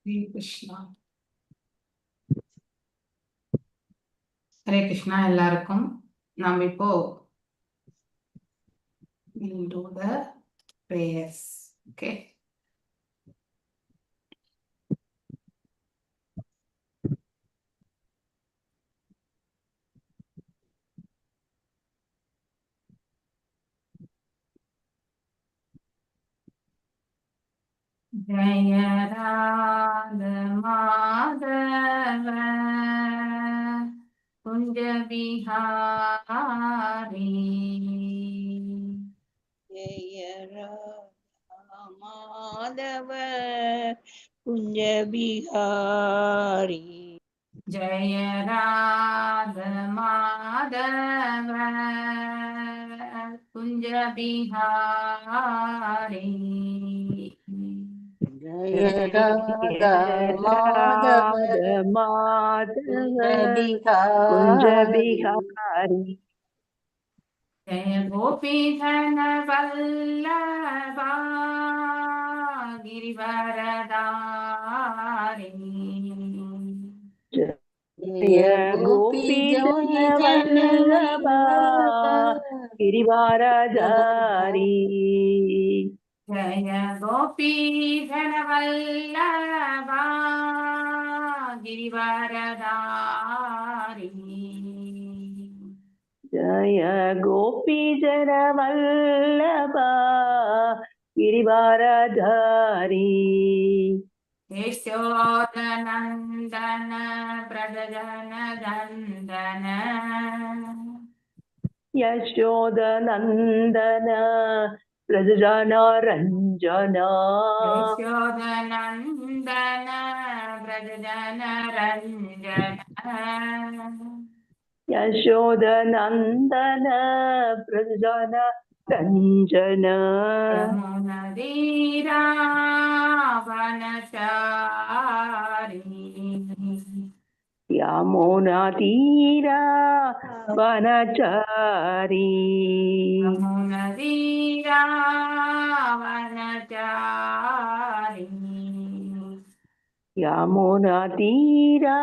ஹரே கிருஷ்ணா. ஹரே கிருஷ்ணா எல்லாருக்கும். நாம் இப்போ we'll do the prayers. Okay. ஜய ராத மாதவ குஞ்ச பிஹாரி ஜெய மாதவ குஞ்ச பிஹாரி. ஜய ராத மாதவ குஞ்ச பிஹாரி ஜய ராதா மாதவ குஞ்ச பிஹாரி. जय गोपी धन वल्लभा गिरिवरदारी जय गोपी जन वल्लभा गिरिवारधारी. जय गोपी धन वल्लभा गिरिवरदारी जय गोपी जन वल्लभा गिरिवारधारी. यशोदनन्दन व्रजजन नन्दन यशोदनन्दन व्रजजन रञ्जन. यशोदनन्दन व्रजजन रञ्जन यशोदनन्दन व्रजजन रञ्जन. यमुनदीरावनचारी यमुनातीरा वनचारी. यमुनदीरावनचारी यमुनातीरा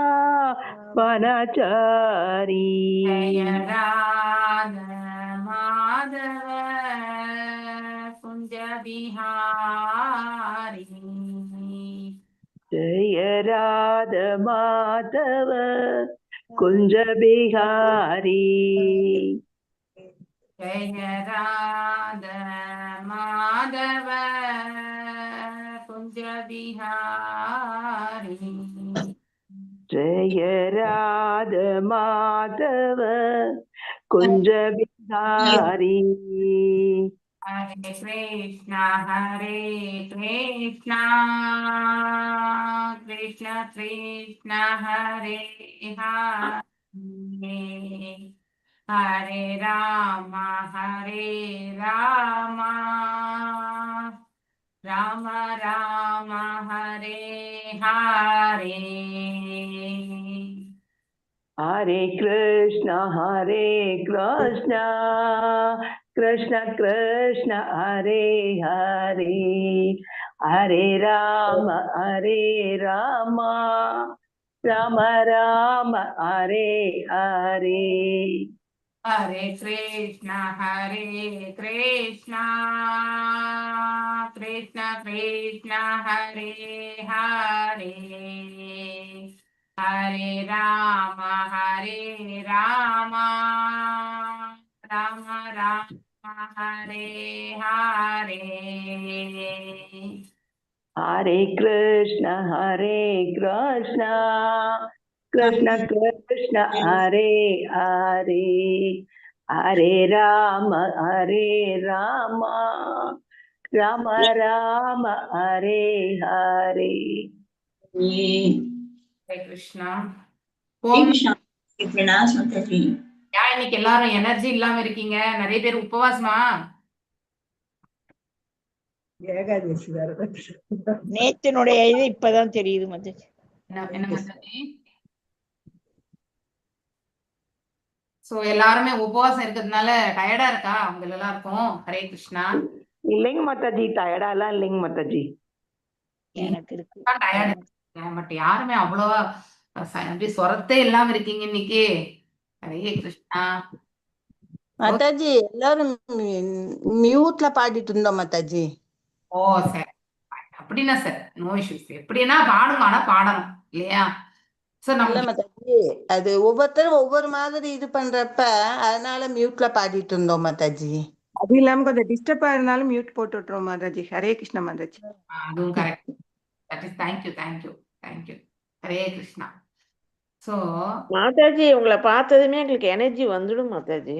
वनचारी. जय राधा माधव कुंज बिहारी जय राधा माधव कुंज बिहारी. जय राधा माधव कुंज बिहारी जय राधा माधव कुंज बिहारी. हरे कृष्णा कृष्ण कृष्ण हरे हरे हरे राम राम राम हरे हरे हरे कृष्ण कृष्ण कृष्ण हरे हरे. हरे राम राम राम हरे हरे. हरे कृष्ण कृष्ण कृष्ण हरे हरे हरे राम राम राम हरे हरे हरे कृष्ण कृष्ण कृष्ण हरे हरे. हरे राम राम राम हरे हरे. हरे कृष्णा. இன்னைக்கு எல்லாரும் எனர்ஜி இல்லாம இருக்கீங்க? நிறைய பேர் உபவாசமா? நேத்தினுடைய இது இப்பதான் தெரியுது மச்சாச்சி. என்ன மச்சாச்சி? சோ எல்லாருமே உபவாசம் இருக்கிறதுனால டயர்டா இருக்கா அவங்க எல்லாருக்கும்? ஹரே கிருஷ்ணா. இல்லைங்க மாதாஜி, டயர்டா எல்லாம் இல்லைங்க மாதாஜி. எனக்கு இருக்கு. டயர்ட் பட் யாருமே அவ்வளவா அப்படி சொரத்தே இல்லாம இருக்கீங்க இன்னைக்கு. ஹரே கிருஷ்ணா. மாதாஜி எல்லாரும் மியூட்ல பாடிட்டு இருந்தோம் மாதாஜி. ஓ சரி, அப்படின்னா சார் நோ இஷ்யூஸ். எப்படின்னா பாடுங்க, ஆனா பாடணும் இல்லையா? சோ இல்ல நம்ம மாதாஜி, அது ஒவ்வொருத்தரும் ஒவ்வொரு மாதிரி இது பண்றப்ப அதனால மியூட்ல பாடிட்டு இருந்தோம் மாதாஜி. அது இல்லாம கொஞ்சம் டிஸ்டர்பா இருந்தாலும் மியூட் போட்டு விட்டுருவோம் மாதாஜி. ஹரே கிருஷ்ண மாதாஜி. அதுவும் correct. That is thank you thank you thank you. Hare Krishna. So Mataji உங்களை பார்த்ததுமே எங்களுக்கு எனர்ஜி வந்துடும் மாதாஜி.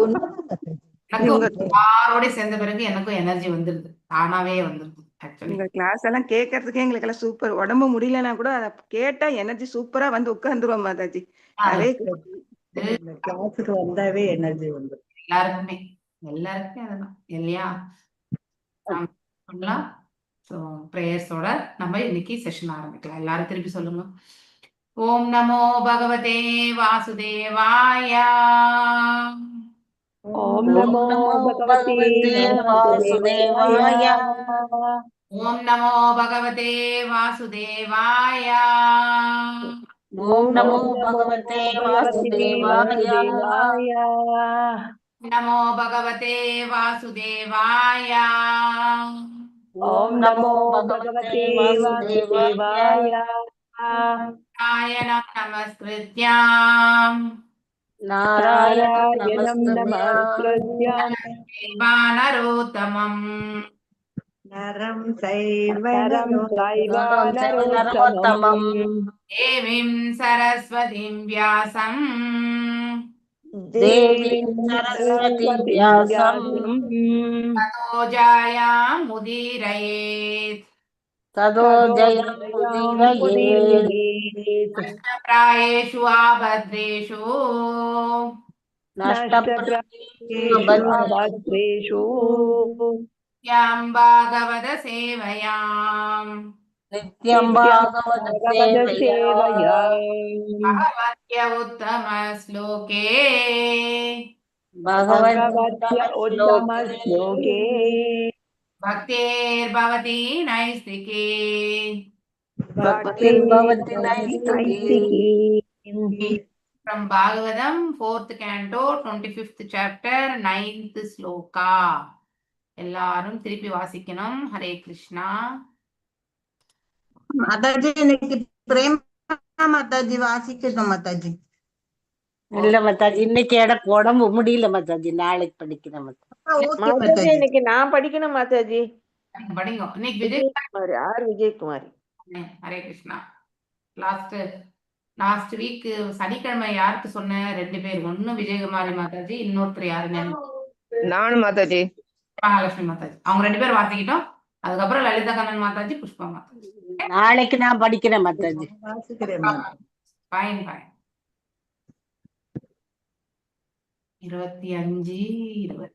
உண்மைதான் மாதாஜி. எனக்கும் உங்க யாரோட சேர்ந்த பிறகு எனக்கும் எனர்ஜி வந்துருது, தானாவே வந்துருது ஆக்சுவலி. உங்க கிளாஸ் எல்லாம் கேட்கறதுக்கே எங்களுக்கு எல்லாம் சூப்பர். உடம்பு முடியலன்னா கூட அதை கேட்டா எனர்ஜி சூப்பரா வந்து உட்கார்ந்துருவோம் மாதாஜி. ஹரே கிருஷ்ணா. கிளாஸுக்கு வந்தாவே எனர்ஜி வந்து எல்லாருக்குமே எல்லாருக்குமே அதுதான் இல்லையா? பண்ணலாம். ஸோ ப்ரேயர்ஸோட நம்ம இன்னைக்கு செஷன் ஆரம்பிக்கலாம். எல்லாரும் திருப்பி சொல்லுங்க. ஓம் நமோ பகவதே வாசுதேவாய. ஓம் நமோ பகவதி வாசுதேவாய. ஓம் நமோ பகவதே வாசுதேவாய. ஓம் நமோ பகவதி வாசுதேவாய. நமோ பகவதே வாசுதேவாய. ஓம் நமோ பகவதி வாசுதேவாய. நாராயணம் நமஸ்கிருத்யாம் நாராயணம் நமஸ்கிருத்யம் தேவானரோத்தமம் நரம் சைவ நரோத்தமம் தேவீம் சரஸ்வதிம் வியாசம் தேவீம் சரஸ்வதிம் வியாசம் ததோ ஜாயாம் முதீரயேத். ததோ ஜயாம் உதீரயேத். நஷ்டப்ராயேஷு ஆபத்ரேஷு நஷ்டப்ராயேஷு யாம் பாகவத சேவையாம் நித்யம் பாகவத சேவையா பகவத்ய உத்தம ஸ்லோகே பகவத்ய உத்தம ஸ்லோகே பக்தேர்பவதி நைஸ்திகே. பக்திர்பவதி நைஸ்திகி. From Bhagavatam, 4th canto, 25th chapter, 9th shloka. எல்லாரும் திருப்பி வாசிக்கணும். ஹரே கிருஷ்ணா. மாதாஜி இன்னைக்கு பிரேமா மாதாஜி வாசிக்கணும் மாதாஜி. இல்ல மாதாஜி, இன்னைக்கு எனக்கு உடம்பு முடியல மாதாஜி, நாளைக்கு படிக்கிறேன் மாதாஜி. ஓகே மாதாஜி மாதாஜி. இன்னைக்கு நான் படிக்கணும் மாதாஜி. படிங்க இன்னைக்கு Vijay. Vijayakumari, R Vijayakumari. Hare Krishna. Last week சனிக்கிழமை யாருக்கு சொன்ன? 2 பேர். ஒண்ணு விஜயகுமாரி மாதாஜி, இன்னொருத்தர் யாருன்னு நானும் மாதாஜி. மகாலட்சுமி மாதாஜி. அவங்க 2 பேர் வாசிக்கிட்டோம். அதுக்கப்புறம் லலிதா கண்ணன் மாதாஜி, புஷ்பா மாதாஜி. நாளைக்கு நான் படிக்கிறேன் மாதாஜி. Fine fine. 25, 20.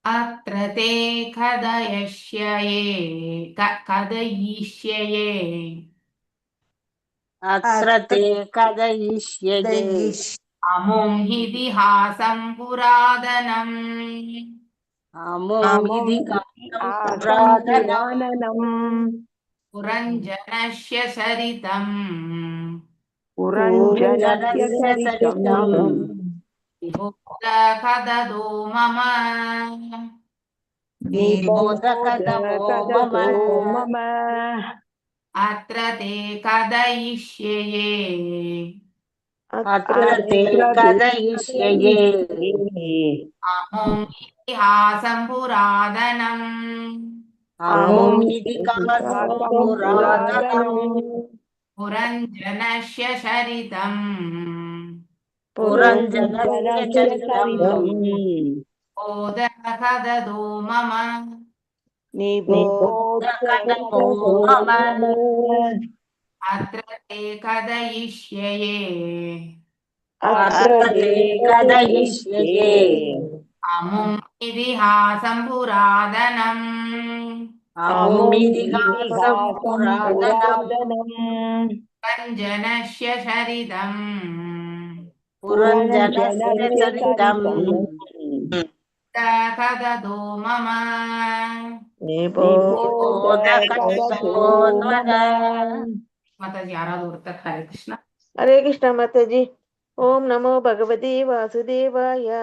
अत्र ते कथयिष्यये अत्र ते कथयिष्यते अमुं इतिहासं पुरातनम् अमुम् इतिहासं पुरञ्जनस्य चरितम् पुरञ्जनस्य चरितम् निबोधकदो मम निबोधकदो मम अत्र ते कथयिष्यये अत्र ते कथयिष्यये अमुम् इतिहासं पुरातनम् अमुम् इतिहासं पुरातनम् पुरञ्जनस्य चरितम् पुरञ्जनस्य चरितम् बोधकदो मम निबोधकदो मम अत्र ते कथयिष्यये अत्र ते कथयिष्यये अमुम् इतिहासं पुरातनम् अमुम् इतिहासं पुरातनम् पुरञ्जनस्य चरितम् புரஞ்சனஸ்ய சரிதம் கததோ மம மாதாஜி யாராவது ஒருத்தர் ஹரே கிருஷ்ணா. ஹரே கிருஷ்ணா மாதாஜி. ஓம் நமோ பகவதே வாசுதேவாய.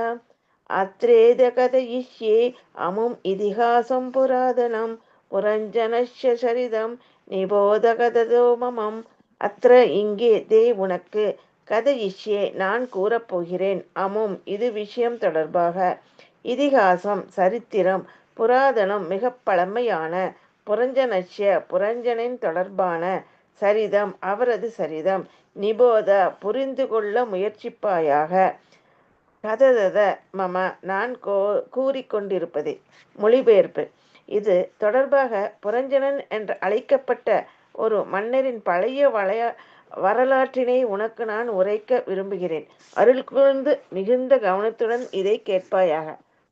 அத்ரேத கதயிஷ்யே அமும் இதிஹாசம் புராதனம் புரஞ்சனஸ்ய சரிதம் நிபோதகதோ மமம். அத்ர இங்கே தே உனக்கு, கதயிஷ்யே நான் கூறப்போகிறேன், அமும் இது விஷயம் தொடர்பாக, இதிகாசம் சரித்திரம், புராதனம் மிக பழமையான, புரஞ்சனஸ்ய புரஞ்சனின் தொடர்பான, சரிதம் அவரது சரிதம், நிபோத புரிந்து கொள்ள முயற்சிப்பாயாக, கததத மம நான் கூறிக்கொண்டிருப்பதே. மொழிபெயர்ப்பு. இது தொடர்பாக புரஞ்சனன் என்று அழைக்கப்பட்ட ஒரு மன்னரின் பழைய வரலாற்றினை உனக்கு நான் உரைக்க விரும்புகிறேன். அருள் கூர்ந்து மிகுந்த கவனத்துடன் இதை கேட்பாயாக.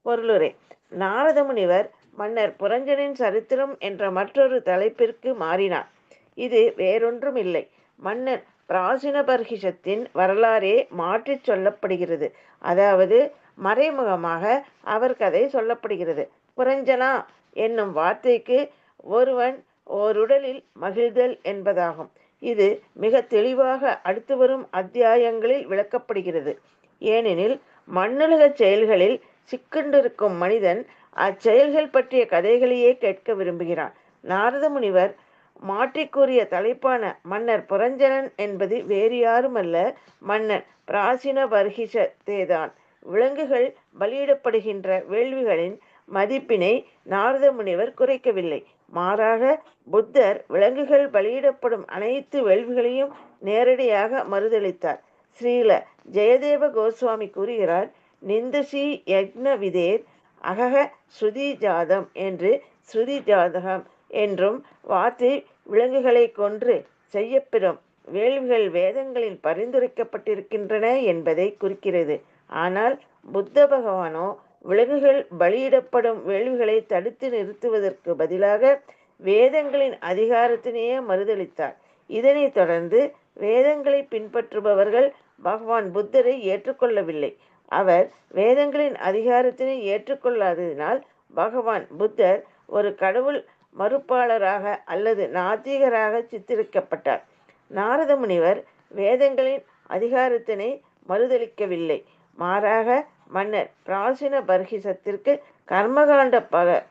பொருளுரை. நாரத முனிவர் மன்னர் புரஞ்சனின் சரித்திரம் என்ற மற்றொரு தலைப்பிற்கு மாறினார். இது வேறொன்றும் இல்லை, மன்னர் பிராசினபர்ஹிஷத்தின் வரலாறே மாற்றிச் சொல்லப்படுகிறது. அதாவது மறைமுகமாக அவர் கதை சொல்லப்படுகிறது. புரஞ்சனா என்னும் வார்த்தைக்கு ஒருவன் ஓருடலில் மகிழ்தல் என்பதாகும். இது மிக தெளிவாக அடுத்து வரும் அத்தியாயங்களில் விளக்கப்படுகிறது. ஏனெனில் மண்ணுலக செயல்களில் சிக்கொண்டிருக்கும் மனிதன் அச்செயல்கள் பற்றிய கதைகளையே கேட்க விரும்புகிறான். நாரத முனிவர் மாற்றிக் கூறிய தலைப்பான மன்னர் புரஞ்சனன் என்பது வேறு யாருமல்ல, மன்னர் பிராசினபர்ஹிஷத்தேதான். விலங்குகள் பலியிடப்படுகின்ற வேள்விகளின் மதிப்பினை நாரத முனிவர் குறைக்கவில்லை. மாறாக புத்தர் விலங்குகள் பலியிடப்படும் அனைத்து வேள்விகளையும் நேரடியாக மறுதளித்தார். ஸ்ரீல ஜெயதேவ கோஸ்வாமி கூறுகிறார், நிந்தசி யக்ன விதேர் அகக ஸ்ருதி ஜாதம் என்று ஸ்ருதி ஜாதகம் என்றும் வார்த்தை விலங்குகளை கொன்று செய்யப்பெறும் வேள்விகள் வேதங்களில் பரிந்துரைக்கப்பட்டிருக்கின்றன என்பதை குறிக்கிறது. ஆனால் புத்த பகவானோ விலங்குகள் பலியிடப்படும் வேள்விகளை தடுத்து நிறுத்துவதற்கு பதிலாக வேதங்களின் அதிகாரத்தினையே மறுதளித்தார். இதனைத் தொடர்ந்து வேதங்களை பின்பற்றுபவர்கள் பகவான் புத்தரை ஏற்றுக்கொள்ளவில்லை. அவர் வேதங்களின் அதிகாரத்தினை ஏற்றுக்கொள்ளாததினால் பகவான் புத்தர் ஒரு கடவுள் மறுப்பாளராக அல்லது நாத்திகராக சித்தரிக்கப்பட்டார். நாரத முனிவர் வேதங்களின் அதிகாரத்தினை மறுதளிக்கவில்லை. மாறாக மன்னர் பிராசினபர்ஹிஷத்திற்கு கர்மகாண்ட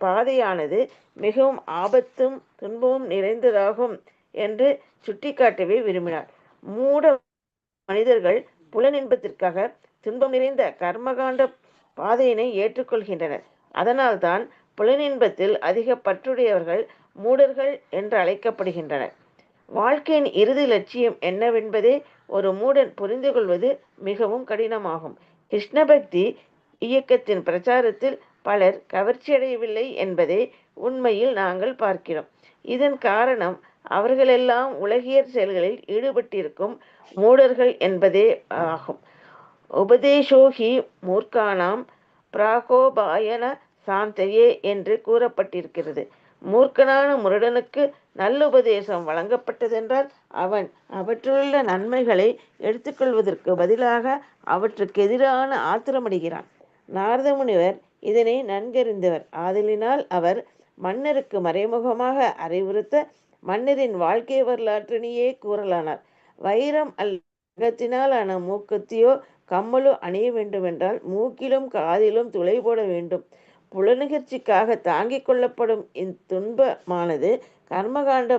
பாதையானது மிகவும் ஆபத்தும் துன்பமும் நிறைந்ததாகும் என்று சுட்டிக்காட்டவே விரும்பினார். மூட மனிதர்கள் புலனின்பத்திற்காக துன்பம் நிறைந்த கர்மகாண்ட பாதையினை ஏற்றுக்கொள்கின்றனர். அதனால்தான் புலனின்பத்தில் அதிக பற்றுடையவர்கள் மூடர்கள் என்று அழைக்கப்படுகின்றனர். வாழ்க்கையின் இறுதி லட்சியம் என்னவென்பதே ஒரு மூடன் புரிந்து கொள்வது மிகவும் கடினமாகும். கிருஷ்ண பக்தி இயக்கத்தின் பிரச்சாரத்தில் பலர் கவர்ச்சியடையவில்லை என்பதை உண்மையில் நாங்கள் பார்க்கிறோம். இதன் காரணம் அவர்களெல்லாம் உலகியற் செயல்களில் ஈடுபட்டிருக்கும் மூடர்கள் என்பதே ஆகும். உபதேசோஹி மூர்க்கானாம் பிராகோபாயன சாந்தையே என்று கூறப்பட்டிருக்கிறது. மூர்க்கனான முரடனுக்கு நல்லுபதேசம் வழங்கப்பட்டதென்றால் அவன் அவற்றுள்ள நன்மைகளை எடுத்துக்கொள்வதற்கு பதிலாக அவற்றுக்கு எதிரான ஆத்திரமடைகிறான். நாரத முனிவர் இதனை நன்கறிந்தவர். ஆதலினால் அவர் மன்னருக்கு மறைமுகமாக அறிவுறுத்த மன்னரின் வாழ்க்கை வரலாற்றினையே கூறலானார். வைரம் அல்லத்தினாலான மூக்கத்தியோ கம்மலோ அணிய வேண்டுமென்றால் மூக்கிலும் காதிலும் துளை போட வேண்டும். புலநிகழ்ச்சிக்காக தாங்கிக் கொள்ளப்படும் இத்துன்பமானது கர்மகாண்ட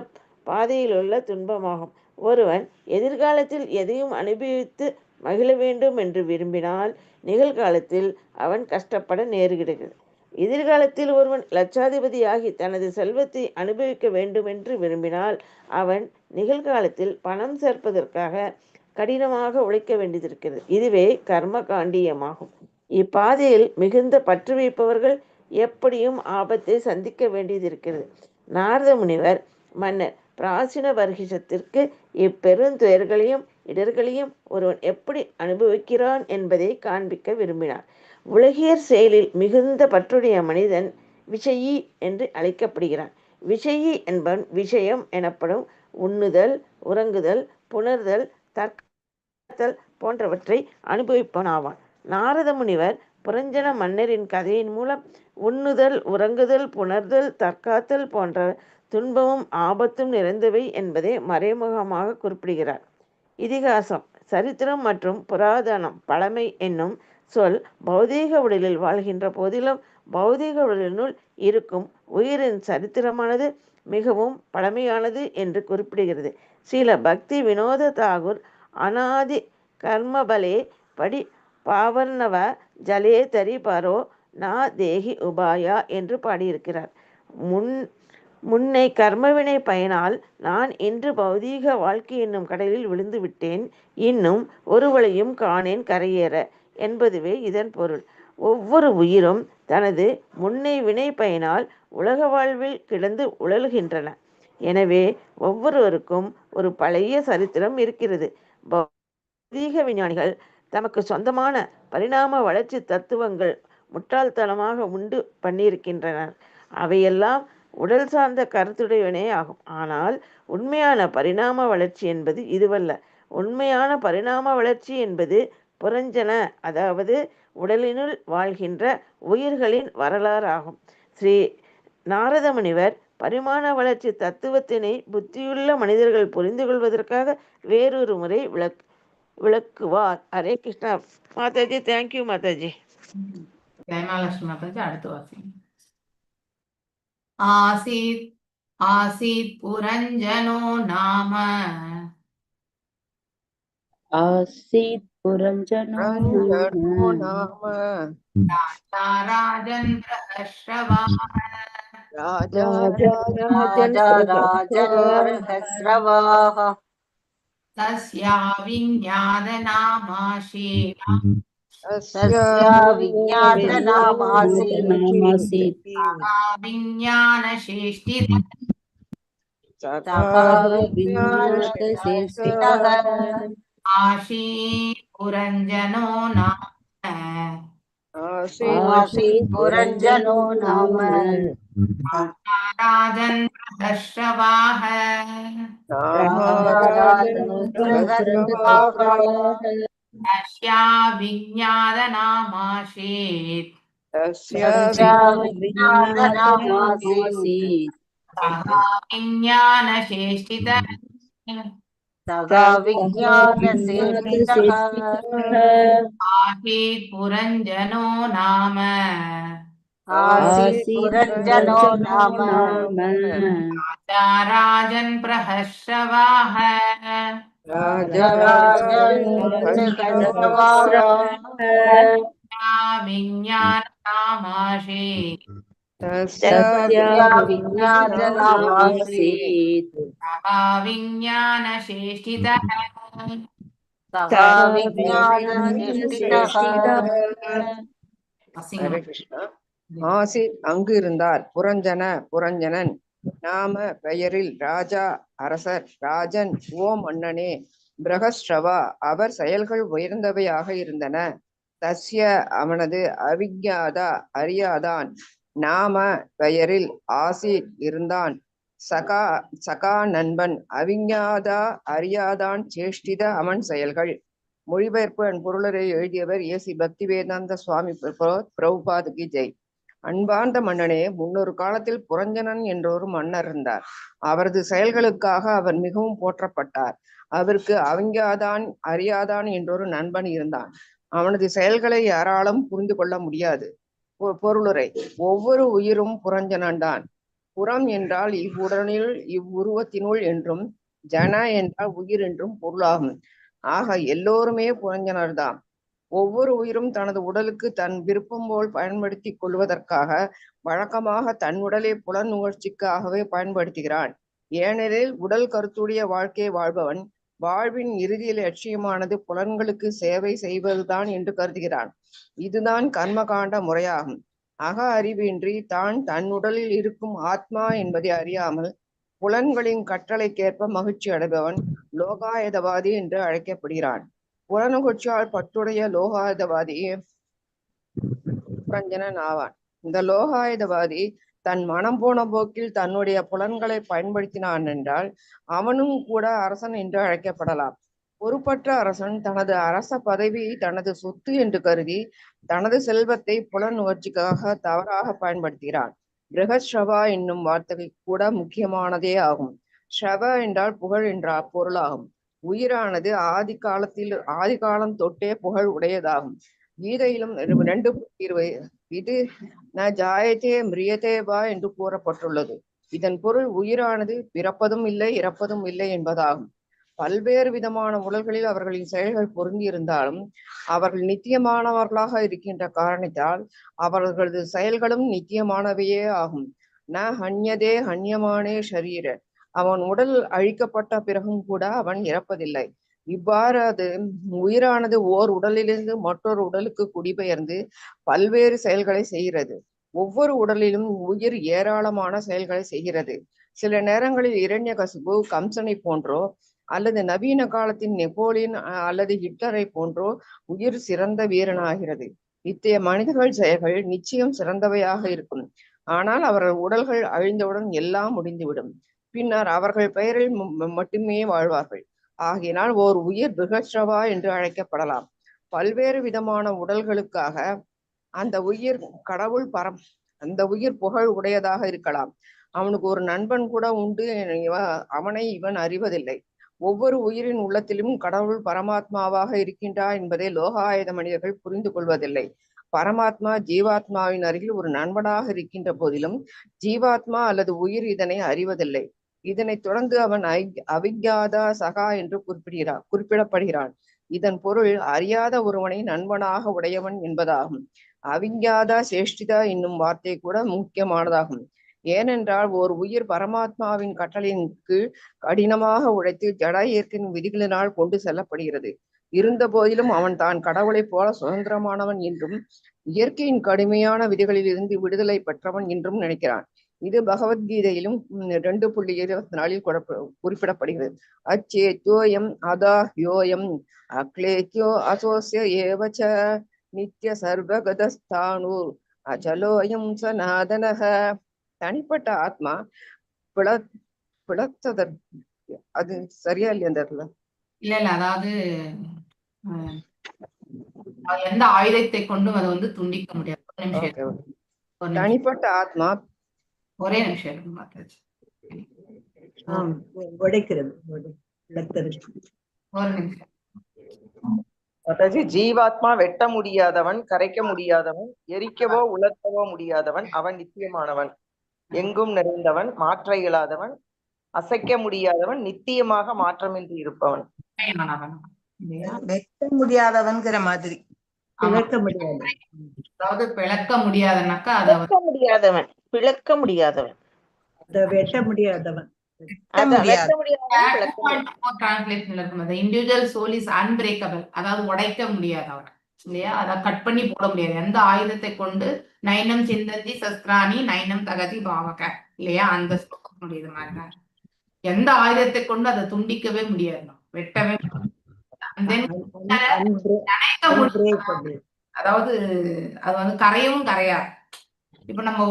பாதையில் உள்ள துன்பமாகும். ஒருவன் எதிர்காலத்தில் எதையும் அனுபவித்து மகிழ வேண்டும் என்று விரும்பினால் நிகழ்காலத்தில் அவன் கஷ்டப்பட நேருகிறது. எதிர்காலத்தில் ஒருவன் லட்சாதிபதியாகி தனது செல்வத்தை அனுபவிக்க வேண்டும் என்று விரும்பினால் அவன் நிகழ்காலத்தில் பணம் சேர்ப்பதற்காக கடினமாக உழைக்க வேண்டியிருக்கிறது. இதுவே கர்ம காண்டியமாகும். இப்பாதையில் மிகுந்த பற்று வைப்பவர்கள் எப்படியும் ஆபத்தை சந்திக்க வேண்டியதிருக்கிறது. நாரத முனிவர் மன்னர் பிராசினபர்ஹிஷத்திற்கு இப்பெருந்துயர்களையும் இடர்களையும் ஒருவன் எப்படி அனுபவிக்கிறான் என்பதை காண்பிக்க விரும்பினார். உலகியற் செயலில் மிகுந்த பற்றுடைய மனிதன் விஷயி என்று அழைக்கப்படுகிறான். விஷயி என்பவன் விஷயம் எனப்படும் உண்ணுதல், உறங்குதல், புணர்தல், காத்தல் போன்றவற்றை அனுபவிப்பவனாவான். நாரத முனிவர் புரஞ்சன மன்னரின் கதையின் மூலம் உண்ணுதல், உறங்குதல், புணர்தல், தற்காத்தல் போன்ற துன்பமும் ஆபத்தும் நிறைந்தவை என்பதை மறைமுகமாக குறிப்பிடுகிறார். இதிகாசம், சரித்திரம் மற்றும் புராதனம், பழமை என்னும் சொல் பௌதீக உடலில் வாழ்கின்ற போதிலும் பௌதீக உடலினுள் இருக்கும் உயிரின் சரித்திரமானது மிகவும் பழமையானது என்று குறிப்பிடுகிறது. ஸ்ரீல பக்தி வினோத தாகூர் அநாதி கர்மபலே படி பாவர்ணவ ஜலே தரி பரோ நா தேகி உபாயா என்று பாடியிருக்கிறார். முன்னை கர்மவினை பயனால் நான் இன்று பௌதீக வாழ்க்கை என்னும் கடலில் விழுந்து விட்டேன், இன்னும் ஒரு வழியும் காணேன் கரையேற என்பதுவே இதன் பொருள். ஒவ்வொரு உயிரும் தனது முன்னை வினை பயனால் உலக வாழ்வில் கிடந்து உழல்கின்றன. எனவே ஒவ்வொருவருக்கும் ஒரு பழைய சரித்திரம் இருக்கிறது. பௌதீக விஞ்ஞானிகள் தமக்கு சொந்தமான பரிணாம வளர்ச்சி தத்துவங்கள் முட்டாள்தனமாக உண்டு பண்ணியிருக்கின்றனர். அவையெல்லாம் உடல் சார்ந்த கருத்துடையவனே ஆகும். ஆனால் உண்மையான பரிணாம வளர்ச்சி என்பது இதுவல்ல. உண்மையான பரிணாம வளர்ச்சி என்பது புரஞ்சன, அதாவது உடலினுள் வாழ்கின்ற உயிர்களின் வரலாறாகும். ஸ்ரீ நாரத முனிவர் பரிமாண வளர்ச்சி தத்துவத்தினை புத்தியுள்ள மனிதர்கள் புரிந்து கொள்வதற்காக வேறொரு முறை விளக்குவார். ஹரே கிருஷ்ணா மாதாஜி. தேங்க்யூ மாதாஜி. ஜெயமாலட்சுமி மாதாஜி அடுத்து வாசிங்க. ஆசீத் ஆசீத் புரஞ்சனோ நாம आसीत् पुरञ्जनो नाम ராஜா ராஜன் பிரஹஸ்ரவாஹ राजा ராஜா ராஜஸ்ரவாः தஸ்யா விஞ்ஞாதநாமாசீத் தஸ்யா விஞ்ஞாதநாமாசீத் नामासीत् சகா விஞ்ஞானசேஷ்டித சகா விஞ்ஞானசேஷ்டிதः ஆசீத் புரஞ்சனோ நாம ஆசீத் புரஞ்சனோ நாம ராஜன் பிரஹஸ்ரவாஹ தஸ்யா விஞ்ஞாதநாமாசீத் தஸ்யா விஞ்ஞாதநாமாசீத் சகா விஞ்ஞானசேஷ்டித சகா விஞ்ஞானசேஷ்டிதः ஆசீத் புரஞ்சனோ நாம ஆசீத் புரஞ்சனோ நாம ராஜா ராஜன் பிரஹஸ்ரவாஹ விஞ்ஞானநாமாசீத் விஞ்ஞாதநாமாசீத் சகா விஞ்ஞானசேஷ்டித சகா விஞ்ஞானசேஷ்டிதः. ஹரே கிருஷ்ணா. ஆசித் அங்கு இருந்தார். புரஞ்சனன் நாம பெயரில் ராஜா அரசர். ராஜன் ஓ மன்னனே. பிரகஸ்ரவா அவர் செயல்கள் உயர்ந்தவையாக இருந்தன. தஸ்ய அவனது அவிஞ்ஞாதா அறியாதான். நாம பெயரில் ஆசித் இருந்தான். சகா நண்பன். அவிஞ்ஞாதா அறியாதான் சேஷ்டித அவன் செயல்கள். மொழிபெயர்ப்பு அண்ட் பொருளரை எழுதியவர் ஏசி பக்தி வேதாந்த சுவாமி பிரபுபாதுக்கு ஜெய். அன்பார்ந்த மன்னனே, முன்னொரு காலத்தில் புரஞ்சனன் என்றொரு மன்னர் இருந்தார். அவரது செயல்களுக்காக அவர் மிகவும் போற்றப்பட்டார். அவருக்கு அவிஞ்ஞாதான் அறியாதான் என்றொரு நண்பன் இருந்தான். அவனது செயல்களை யாராலும் புரிந்து கொள்ள முடியாது. பொருளுரை: ஒவ்வொரு உயிரும் புரஞ்சனன் தான். புறம் என்றால் இவ்வுடனில் இவ்வுருவத்தினுள் என்றும், ஜன என்றால் உயிர் என்றும் பொருளாகும். ஆக எல்லோருமே புரஞ்சனர்தான். ஒவ்வொரு உயிரும் தனது உடலுக்கு தன் விருப்பம் போல் பயன்படுத்தி கொள்வதற்காக வழக்கமாக தன் உடலை புலன் நுகர்ச்சிக்காகவே பயன்படுத்துகிறான். ஏனெனில் உடல் கருத்துடைய வாழ்க்கையை வாழ்பவன் வாழ்வின் இறுதி லட்சியமானது புலன்களுக்கு சேவை செய்வதுதான் என்று கருதுகிறான். இதுதான் கர்மகாண்ட முறையாகும். அக அறிவின்றி தான் தன் உடலில் இருக்கும் ஆத்மா என்பதை அறியாமல் புலன்களின் கட்டளைக்கேற்ப மகிழ்ச்சி அடைபவன் லோகாயதவாதி என்று அழைக்கப்படுகிறான். புலனுகர்ச்சியால் பற்றுடைய லோகாயுதவாதி புரஞ்சனன் ஆவான். இந்த லோகாயுதவாதி தன் மனம் போன போக்கில் தன்னுடைய புலன்களை பயன்படுத்தினான் என்றால் அவனும் கூட அரசன் என்று அழைக்கப்படலாம். பொறுப்பற்ற அரசன் தனது அரச பதவியை தனது சொத்து என்று கருதி தனது செல்வத்தை புலனுணர்ச்சிக்காக தவறாக பயன்படுத்துகிறான். பிருகஸ்ரவா என்னும் வார்த்தை கூட முக்கியமானதே ஆகும். ஸ்ரவ என்றால் புகழ் என்ற பொருளாகும். உயிரானது ஆதி காலம் தொட்டே புகழ் உடையதாகும். கீதையிலும் 2:20 இது ந ஜாயத்தே மிரியதே வா என்று கூறப்பட்டுள்ளது. இதன் பொருள் உயிரானது பிறப்பதும் இல்லை இறப்பதும் இல்லை என்பதாகும். பல்வேறு விதமான உடல்களில் அவர்களின் செயல்கள் பொருந்தியிருந்தாலும் அவர்கள் நித்தியமானவர்களாக இருக்கின்ற காரணத்தால் அவர்களது செயல்களும் நித்தியமானவையே ஆகும். ந ஹன்யதே ஹன்யமானே ஷரீர, அவன் உடல் அழிக்கப்பட்ட பிறகும் கூட அவன் இறப்பதில்லை. இவ்வாறு அது உயிரானது ஓர் உடலிலிருந்து மற்றொரு உடலுக்கு குடிபெயர்ந்து பல்வேறு செயல்களை செய்கிறது. ஒவ்வொரு உடலிலும் உயிர் ஏராளமான செயல்களை செய்கிறது. சில நேரங்களில் இரண்யகசிபு கம்சனை போன்றோ அல்லது நவீன காலத்தின் நெப்போலியன் அல்லது ஹிட்லரை போன்றோ உயிர் சிறந்த வீரனாகிறது. இத்தகைய மனிதர்கள் செயல்கள் நிச்சயம் சிறந்தவையாக இருக்கும். ஆனால் அவர்கள் உடல்கள் அழிந்தவுடன் எல்லாம் முடிந்துவிடும். பின்னர் அவர்கள் பெயரில் மட்டுமே வாழ்வார்கள். ஆகையினால் ஓர் உயிர் பிருகஸ்ரவா என்று அழைக்கப்படலாம். பல்வேறு விதமான உடல்களுக்காக அந்த உயிர் புகழ் உடையதாக இருக்கலாம். அவனுக்கு ஒரு நண்பன் கூட உண்டு, அவனை இவன் அறிவதில்லை. ஒவ்வொரு உயிரின் உள்ளத்திலும் கடவுள் பரமாத்மாவாக இருக்கின்றார் என்பதை லோகாயுத மனிதர்கள் புரிந்து கொள்வதில்லை. பரமாத்மா ஜீவாத்மாவின் அருகில் ஒரு நண்பனாக இருக்கின்ற போதிலும் ஜீவாத்மா அல்லது உயிர் இதனை அறிவதில்லை. இதனைத் தொடர்ந்து அவன் அவிஜாதா சகா என்று குறிப்பிடப்படுகிறான். இதன் பொருள் அறியாத ஒருவனை நண்பனாக உடையவன் என்பதாகும். அவிஜாதா சேஷ்டிதா என்னும் வார்த்தை கூட முக்கியமானதாகும். ஏனென்றால் ஓர் உயிர் பரமாத்மாவின் கட்டளையின் கீழ் கடினமாக உழைத்து ஜட இயற்கையின் விதிகளினால் கொண்டு செல்லப்படுகிறது. இருந்த போதிலும் அவன் தான் கடவுளைப் போல சுதந்திரமானவன் என்றும் இயற்கையின் கடுமையான விதிகளில் இருந்து விடுதலை பெற்றவன் என்றும் நினைக்கிறான். இது பகவத்கீதையிலும் 2:24 குறிப்பிடப்படுகிறது. அச்சேத்யோயம் அதா யோயம் அக்லேத்யோ அசோஸ்ய ஏவச்ச நித்ய சர்வகதஸ்தானு அச்சலோயம் சநாதனஹ. தனிப்பட்ட ஆத்மா பிளத்ததற்கு அது சரியா இல்லையா? அந்த இடத்துல இல்ல அதாவது எந்த ஆயுதத்தை கொண்டும் அதை வந்து துண்டிக்க முடியாது. ஒரு நிமிஷம். தனிப்பட்ட ஆத்மா ஒரே நிமிஷம் இருக்கு மாதாஜி. உடைக்கிறது ஒரு நிமிஷம். அதாவது ஜீவாத்மா வெட்ட முடியாதவன், கரைக்க முடியாதவன், எரிக்கவோ உலர்த்தவோ முடியாதவன், அவன் நித்தியமானவன், எங்கும் நிறைந்தவன், மாற்ற இயலாதவன், அசைக்க முடியாதவன், நித்தியமாக மாற்றமின்றி இருப்பவன். வெட்ட முடியாதவன்கிற மாதிரி. பிளக்க முடியாது. அதாவது பிளக்க முடியாதனாக்கா பிளக்க முடியாதவன், பிளக்க முடியாதவன், வெட்ட முடியாதவன். இண்டிவிஜுவல் சோல் இஸ் அன்பிரேக்கபிள், அதாவது உடைக்க முடியாதவன் இல்லையா? அதாவது கட் பண்ணி போட முடியாது. எந்த ஆயுதத்தை கொண்டு நைனம் சிந்தந்தி சஸ்திராணி நைனம் தகதி பாவக இல்லையா? அந்த முடியுது மாதிரிதான். எந்த ஆயுதத்தை கொண்டு அதை துண்டிக்கவே முடியாது, வெட்டவே அதாவது அது வந்து கரையவும் கரையாது. இப்ப நம்ம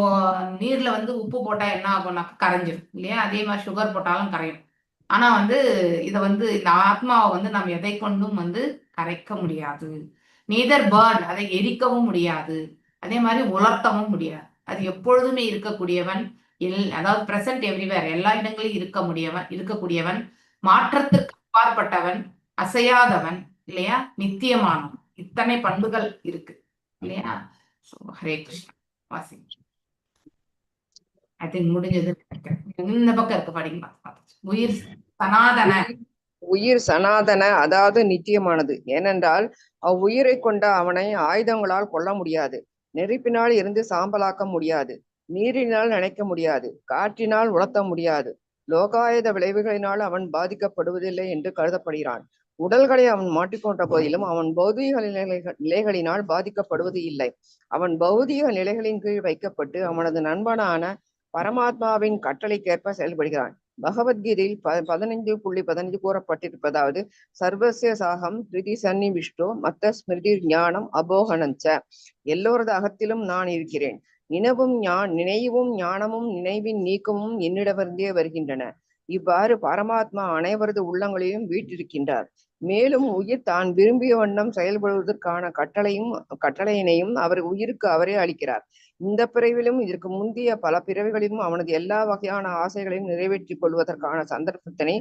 நீர்ல வந்து உப்பு போட்டா என்ன ஆகும்னாக்க கரைஞ்சிடும் இல்லையா? அதே மாதிரி சுகர் போட்டாலும் கரையும். ஆனா வந்து இதை வந்து இந்த ஆத்மாவை வந்து நம்ம எதை கொண்டும் வந்து கரைக்க முடியாது. நீதர் பர்ன், அதை எரிக்கவும் முடியாது, அதே மாதிரி உலர்த்தவும் முடியாது. அது எப்பொழுதுமே இருக்கக்கூடியவன், அதாவது பிரசன்ட் எவ்ரிவேர், எல்லா இடங்களிலும் இருக்கக்கூடியவன், மாற்றத்திற்கு அப்பாற்பட்டவன், அசையாதவன் இல்லையா? நித்தியமானவன். இத்தனை பண்புகள் இருக்கு இல்லையா? ஹரே கிருஷ்ணா. வாசி. ஐ திங்க் முடிஞ்சது. இந்த பக்கம் இருக்கு, படிங்க. உயிர் சனாதன, அதாவது நித்தியமானது. ஏனென்றால் அவ்வுயிரை கொண்ட அவனை ஆயுதங்களால் கொல்ல முடியாது, நெருப்பினால் இருந்து சாம்பலாக்க முடியாது, நீரினால் நினைக்க முடியாது, காற்றினால் உலர்த்த முடியாது, லோகாயுத விளைவுகளினால் அவன் பாதிக்கப்படுவதில்லை என்று கருதப்படுகிறான். உடல்களை அவன் மாட்டிக்கொண்ட போதிலும் அவன் பௌதீக நிலைகளினால் பாதிக்கப்படுவது இல்லை. அவன் பௌதீக நிலைகளின் கீழ் வைக்கப்பட்டு அவனது நண்பனான பரமாத்மாவின் கட்டளைக்கேற்ப செயல்படுகிறான். பகவத்கீதையில் 15:15 கூறப்பட்டிருப்பதாவது சர்வசிய சாகம் திருதி சன்னி விஷ்ணு மத்த ஸ்மிருதி ஞானம் அபோகனஞ்ச. எல்லோரது அகத்திலும் நான் இருக்கிறேன். நினைவும் ஞானமும் நினைவின் நீக்கமும் என்னிடமிருந்தே வருகின்றன. இவ்வாறு பரமாத்மா அனைவரது உள்ளங்களிலும் வீற்றிருக்கின்றார். மேலும் உயிர் தான் விரும்பிய வண்ணம் செயல்படுவதற்கான கட்டளையினையும் அவர் உயிருக்கு அவரே அளிக்கிறார். இந்த பிறவிலும் இதற்கு முந்தைய பல பிறவிகளிலும் அவனது எல்லா வகையான ஆசைகளையும் நிறைவேற்றிக் கொள்வதற்கான சந்தர்ப்பத்தினை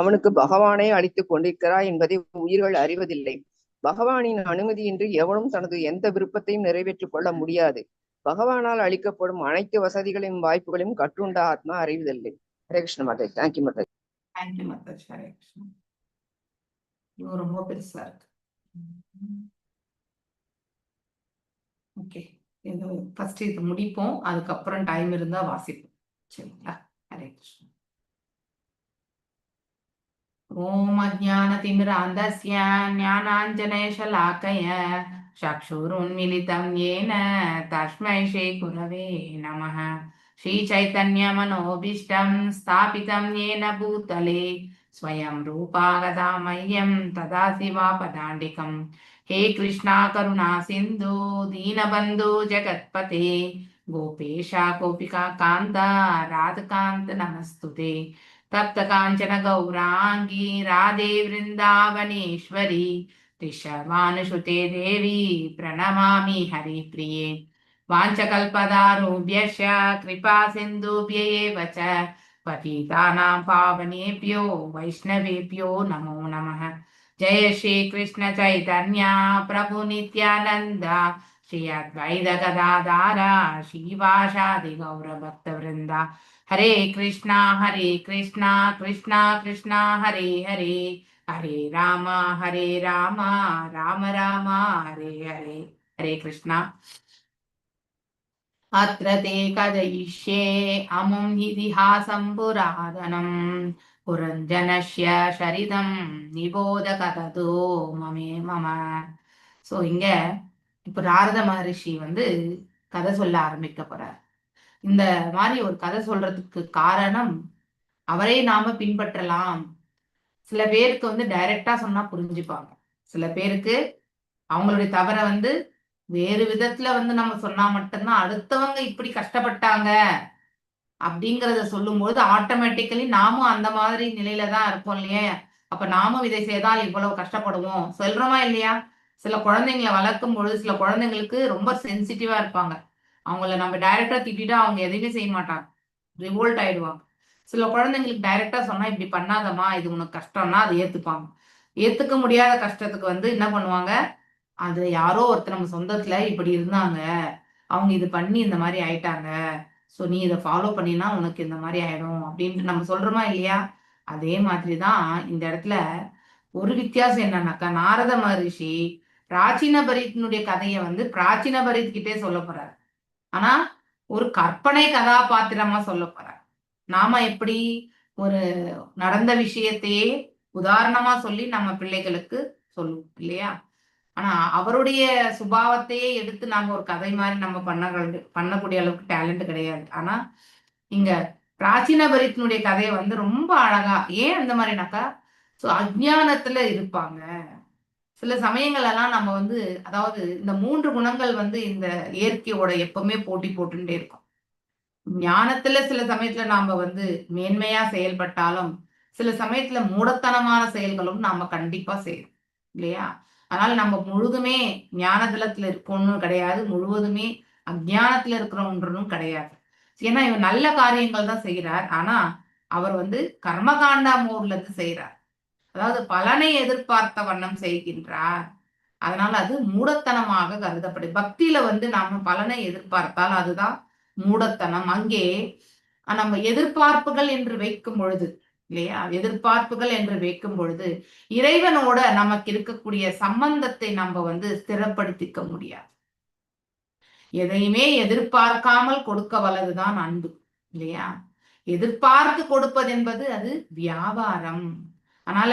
அவனுக்கு பகவானே அளித்துக் கொண்டிருக்கிறார் என்பதை உயிர்கள் அறிவதில்லை. பகவானின் அனுமதியின்றி எவனும் தனது எந்த விருப்பத்தையும் நிறைவேற்றிக் கொள்ள முடியாது. பகவானால் அளிக்கப்படும் அனைத்து வசதிகளையும் வாய்ப்புகளையும் கற்றுண்ட ஆத்மா அறிவதில்லை. ஹரே கிருஷ்ண மாதாஜி. தேங்க்யூ மாதாஜி. தேங்க்யூ மாதாஜி. ஹரே கிருஷ்ணா. இது ரொம்ப பெருசா இருக்கு. ஓகே, இது ஃபர்ஸ்ட் இது முடிப்போம், அதுக்கப்புறம் டைம் இருந்தா வாசிப்போம். சரிங்களா? ஹரே கிருஷ்ணா. ஓம் அஜ்ஞானதிமிராந்தஸ்ய ஞானாஞ்சனேஷலாக்கய சக்ஷுருன்மிலிதம் येन தஸ்மை ஸ்ரீ குரவே நமः. श्रीचैतन्यमनोभीष्टं स्थापितं येन भूतले स्वयं रूपा गदा मह्यं ददासि वापदाण्डिकम्. हे कृष्णा करुणा सिन्धु दीनबन्धु जगत्पते गोपेशा गोपिका कान्ता राधकान्त नमस्तुते. तप्त काञ्चन गौरांगी राधे वृन्दावनेश्वरी ऋषभानुसुते देवी प्रणमामि हरिप्रिये. वाञ्छकल्पतरुभ्यश्च कृपा सिन्धुभ्य एव च पतितानां पावनेभ्यो वैष्णवेभ्यो नमो नमः. जय श्री कृष्ण चैतन्य प्रभु नित्यानंद श्री अद्वैत गदाधर श्रीवासादि गौर भक्तवृंदा. हरे कृष्णा कृष्णा कृष्णा हरे हरे, हरे राम राम राम हरे हरे. हरे कृष्णा. अत्र ते कथयिष्ये अमुम् इतिहासं पुरातनम् पुरञ्जनस्य சரிதம் நிபோத கததோ மமே மம. ஸோ இங்க இப்ப நாரத மகரிஷி வந்து கதை சொல்ல ஆரம்பிக்க போறார். இந்த மாதிரி ஒரு கதை சொல்றதுக்கு காரணம் அவரை நாம பின்பற்றலாம். சில பேருக்கு வந்து டைரக்டா சொன்னா புரிஞ்சுப்பாங்க, சில பேருக்கு அவங்களுடைய தவற வந்து வேறு விதத்துல வந்து நம்ம சொன்னா மட்டும்தான் அடுத்தவங்க இப்படி கஷ்டப்பட்டாங்க அப்படிங்கறத சொல்லும்போது ஆட்டோமேட்டிக்கலி நாமும் அந்த மாதிரி நிலையில தான் இருப்போம் இல்லையா? அப்ப நாமும் இதை செய்தால் இவ்வளவு கஷ்டப்படுவோம் சொல்றோமா இல்லையா? சில குழந்தைங்களை வளர்க்கும் பொழுது சில குழந்தைங்களுக்கு ரொம்ப சென்சிட்டிவா இருப்பாங்க. அவங்கள நம்ம டைரக்டா திட்டிட்டா அவங்க எதையுமே செய்ய மாட்டாங்க, ரிவோல்ட் ஆயிடுவாங்க. சில குழந்தைங்களுக்கு டைரக்டா சொன்னா இப்படி பண்ணாதம்மா இது உனக்கு கஷ்டம்னா அதை ஏத்துப்பாங்க. ஏத்துக்க முடியாத கஷ்டத்துக்கு வந்து என்ன பண்ணுவாங்க, அது யாரோ ஒருத்தர் நம்ம சொந்தத்துல இப்படி இருந்தாங்க, அவங்க இது பண்ணி இந்த மாதிரி ஆயிட்டாங்க, ஸோ நீ இதை ஃபாலோ பண்ணினா உனக்கு இந்த மாதிரி ஆயிடும் அப்படின்ட்டு நம்ம சொல்றோமா இல்லையா? அதே மாதிரிதான் இந்த இடத்துல ஒரு வித்தியாசம் என்னன்னாக்கா, நாரத மகரிஷி பிராச்சீன பரித்தினுடைய கதையை வந்து பிராச்சீன பரித் கிட்டே சொல்ல போறாரு. ஆனா ஒரு கற்பனை கதாபாத்திரமா சொல்ல போறார். நாம எப்படி ஒரு நடந்த விஷயத்தையே உதாரணமா சொல்லி நம்ம பிள்ளைகளுக்கு சொல்லுவோம் இல்லையா? ஆனா அவருடைய சுபாவத்தையே எடுத்து நாம ஒரு கதை மாதிரி நம்ம பண்ணக்கூடிய அளவுக்கு டேலண்ட் கிடையாது. ஆனா இங்க பிராச்சீன பரித்தினுடைய கதையை வந்து ரொம்ப அழகா, ஏன் அந்த மாதிரினாக்கா, ஸோ அஜ்ஞானத்துல இருப்பாங்க. சில சமயங்கள் எல்லாம் நம்ம வந்து, அதாவது இந்த 3 குணங்கள் வந்து இந்த இயற்கையோட எப்பவுமே போட்டி போட்டுட்டே இருக்கும். ஞானத்துல சில சமயத்துல நாம வந்து மேன்மையா செயல்பட்டாலும் சில சமயத்துல மூடத்தனமான செயல்களும் நாம கண்டிப்பா செய்யணும் இல்லையா? அதனால நம்ம முழுதுமே ஞானதளத்துல இருக்கணும் கிடையாது, முழுவதுமே அஜ்ஞானத்துல இருக்கிறோன்றனும் கிடையாது. ஏன்னா இவர் நல்ல காரியங்கள் தான் செய்யறார். ஆனா அவர் வந்து கர்மகாண்டா மோட்ல இருந்து செய்யறார், அதாவது பலனை எதிர்பார்த்த வண்ணம் செய்கின்றார். அதனால அது மூடத்தனமாக கருதப்படுது. பக்தியில வந்து நாம பலனை எதிர்பார்த்தால் அதுதான் மூடத்தனம். அங்கே நம்ம எதிர்பார்ப்புகள் என்று வைக்கும் பொழுது இல்லையா, எதிர்பார்ப்புகள் என்று வைக்கும் பொழுது இறைவனோட நமக்கு இருக்கக்கூடிய சம்பந்தத்தை நம்ம வந்து ஸ்திரப்படுத்திக்க முடியாது. எதையுமே எதிர்பார்க்காமல் கொடுக்க வல்லதுதான் அன்பு இல்லையா? எதிர்பார்த்து கொடுப்பது என்பது அது வியாபாரம். அதனால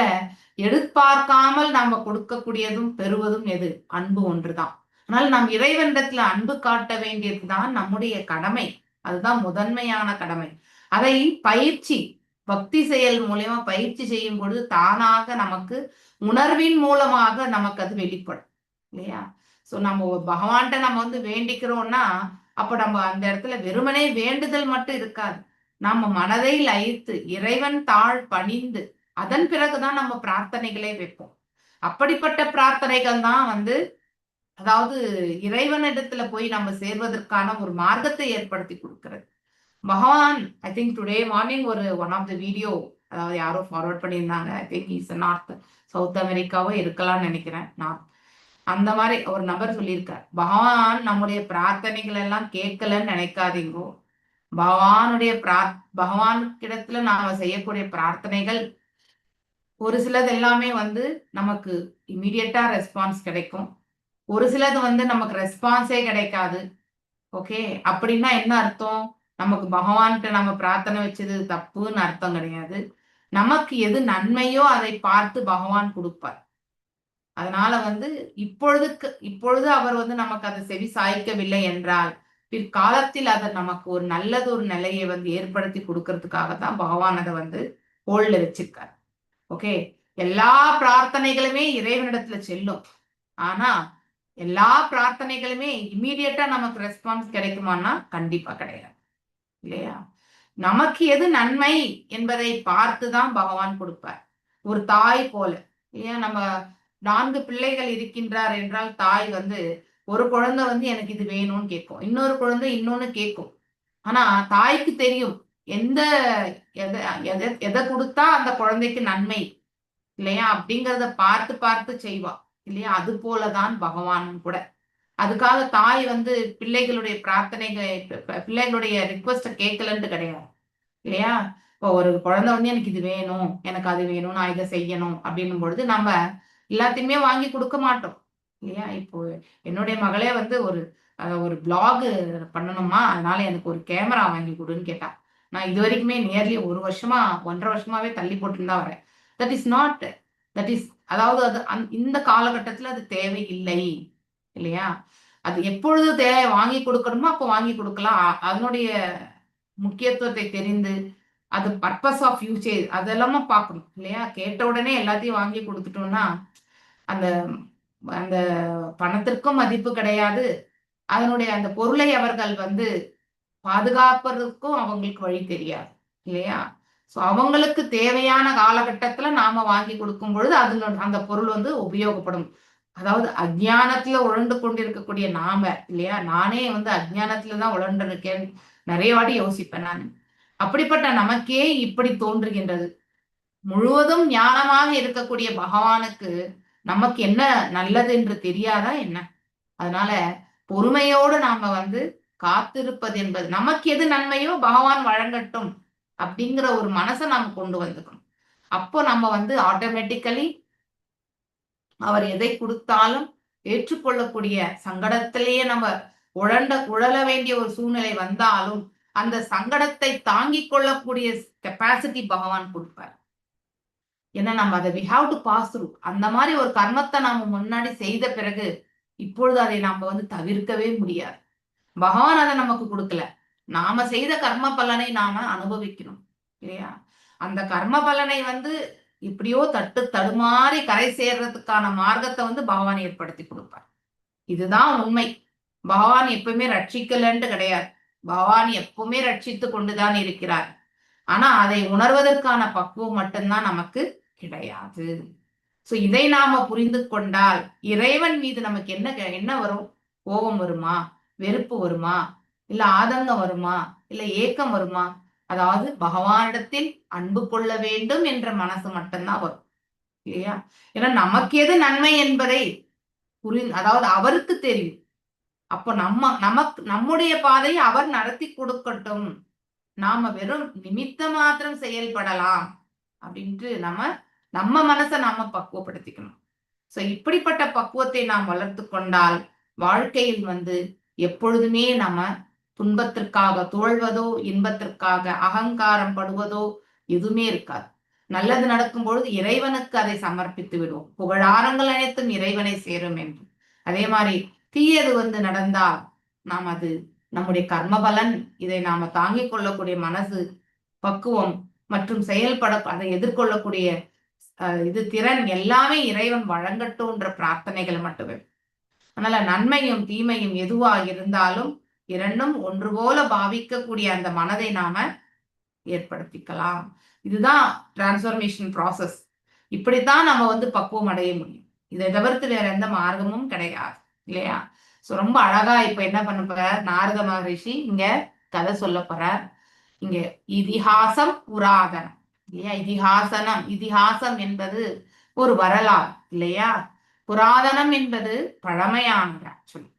எதிர்பார்க்காமல் நாம கொடுக்கக்கூடியதும் பெறுவதும் எது? அன்பு ஒன்றுதான். அதனால நாம் இறைவனிடத்துல அன்பு காட்ட வேண்டியதுதான் நம்முடைய கடமை. அதுதான் முதன்மையான கடமை. அதை பயிற்சி, பக்தி செயல் மூலமா பயிற்சி செய்யும் பொழுது தானாக நமக்கு உணர்வின் மூலமாக நமக்கு அது வெளிப்படும் இல்லையா? சோ நம்ம பகவான்கிட்ட நம்ம வந்து வேண்டிக்கிறோம்னா அப்ப நம்ம அந்த இடத்துல வெறுமனே வேண்டுதல் மட்டும் இருக்காது, நம்ம மனதை லயித்து இறைவன் தாழ் பணிந்து அதன் பிறகுதான் நம்ம பிரார்த்தனைகளே வைப்போம். அப்படிப்பட்ட பிரார்த்தனைகள் தான் வந்து அதாவது இறைவனிடத்துல போய் நம்ம சேர்வதற்கான ஒரு மார்க்கத்தை ஏற்படுத்தி கொடுக்கிறது. பகவான் ஐ திங்க் டுடே மார்னிங் ஒரு ஒன் ஆஃப் த வீடியோ அதாவது யாரோ ஃபார்வர்ட் பண்ணியிருந்தாங்க. I think is north south அமெரிக்காவோ இருக்கலாம்னு நினைக்கிறேன். நான் அந்த மாதிரி ஒரு நபர் சொல்லியிருக்கார், பகவான் நம்முடைய பிரார்த்தனைகள் எல்லாம் கேட்கலன்னு நினைக்காதீங்கோ. பகவானுக்கிடத்துல நாம செய்யக்கூடிய பிரார்த்தனைகள் ஒரு சிலது எல்லாமே வந்து நமக்கு இமீடியட்டா ரெஸ்பான்ஸ் கிடைக்கும். ஒரு சிலது வந்து நமக்கு ரெஸ்பான்ஸே கிடைக்காது. ஓகே, அப்படின்னா என்ன அர்த்தம்? நமக்கு பகவான்கிட்ட நம்ம பிரார்த்தனை வச்சது தப்புன்னு அர்த்தம் கிடையாது. நமக்கு எது நன்மையோ அதை பார்த்து பகவான் கொடுப்பார். அதனால வந்து இப்பொழுது அவர் வந்து நமக்கு அதை செவி சாய்க்கவில்லை என்றால் பிற்காலத்தில் அதை நமக்கு ஒரு நல்லதொரு நிலையை வந்து ஏற்படுத்தி கொடுக்கறதுக்காக தான் பகவான் அதை வந்து ஹோல்ட்ல வச்சிருக்கார். ஓகே, எல்லா பிரார்த்தனைகளுமே இறைவனிடத்துல செல்லும். ஆனா எல்லா பிரார்த்தனைகளுமே இம்மீடியட்டா நமக்கு ரெஸ்பான்ஸ் கிடைக்குமான்னா கண்டிப்பா கிடையாது, இல்லையா? நமக்கு எது நன்மை என்பதை பார்த்துதான் பகவான் கொடுப்பார். ஒரு தாய் போல, இல்லையா? நம்ம 4 பிள்ளைகள் இருக்கின்றார் என்றால் தாய் வந்து ஒரு குழந்தை வந்து எனக்கு இது வேணும்னு கேட்கும், இன்னொரு குழந்தை இன்னொன்னு கேட்கும். ஆனா தாய்க்கு தெரியும் எதை கொடுத்தா அந்த குழந்தைக்கு நன்மை, இல்லையா? அப்படிங்கிறத பார்த்து பார்த்து செய்வா, இல்லையா? அது போலதான் பகவானும் கூட. அதுக்காக தாய் வந்து பிள்ளைகளுடைய பிள்ளைகளுடைய ரிக்வஸ்ட கேட்கலன்ட்டு கிடையாது, இல்லையா? இப்போ ஒரு குழந்தை வந்து எனக்கு இது வேணும், எனக்கு அது வேணும், நான் இதை செய்யணும் அப்படின்னும் பொழுது நம்ம எல்லாத்தையுமே வாங்கி கொடுக்க மாட்டோம், இல்லையா? இப்போ என்னுடைய மகளே வந்து ஒரு பிளாக் பண்ணணுமா, அதனால எனக்கு ஒரு கேமரா வாங்கி கொடுன்னு கேட்டா. நான் இது வரைக்குமே நியர்லி 1.5 வருஷமாவே தள்ளி போட்டுன்னு தான் வரேன். தட் இஸ் அதாவது இந்த காலகட்டத்துல அது தேவை இல்லை, இல்லையா? அது எப்பொழுது வாங்கி கொடுக்கணுமோ அப்போ வாங்கி கொடுக்கலாம். அதனுடைய முக்கியத்துவத்தை தெரிந்து அது பர்பஸ் ஆஃப் யூசேஜ் அதெல்லாம பார்க்கணும், இல்லையா? கேட்ட உடனே எல்லாத்தையும் வாங்கி கொடுத்துட்டோம்னா அந்த அந்த பணத்திற்கும் மதிப்பு கிடையாது. அதனுடைய அந்த பொருளை அவர்கள் வந்து பாதுகாப்பதற்கும் அவங்களுக்கு வழி தெரியாது, இல்லையா? சோ அவங்களுக்கு தேவையான காலகட்டத்துல நாம வாங்கி கொடுக்கும் பொழுது அந்த பொருள் வந்து உபயோகப்படும். அதாவது அஜ்ஞானத்துல உழண்டு கொண்டிருக்கக்கூடிய நாம, இல்லையா? நானே வந்து அஜ்ஞானத்துலதான் உழண்டு இருக்கேன் நிறைய வாட்டி யோசிப்பேன் நான். அப்படிப்பட்ட நமக்கே இப்படி தோன்றுகின்றது. முழுவதும் ஞானமாக இருக்கக்கூடிய பகவானுக்கு நமக்கு என்ன நல்லது என்று தெரியாதா என்ன? அதனால பொறுமையோடு நாம வந்து காத்திருப்பது என்பது, நமக்கு எது நன்மையோ பகவான் வழங்கட்டும் அப்படிங்கிற ஒரு மனசை நாம கொண்டு வந்துக்கணும். அப்போ நம்ம வந்து ஆட்டோமேட்டிக்கலி அவர் எதை கொடுத்தாலும் ஏற்றுக்கொள்ளக்கூடிய, சங்கடத்திலேயே நம்ம உழல வேண்டிய ஒரு சூழ்நிலை வந்தாலும் அந்த சங்கடத்தை தாங்கிக் கொள்ளக்கூடிய கெப்பாசிட்டி பகவான் கொடுப்பார். ஏன்னா நம்ம அதை we have to pass through. அந்த மாதிரி ஒரு கர்மத்தை நாம முன்னாடி செய்த பிறகு இப்பொழுது அதை நாம வந்து தவிர்க்கவே முடியாது. பகவான் அதை நமக்கு கொடுக்கல, நாம செய்த கர்ம பலனை நாம அனுபவிக்கணும், இல்லையா? அந்த கர்ம பலனை வந்து இப்படியோ தடுமாறி கரை சேர்றதுக்கான மார்க்கத்தை வந்து பகவான் ஏற்படுத்தி கொடுப்பார். இதுதான் உண்மை. பகவான் எப்பவுமே ரட்சிக்கலன்ட்டு கிடையாது, பகவான் எப்பவுமே ரட்சித்து கொண்டுதான் இருக்கிறார். ஆனா அதை உணர்வதற்கான பக்குவம் மட்டும்தான் நமக்கு கிடையாது. சோ இதை நாம புரிந்து கொண்டால் இறைவன் மீது நமக்கு என்ன வரும்? கோபம் வருமா, வெறுப்பு வருமா, இல்ல ஆதங்கம் வருமா, இல்ல ஏக்கம் வருமா? அதாவது பகவானிடத்தில் அன்பு கொள்ள வேண்டும் என்ற மனசு மட்டும்தான் வரும், இல்லையா? ஏன்னா நமக்கு எது நன்மை என்பதை அதாவது அவருக்கு தெரியும். அப்போ நம்முடைய பாதையை அவர் நடத்தி கொடுக்கட்டும், நாம வெறும் நிமித்த மாத்திரம் செயல்படலாம் அப்படின்ட்டு நம்ம மனசை நாம பக்குவப்படுத்திக்கணும். சோ இப்படிப்பட்ட பக்குவத்தை நாம் வளர்த்து கொண்டால் வாழ்க்கையில் வந்து எப்பொழுதுமே நம்ம துன்பத்திற்காக தோழ்வதோ இன்பத்திற்காக அகங்காரம் படுவதோ எதுவுமே இருக்காது. நல்லது நடக்கும் பொழுது இறைவனுக்கு அதை சமர்ப்பித்து விடுவோம். புகழாரங்கள் அனைத்தும் இறைவனை சேரும் என்று. அதே மாதிரி தீயது வந்து நடந்தால் நாம் அது நம்முடைய கர்மபலன், இதை நாம தாங்கிக் கொள்ளக்கூடிய மனசு பக்குவம் மற்றும் செயல்பட அதை எதிர்கொள்ளக்கூடிய திறன் எல்லாமே இறைவன் வழங்கட்டும்ன்ற பிரார்த்தனைகளை மட்டுமே. அதனால நன்மையும் தீமையும் எதுவாக இருந்தாலும் இரண்டும் ஒன்று போல பாவிக்கக்கூடிய அந்த மனதை நாம ஏற்படுத்திக்கலாம். இதுதான் டிரான்ஸ்ஃபர்மேஷன் ப்ராசஸ். இப்படித்தான் நம்ம வந்து பக்குவம் அடைய முடியும். இதை தவிர்த்து வேற எந்த மார்க்கமும் கிடையாது இல்லையா? ஸோ ரொம்ப அழகா இப்ப என்ன பண்ண போறார் நாரத மகரிஷி இங்க கதை சொல்ல போறார். இங்க இதிகாசம் புராதனம் இல்லையா? இதிகாசம் என்பது ஒரு வரலாறு இல்லையா? புராதனம் என்பது பழமையானது ஆக்சுவலி.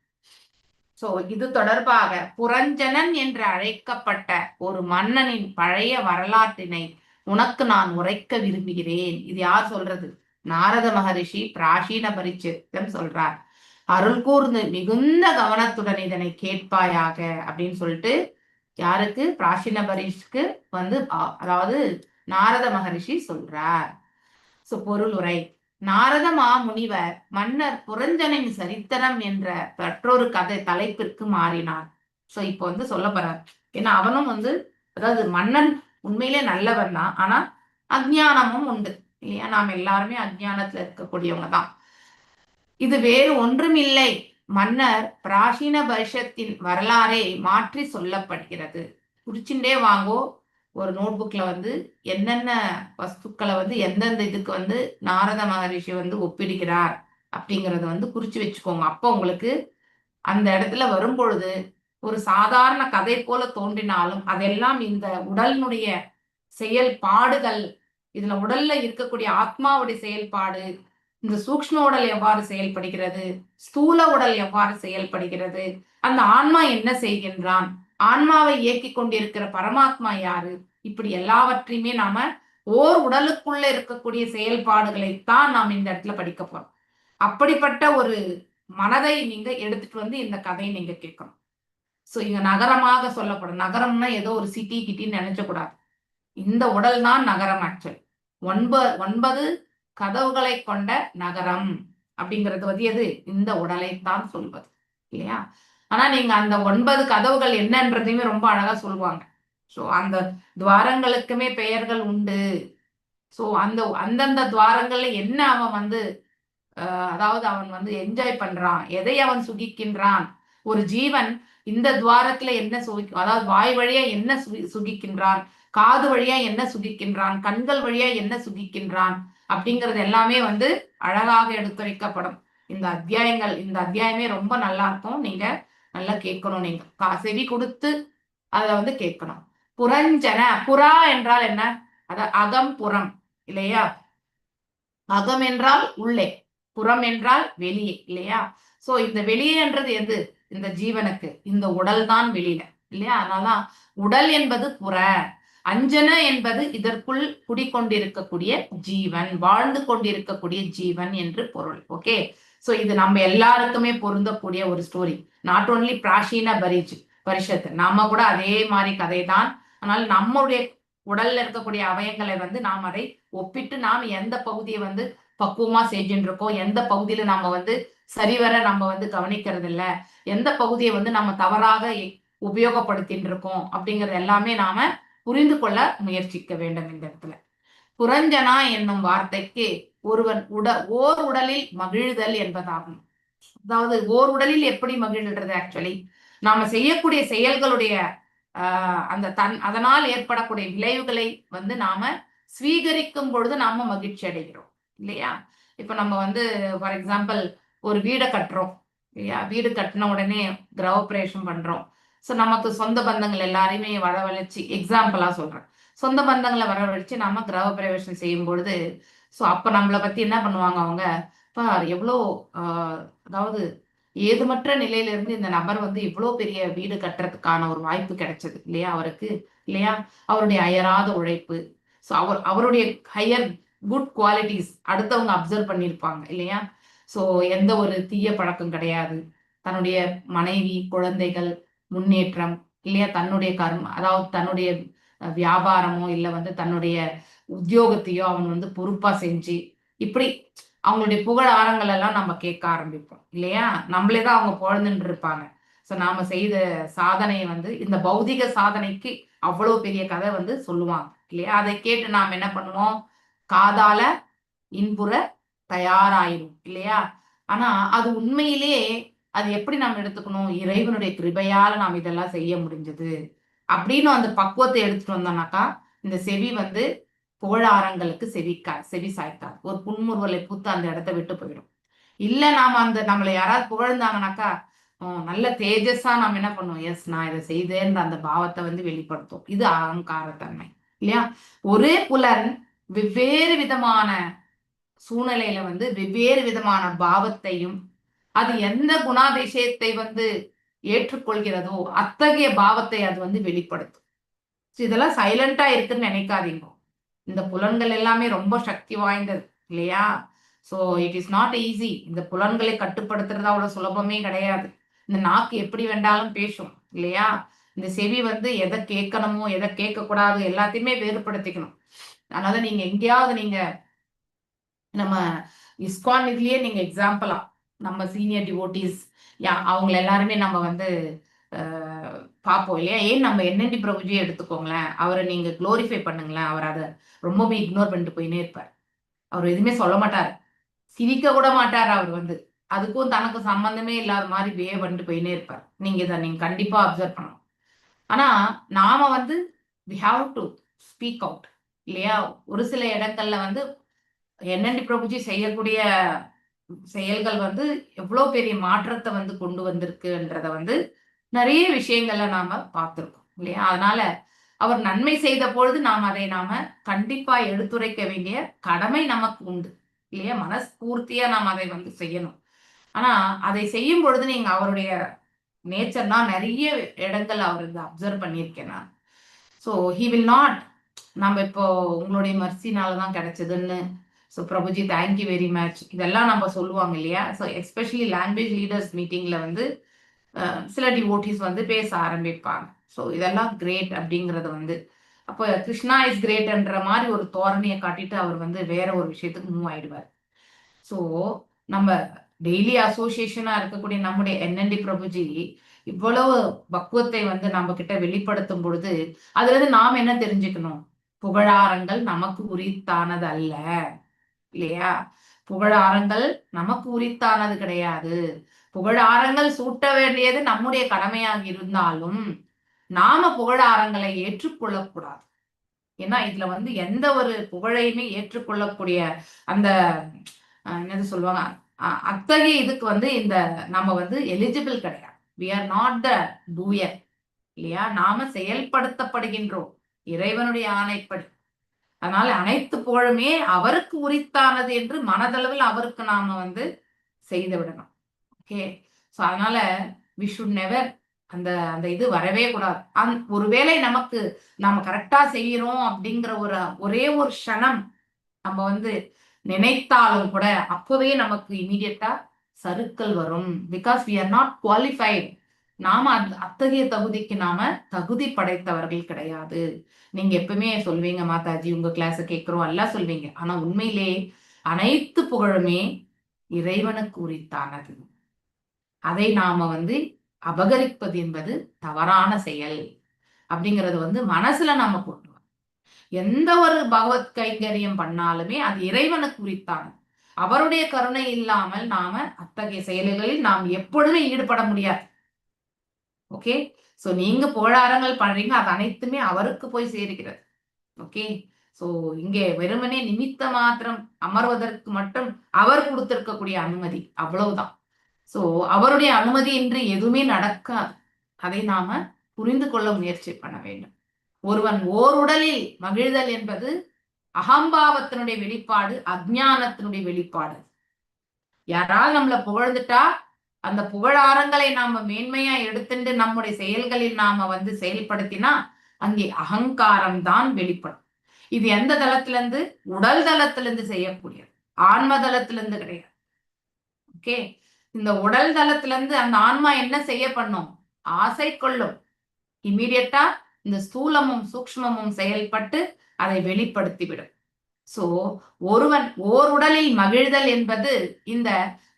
சோ இது தொடர்பாக புரஞ்சனன் என்று அழைக்கப்பட்ட ஒரு மன்னனின் பழைய வரலாற்றினை உனக்கு நான் உரைக்க விரும்புகிறேன். இது யார் சொல்றது? நாரத மகரிஷி பிராசீன பரிச்சயம் சொல்றார். அருள் கூர்ந்து மிகுந்த கவனத்துடன் இதனை கேட்பாயாக அப்படின்னு சொல்லிட்டு யாருக்கு? பிராசீன பரிஷுக்கு வந்து அதாவது நாரத மகரிஷி சொல்றார். சோ பொருள் உரை. நாரத மாமுனிவர் மன்னர் புரஞ்சனின் சரித்திரம் என்ற மற்றொரு கதை தலைப்பிற்கு மாறினார். சோ இப்போ வந்து சொல்ல போறார். ஏன்னா அவனும் வந்து அதாவது மன்னன் உண்மையிலே நல்லவன் தான், ஆனா அஜ்ஞானமும் உண்டு இல்லையா? நாம் எல்லாருமே அஜ்ஞானத்துல இருக்கக்கூடியவங்க தான். இது வேறு ஒன்றுமில்லை, மன்னர் பிராசீன பரிஷத்தின் வரலாறை மாற்றி சொல்லப்படுகிறது. குறிச்சுட்டே வாங்கோ. ஒரு நோட்புக்ல வந்து என்னென்ன வஸ்துக்களை வந்து எந்தெந்த இதுக்கு வந்து நாரத மகரிஷி வந்து ஒப்பிடுகிறார் அப்படிங்கறத வந்து குறிச்சு வச்சுக்கோங்க. அப்போ உங்களுக்கு அந்த இடத்துல வரும்பொழுது ஒரு சாதாரண கதை போல தோன்றினாலும் அதெல்லாம் இந்த உடலினுடைய செயல்பாடுகள், இதுல உடல்ல இருக்கக்கூடிய ஆத்மாவுடைய செயல்பாடு, இந்த சூக்ஷ்ம உடல் எவ்வாறு செயல்படுகிறது, ஸ்தூல உடல் எவ்வாறு செயல்படுகிறது, அந்த ஆன்மா என்ன செய்கின்றான், ஆன்மாவை இயக்கி கொண்டிருக்கிற பரமாத்மா யாரு, இப்படி எல்லாவற்றையுமே நாம ஓர் உடலுக்குள்ள இருக்கக்கூடிய செயல்பாடுகளைத்தான் நாம் இந்த இடத்துல படிக்க போறோம். அப்படிப்பட்ட ஒரு மனதை நீங்க எடுத்துட்டு வந்து இந்த கதையை நீங்க கேட்கணும். சோ இங்க நகரமாக சொல்லப்படும். நகரம்னா ஏதோ ஒரு சிட்டி கிட்டின்னு நினைச்ச கூடாது. இந்த உடல் தான் நகரம். ஆக்சுவல் 9 கதவுகளை கொண்ட நகரம் அப்படிங்கிறது வந்து எது? இந்த உடலைத்தான் சொல்வது இல்லையா? ஆனா நீங்க அந்த 9 கதவுகள் என்னன்றதையுமே ரொம்ப அழகா சொல்லுவாங்க. சோ அந்த துவாரங்களுக்குமே பெயர்கள் உண்டு. சோ அந்தந்த துவாரங்கள்ல என்ன அவன் வந்து அதாவது அவன் வந்து என்ஜாய் பண்றான், எதை அவன் சுகிக்கின்றான், ஒரு ஜீவன் இந்த துவாரத்துல என்ன அதாவது வாய் வழியா என்ன சுகிக்கின்றான், காது வழியா என்ன சுகிக்கின்றான், கண்கள் வழியா என்ன சுகிக்கின்றான் அப்படிங்கிறது எல்லாமே வந்து அழகாக எடுத்துரைக்கப்படும். இந்த அத்தியாயமே ரொம்ப நல்லா இருக்கும். நீங்க நல்லா கேட்கணும். நீங்க செவி கொடுத்து அதை வந்து கேட்கணும். புரஞ்சன, புறா என்றால் என்ன? அகம் புறம் இல்லையா? அகம் என்றால் உள்ளே, புறம் என்றால் வெளியே இல்லையா? சோ இந்த வெளியேன்றது எது? இந்த ஜீவனுக்கு இந்த உடல் தான் வெளியில இல்லையா? அதனாலதான் உடல் என்பது புற, அஞ்சன என்பது இதற்குள் குடிக்கொண்டிருக்கக்கூடிய ஜீவன், வாழ்ந்து கொண்டிருக்கக்கூடிய ஜீவன் என்று பொருள். ஓகே, சோ இது நம்ம எல்லாருக்குமே பொருந்தக்கூடிய ஒரு ஸ்டோரி. நாட் ஓன்லி பிராசீன பரிஷத், நாம கூட அதே மாதிரி கதை தான். அதனால நம்மளுடைய உடல்ல இருக்கக்கூடிய அவயங்களை வந்து நாம் அதை ஒப்பிட்டு நாம் எந்த பகுதியை வந்து பக்குவமா செஞ்சுட்டு இருக்கோம், எந்த பகுதியில நாம வந்து சரிவர நம்ம வந்து கவனிக்கிறது இல்ல, எந்த பகுதியை வந்து நம்ம தவறாக உபயோகப்படுத்திட்டு இருக்கோம் அப்படிங்கறது எல்லாமே நாம புரிந்து கொள்ள முயற்சிக்க வேண்டும். இந்த இடத்துல புரஞ்சனா என்னும் வார்த்தைக்கு ஒருவன் ஓர் உடலில் மகிழ்தல் என்பதாகும். அதாவது ஓர் உடலில் எப்படி மகிழ்கிறது? ஆக்சுவலி நாம செய்யக்கூடிய செயல்களுடைய அதனால் ஏற்படக்கூடிய விளைவுகளை வந்து நாம ஸ்வீகரிக்கும் பொழுது நாம மகிழ்ச்சி அடைகிறோம் இல்லையா? இப்ப நம்ம வந்து ஃபார் எக்ஸாம்பிள் ஒரு வீடை கட்டுறோம் இல்லையா? வீடு கட்டின உடனே கிரகப்பிரவேசம் பண்றோம். சோ நமக்கு சொந்த பந்தங்கள் எல்லாரையுமே வரவழைச்சு, எக்ஸாம்பிளா சொல்றேன், சொந்த பந்தங்களை வரவழைச்சு நாம கிரகப்பிரவேசம் செய்யும் பொழுது சோ அப்ப நம்மளை பத்தி என்ன பண்ணுவாங்க அவங்க, எவ்வளோ அதாவது ஏதுமற்ற நிலையில இருந்து இந்த நபர் வந்து இவ்வளவு பெரிய வீடு கட்டுறதுக்கான ஒரு வாய்ப்பு கிடைச்சது இல்லையா அவருக்கு இல்லையா? அவருடைய அயராத உழைப்பு, சோ அவருடைய ஹையர் குட் குவாலிட்டிஸ் அடுத்தவங்க அப்சர்வ் பண்ணியிருப்பாங்க இல்லையா? சோ எந்த ஒரு தீய பழக்கம் கிடையாது, தன்னுடைய மனைவி குழந்தைகள் முன்னேற்றம் இல்லையா, தன்னுடைய அதாவது தன்னுடைய வியாபாரமோ இல்ல வந்து தன்னுடைய உத்தியோகத்தையோ அவன் வந்து பொறுப்பா செஞ்சு இப்படி அவங்களுடைய புகழாரங்கள் எல்லாம் நம்ம கேட்க ஆரம்பிப்போம் இல்லையா? நம்மளேதான் அவங்க புகழ்ந்துட்டு இருப்பாங்க. சோ நாம செய்த சாதனையை வந்து இந்த பௌதிக சாதனைக்கு அவ்வளவு பெரிய கதை வந்து சொல்லுவாங்க இல்லையா? அதை கேட்டு நாம் என்ன பண்ணுவோம்? காதால இன்புற தயாராயிரும் இல்லையா? ஆனா அது உண்மையிலேயே அது எப்படி நாம் எடுத்துக்கணும்? இறைவனுடைய கிருபையால நாம் இதெல்லாம் செய்ய முடிஞ்சது அப்படின்னு அந்த பக்குவத்தை எடுத்துட்டு வந்தோம்னாக்கா இந்த செவி வந்து புகழாரங்களுக்கு செவி சாய்க்காது. ஒரு புன்முறுவலை பூத்து அந்த இடத்த விட்டு போயிடும். இல்ல நாம அந்த நம்மளை யாராவது புகழ்ந்தாங்கனாக்கா நல்ல தேஜஸா நாம என்ன பண்ணுவோம், எஸ் நான் இதை செய்தேன்ற அந்த பாவத்தை வந்து வெளிப்படுத்தும். இது அகங்காரத்தன்மை இல்லையா? ஒரே புலன் வெவ்வேறு விதமான சூழ்நிலையில வந்து வெவ்வேறு விதமான பாவத்தையும் அது எந்த குணாதிசயத்தை வந்து ஏற்றுக்கொள்கிறதோ அத்தகைய பாவத்தை அது வந்து வெளிப்படுத்தும். இதெல்லாம் சைலண்டா இருக்குன்னு நினைக்காதீங்க. இந்த புலன்கள் எல்லாமே ரொம்ப சக்தி வாய்ந்தது இல்லையா? So it is not easy. இந்த புலன்களை கட்டுப்படுத்துறது அவ்வளவு சுலபமே கிடையாது. இந்த நாக்கு எப்படி வேண்டாலும் பேசும் இல்லையா? இந்த செவி வந்து எதை கேட்கணுமோ எதை கேட்க கூடாது எல்லாத்தையுமே வேறுபடுத்திக்கணும். அதனால நீங்க எங்கேயாவது நீங்க நம்ம இஸ்கான் இதுலயே நீங்க எக்ஸாம்பிளா நம்ம சீனியர் டிவோட்டிஸ் அவங்க எல்லாருமே நம்ம வந்து பார்ப்போம் இல்லையா? ஏன் நம்ம என்என்டி பிரபுஜியை எடுத்துக்கோங்களேன். அவரை நீங்க குளோரிஃபை பண்ணுங்களேன். அவர் அதை ரொம்பவே இக்னோர் பண்ணிட்டு போயினே இருப்பார். அவர் எதுவுமே சொல்ல மாட்டார், சிரிக்க கூட மாட்டார். அவர் வந்து அதுக்கும் தனக்கு சம்பந்தமே இல்லாத மாதிரி பிஹேவ் பண்ணிட்டு போயினே இருப்பார். நீங்க இதை நீங்க கண்டிப்பா அப்சர்வ் பண்ணணும். ஆனா நாம வந்து we have to speak out இல்லையா? ஒரு சில இடங்கள்ல வந்து என்என்டி பிரபுஜி செய்யக்கூடிய செயல்கள் வந்து எவ்வளவு பெரிய மாற்றத்தை வந்து கொண்டு வந்திருக்குன்றத வந்து நிறைய விஷயங்கள்ல நாம பார்த்திருக்கோம் இல்லையா? அதனால அவர் நன்மை செய்த பொழுது நாம கண்டிப்பா எடுத்துரைக்க வேண்டிய கடமை நமக்கு உண்டு இல்லையா? மனஸ்பூர்த்தியா நாம் அதை வந்து செய்யணும். ஆனா அதை செய்யும் பொழுது நீங்க அவருடைய நேச்சர்னா நிறைய இடங்கள் அவர் அப்சர்வ் பண்ணியிருக்கேன் நான். ஸோ ஹி வில் நாட் நம்ம இப்போ உங்களுடைய மர்சினாலதான் கிடைச்சதுன்னு so Prabhuji thank you very much இதெல்லாம் நம்ம சொல்லுவாங்க இல்லையா? ஸோ எஸ்பெஷலி லாங்குவேஜ் லீடர்ஸ் மீட்டிங்ல வந்து சில டிவோட்டிஸ் வந்து பேச ஆரம்பிப்பாங்க. ஸோ இதெல்லாம் கிரேட் அப்படிங்கறது வந்து அப்போ கிருஷ்ணா இஸ் கிரேட்ன்ற மாதிரி ஒரு தோரணையை காட்டிட்டு அவர் வந்து வேற ஒரு விஷயத்துக்கு மூவ் ஆயிடுவார். ஸோ நம்ம டெய்லி அசோசியேஷனா இருக்கக்கூடிய நம்முடைய என்என்டி பிரபுஜி இவ்வளவு பக்குவத்தை வந்து நம்ம கிட்ட வெளிப்படுத்தும் பொழுது அதுல இருந்து நாம் என்ன தெரிஞ்சுக்கணும்? புகழாரங்கள் நமக்கு உரித்தானது அல்ல இல்லையா? புகழாரங்கள் நமக்கு உரித்தானது கிடையாது. புகழாரங்கள் சூட்ட வேண்டியது நம்முடைய கடமையாக இருந்தாலும் நாம புகழாரங்களை ஏற்றுக்கொள்ளக்கூடாது. ஏன்னா இதுல வந்து எந்த ஒரு புகழையுமே ஏற்றுக்கொள்ளக்கூடிய அந்த என்னது சொல்லுவாங்க அத்தகைய இதுக்கு வந்து இந்த நம்ம வந்து எலிஜிபிள் கிடையாது. we are not the doer இல்லையா? நாம செயல்படுத்தப்படுகின்றோம் இறைவனுடைய ஆணைப்படி. அதனால அனைத்து புகழுமே அவருக்கு உரித்தானது என்று மனதளவில் அவருக்கு நாம வந்து செய்து விடணும். ஓகே, ஸோ அதனால வி ஷுட் நெவர் அந்த அந்த இது வரவே கூடாது. ஒருவேளை நமக்கு நாம கரெக்டா செய்யறோம் அப்படிங்கிற ஒரே ஒரு க்ஷணம் நம்ம வந்து நினைத்தாலும் கூட அப்பவே நமக்கு இமீடியட்டா சறுக்கல் வரும். Because we are not qualified. நாம அத்தகைய தகுதிக்கு நாம தகுதி படைத்தவர்கள் கிடையாது. நீங்க எப்பவுமே சொல்வீங்க மாதாஜி உங்க கிளாஸ கேட்கிறோம் எல்லாம் சொல்வீங்க. ஆனா உண்மையிலே அனைத்து புகழுமே இறைவனுக்கு உரித்தானது. அதை நாம வந்து அபகரிப்பது என்பது தவறான செயல் அப்படிங்கறது வந்து மனசுல நாம கொண்டு வரோம். எந்த ஒரு பகவத் கைங்கரியம் பண்ணாலுமே அது இறைவனுக்கு உரித்தானது. அவருடைய கருணை இல்லாமல் நாம அத்தகைய செயல்களில் நாம் எப்பொழுதுமே ஈடுபட முடியாது. ஓகே, சோ நீங்க புகழாரங்கள் பண்றீங்க, அது அனைத்துமே அவருக்கு போய் சேருகிறது. ஓகே, சோ இங்கே வெறுமனே நிமித்த மாத்திரம் அமர்வதற்கு மட்டும் அவர் கொடுத்திருக்கக்கூடிய அனுமதி அவ்வளவுதான். சோ அவருடைய அனுமதி இன்றி எதுவுமே நடக்காது. அதை நாம புரிந்து கொள்ள முயற்சி பண்ண வேண்டும். ஒருவன் ஓர் உடலில் மகிழ்தல் என்பது அகம்பாவத்தினுடைய வெளிப்பாடு, அஜ்ஞானத்தினுடைய வெளிப்பாடு. யாராவது நம்மள புகழ்ந்துட்டா அந்த புகழாரங்களை நாம மேன்மையா எடுத்துட்டு நம்முடைய செயல்களில் நாம வந்து செயல்படுத்தினா அங்கே அகங்காரம் தான் வெளிப்படும். இது எந்த தளத்துல இருந்து? உடல் தளத்திலிருந்து செய்யக்கூடியது, ஆன்ம தளத்திலிருந்து கிடையாது. ஓகே, இந்த உடல் தளத்துல இருந்து அந்த ஆன்மா என்ன செய்ய பண்ணும்? ஆசை கொள்ளும். இமீடியட்டா இந்த ஸ்தூலமும் சூக்ஷ்மமும் செயல்பட்டு அதை வெளிப்படுத்திவிடும். சோ ஒருவன் ஓர் உடலில் மகிழ்தல் என்பது இந்த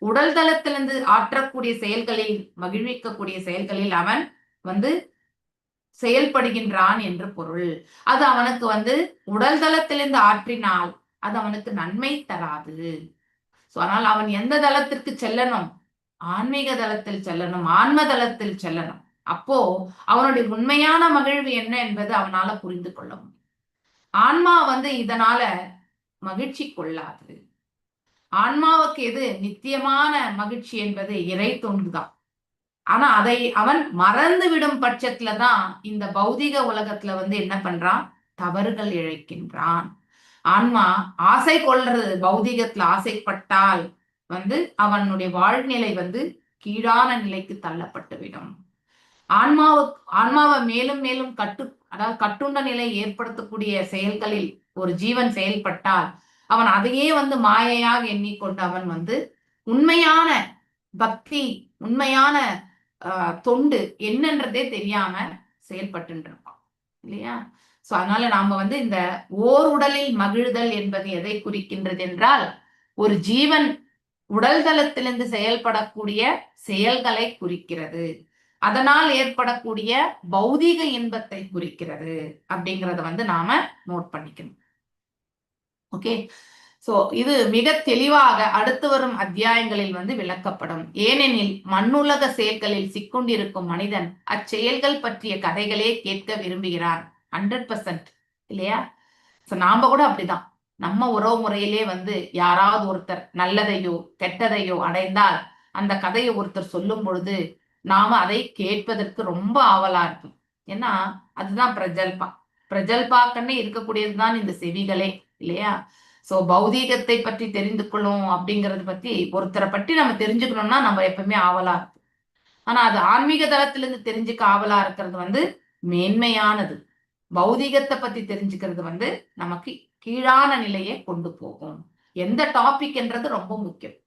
உடல் தளத்திலிருந்து ஆற்றக்கூடிய செயல்களில் மகிழ்விக்கக்கூடிய செயல்களில் அவன் வந்து செயல்படுகின்றான் என்று பொருள். அது அவனுக்கு வந்து உடல் தளத்திலிருந்து ஆற்றினால் அது அவனுக்கு நன்மை தராது. சோ ஆனால் அவன் எந்த தளத்திற்கு செல்லணும்? ஆன்மீக தளத்தில் செல்லணும், ஆன்ம தளத்தில் செல்லணும். அப்போ அவனுடைய உண்மையான மகிழ்வு என்ன என்பது அவனால புரிந்து கொள்ள முடியும். ஆன்மா வந்து இதனால மகிழ்ச்சி கொள்ளாது. ஆன்மாவுக்கு எது நித்தியமான மகிழ்ச்சி என்பது இறை தொண்டுதான். ஆனா அதை அவன் மறந்து விடும் பட்சத்துலதான் இந்த பௌதிக உலகத்துல வந்து என்ன பண்றான், தவறுகள் இழைக்கின்றான். ஆன்மா ஆசை கொள்றது, பௌதிகத்துல ஆசைப்பட்டால் வந்து அவனுடைய வாழ்நிலை வந்து கீழான நிலைக்கு தள்ளப்பட்டு விடும். ஆன்மாவை மேலும் மேலும் அதாவது கட்டுண்ட நிலை ஏற்படுத்தக்கூடிய செயல்களில் ஒரு ஜீவன் செயல்பட்டால் அவன் அதையே வந்து மாயையாக எண்ணிக்கொண்டு அவன் வந்து உண்மையான பக்தி, உண்மையான தொண்டு என்னன்றதே தெரியாம செயல்பட்டு இருப்பான் இல்லையா? சோ அதனால நாம வந்து இந்த ஓர் உடலில் மகிழ்தல் என்பது எதை குறிக்கின்றது என்றால், ஒரு ஜீவன் உடல் தளத்திலிருந்து செயல்படக்கூடிய செயல்களை குறிக்கிறது. அதனால் ஏற்படக்கூடிய பௌதீக இன்பத்தை குறிக்கிறது அப்படிங்கறத வந்து நாம நோட் பண்ணிக்கணும். ஓகே, சோ இது மிக தெளிவாக அடுத்து வரும் அத்தியாயங்களில் வந்து விளக்கப்படும். ஏனெனில் மண்ணுலக செயல்களில் சிக்குண்டிருக்கும் மனிதன் அச்செயல்கள் பற்றிய கதைகளே கேட்க விரும்புகிறான். 100% இல்லையா? சோ நாம கூட அப்படிதான். நம்ம உறவு முறையிலே வந்து யாராவது ஒருத்தர் நல்லதையோ கெட்டதையோ அடைந்தால் அந்த கதையை ஒருத்தர் சொல்லும் பொழுது நாம அதை கேட்பதற்கு ரொம்ப ஆவலா இருக்கும். ஏன்னா அதுதான் பிரஜல்பாக்கன்னு இருக்கக்கூடியதுதான் இந்த செவிகளே இல்லையா? சோ பௌதீகத்தை பற்றி தெரிந்து கொள்ளும் அப்படிங்கறது பத்தி ஒருத்தரை பற்றி நம்ம தெரிஞ்சுக்கணும்னா நம்ம எப்பவுமே ஆவலா இருக்கும். ஆனா அது ஆன்மீக தளத்திலிருந்து தெரிஞ்சுக்க ஆவலா இருக்கிறது வந்து மேன்மையானது. பௌதீகத்தை பத்தி தெரிஞ்சுக்கிறது வந்து நமக்கு கீழான நிலையை கொண்டு போகும். எந்த டாபிக் என்றது ரொம்ப முக்கியம்.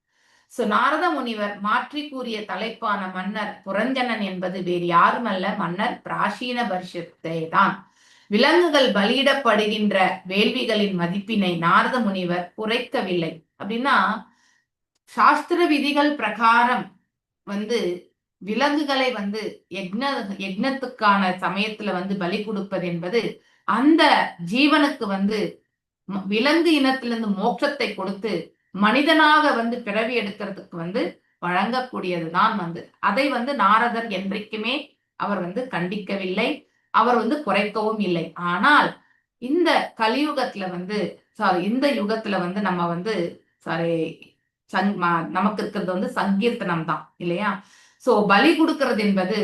சோ நாரத முனிவர் மாற்றி கூறிய தலைப்பான மன்னர் புரஞ்சனன் என்பது வேறு யாருமல்ல, மன்னர் பிராசீன பரிஷத்தை தான். விலங்குகள் பலியிடப்படுகின்ற வேள்விகளின் மதிப்பினை நாரத முனிவர் குறைக்கவில்லை. அப்படின்னா சாஸ்திர விதிகள் பிரகாரம் வந்து விலங்குகளை வந்து யக்னத்துக்கான சமயத்துல வந்து பலி கொடுப்பது என்பது அந்த ஜீவனுக்கு வந்து விலங்கு இனத்திலிருந்து மோட்சத்தை கொடுத்து மனிதனாக வந்து பிறவி எடுக்கிறதுக்கு வந்து வழங்கக்கூடியதுதான் வந்து. அதை வந்து நாரதர் என்றைக்குமே அவர் வந்து கண்டிக்கவில்லை, அவர் வந்து குறைக்கவும் இல்லை. ஆனால் இந்த கலியுகத்துல வந்து இந்த யுகத்துல வந்து நம்ம வந்து நமக்கு இருக்கிறது வந்து சங்கீர்த்தனம் தான் இல்லையா? சோ பலி கொடுக்கிறது என்பது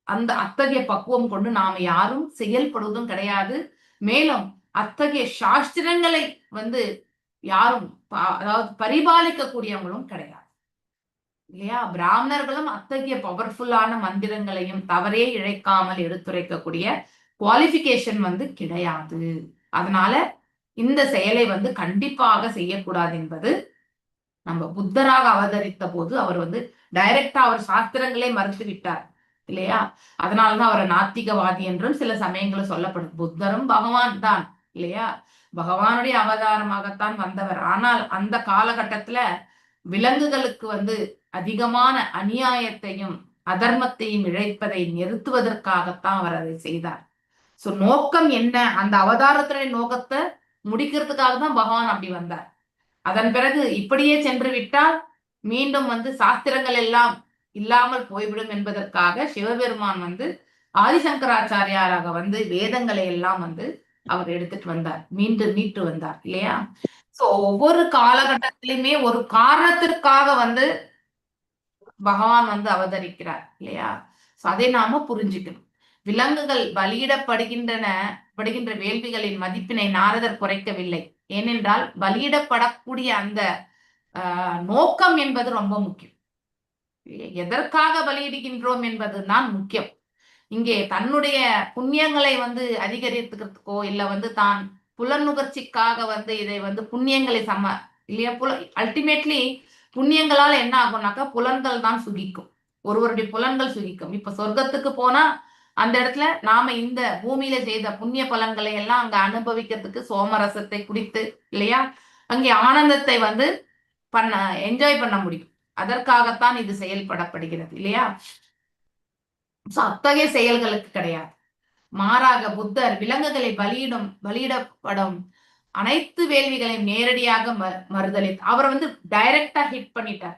அந்த அத்தகைய பக்குவம் கொண்டு நாம யாரும் செயல்படுவதும் கிடையாது. மேலும் அத்தகைய சாஸ்திரங்களை வந்து யாரும் அதாவது பரிபாலிக்க கூடியவங்களும் கிடையாது இல்லையா? பிராமணர்களும் அத்தகைய பவர்ஃபுல்லான மந்திரங்களையும் தவறே இழைக்காமல் எடுத்துரைக்கக்கூடிய குவாலிபிகேஷன் வந்து கிடையாது. அதனால இந்த செயலை வந்து கண்டிப்பாக செய்யக்கூடாது என்பது நம்ம புத்தராக அவதரித்த போது அவர் வந்து டைரக்டா அவர் சாஸ்திரங்களே மறுத்து விட்டார் இல்லையா? அதனாலதான் அவரை நாத்திகவாதி என்றும் சில சமயங்களும் சொல்லப்படுது. புத்தரும் பகவான் தான் இல்லையா? பகவானுடைய அவதாரமாகத்தான் வந்தவர். ஆனால் அந்த காலகட்டத்துல விலங்குகளுக்கு வந்து அதிகமான அநியாயத்தையும் அதர்மத்தையும் இழைப்பதை நிறுத்துவதற்காகத்தான் அவர் அதை செய்தார். சோ நோக்கம் என்ன? அந்த அவதாரத்துடைய நோக்கத்தை முடிக்கிறதுக்காக தான் பகவான் அப்படி வந்தார். அதன் பிறகு இப்படியே சென்று விட்டால் மீண்டும் வந்து சாஸ்திரங்கள் எல்லாம் இல்லாமல் போய்விடும் என்பதற்காக சிவபெருமான் வந்து ஆதிசங்கராச்சாரியாராக வந்து வேதங்களை எல்லாம் வந்து அவர் எடுத்துட்டு வந்தார், மீட்டு வந்தார் இல்லையா? சோ ஒவ்வொரு காலகட்டத்திலுமே ஒரு காரணத்திற்காக வந்து பகவான் வந்து அவதரிக்கிறார் இல்லையா? சோ அதை நாம புரிஞ்சுக்கணும். விலங்குகள் பலியிடப்படுகின்ற வேள்விகளின் மதிப்பினை நாரதர் குறைக்கவில்லை. ஏனென்றால் பலியிடப்படக்கூடிய அந்த நோக்கம் என்பது ரொம்ப முக்கியம். எதற்காக பலியிடுகின்றோம் என்பதுதான் முக்கியம். இங்கே தன்னுடைய புண்ணியங்களை வந்து அதிகரித்துக்கிறதுக்கோ இல்ல வந்து தான் புலனுகர்ச்சிக்காக வந்து இதை வந்து புண்ணியங்களை இல்லையா? அல்டிமேட்லி புண்ணியங்களால் என்ன ஆகும்னாக்கா புலன்கள் தான் சுகிக்கும், ஒருவருடைய புலன்கள் சுகிக்கும். இப்ப சொர்க்கத்துக்கு போனா அந்த இடத்துல நாம இந்த பூமியில செய்த புண்ணிய பலன்களை எல்லாம் அங்க அனுபவிக்கிறதுக்கு சோமரசத்தை குடித்து இல்லையா அங்கே ஆனந்தத்தை வந்து என்ஜாய் பண்ண முடியும். அதற்காகத்தான் இது செயல்படப்படுகிறது இல்லையா? அத்தகைய செயல்களுக்கு கிடையாது. மாறாக புத்தர் விலங்குகளை பலியிடப்படும் அனைத்து வேள்விகளையும் நேரடியாக மறுதளித்து அவர் வந்து டைரக்டா ஹிட் பண்ணிட்டார்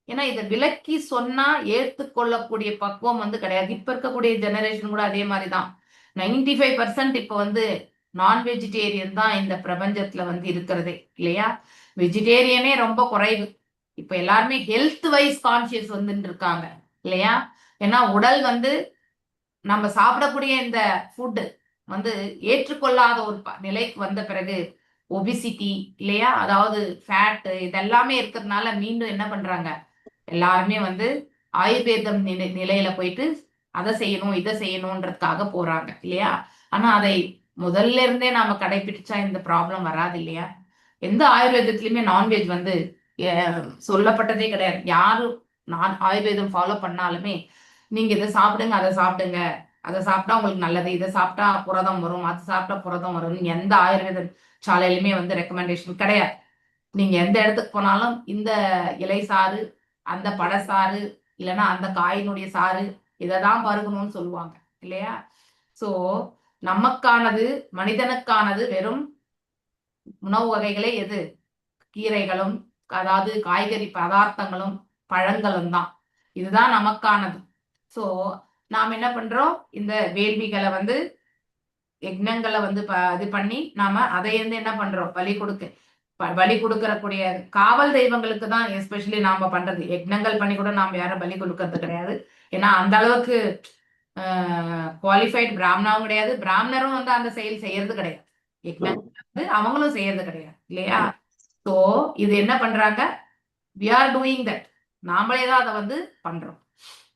ஏன்னா இதை விலக்கி சொன்னா ஏற்றுக்கொள்ளக்கூடிய பக்குவம் வந்து கிடையாது. இப்ப இருக்கக்கூடிய ஜெனரேஷன் கூட அதே மாதிரிதான். 95% இப்ப வந்து நான் வெஜிடேரியன் தான் இந்த பிரபஞ்சத்துல வந்து இருக்கிறதே இல்லையா. வெஜிடேரியனே ரொம்ப குறைவு. இப்ப எல்லாருமே ஹெல்த் வைஸ் கான்சியஸ் வந்துட்டு இருக்காங்க இல்லையா. ஏன்னா உடல் வந்து நம்ம சாப்பிடக்கூடிய இந்த ஃபுட்டு வந்து ஏற்றுக்கொள்ளாத ஒரு நிலைக்கு வந்த பிறகு ஒபிசிட்டி இல்லையா, அதாவது ஃபேட் இதெல்லாமே இருக்கிறதுனால மீண்டும் என்ன பண்றாங்க, எல்லாருமே வந்து ஆயுர்வேதம் நிலையில போயிட்டு அதை செய்யணும் இதை செய்யணும்ன்றதுக்காக போறாங்க இல்லையா. ஆனா அதை முதல்ல இருந்தே நாம கடைபிடிச்சா இந்த ப்ராப்ளம் வராது இல்லையா. எந்த ஆயுர்வேதத்திலயுமே நான்வெஜ் வந்து சொல்லப்பட்டதே கிடையாது. யாரும் ஆயுர்வேதம் ஃபாலோ பண்ணாலுமே நீங்க இதை சாப்பிடுங்க அதை சாப்பிடுங்க, அதை சாப்பிட்டா உங்களுக்கு நல்லது, இதை சாப்பிட்டா புரதம் வரும், அது சாப்பிட்டா புரதம் வரும்னு எந்த ஆயுர்வேத சாலையிலுமே வந்து ரெக்கமெண்டேஷன் கிடையாது. நீங்க எந்த இடத்துக்கு போனாலும் இந்த இலை சாறு, அந்த பழசாறு, இல்லைன்னா அந்த காயினுடைய சாறு இதைதான் பருகணும்னு சொல்லுவாங்க இல்லையா. சோ நமக்கானது, மனிதனுக்கானது வெறும் உணவு வகைகளே எது, கீரைகளும் அதாவது காய்கறி பதார்த்தங்களும் பழங்களும் தான். இதுதான் நமக்கானது. சோ நாம் என்ன பண்றோம், இந்த வேள்விகளை வந்து யக்னங்களை வந்து இது பண்ணி நாம அதை வந்து என்ன பண்றோம், பலி கொடுக்கறக்கூடிய காவல் தெய்வங்களுக்கு தான் எஸ்பெஷலி நாம பண்றது. யக்னங்கள் பண்ணி கூட நாம யாரும் பலி கொடுக்கறது கிடையாது. ஏன்னா அந்த அளவுக்கு குவாலிஃபைட் பிராமணாவும் கிடையாது, பிராமணரும் வந்து அந்த செயல் செய்யறது கிடையாது, யக்னங்கள் வந்து அவங்களும் செய்யறது கிடையாது இல்லையா. சோ இது என்ன பண்றாங்க, we are doing that, நாமளே தான் அதை வந்து பண்றோம்.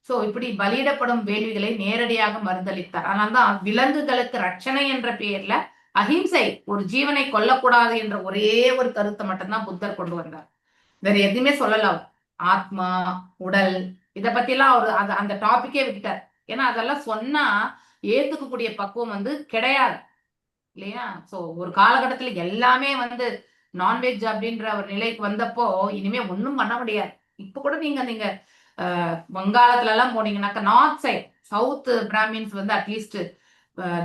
சோ இப்படி பலியிடப்படும் வேள்விகளை நேரடியாக மறுதளித்தார். அதனால்தான் விலங்குகளுக்கு ரட்சணை என்ற பெயர்ல அஹிம்சை, ஒரு ஜீவனை கொல்லக்கூடாது என்ற ஒரே ஒரு கருத்தை மட்டும்தான் புத்தர் கொண்டு வந்தார். வேற எதுவுமே சொல்லல. ஆத்மா, உடல், இத பத்தி எல்லாம் அவர் அந்த டாபிக்கே விட்டார். ஏன்னா அதெல்லாம் சொன்னா ஏத்துக்கக்கூடிய பக்குவம் வந்து கிடையாது இல்லையா. சோ ஒரு காலகட்டத்துல எல்லாமே வந்து நான்வெஜ் அப்படின்ற ஒரு நிலைக்கு வந்தப்போ இனிமே ஒண்ணும் பண்ண முடியாது. இப்ப கூட நீங்க வங்காளத்துல எல்லாம் போனீங்கன்னாக்கா, நார்த் சைட், சவுத் பிராமின்ஸ் வந்து அட்லீஸ்ட்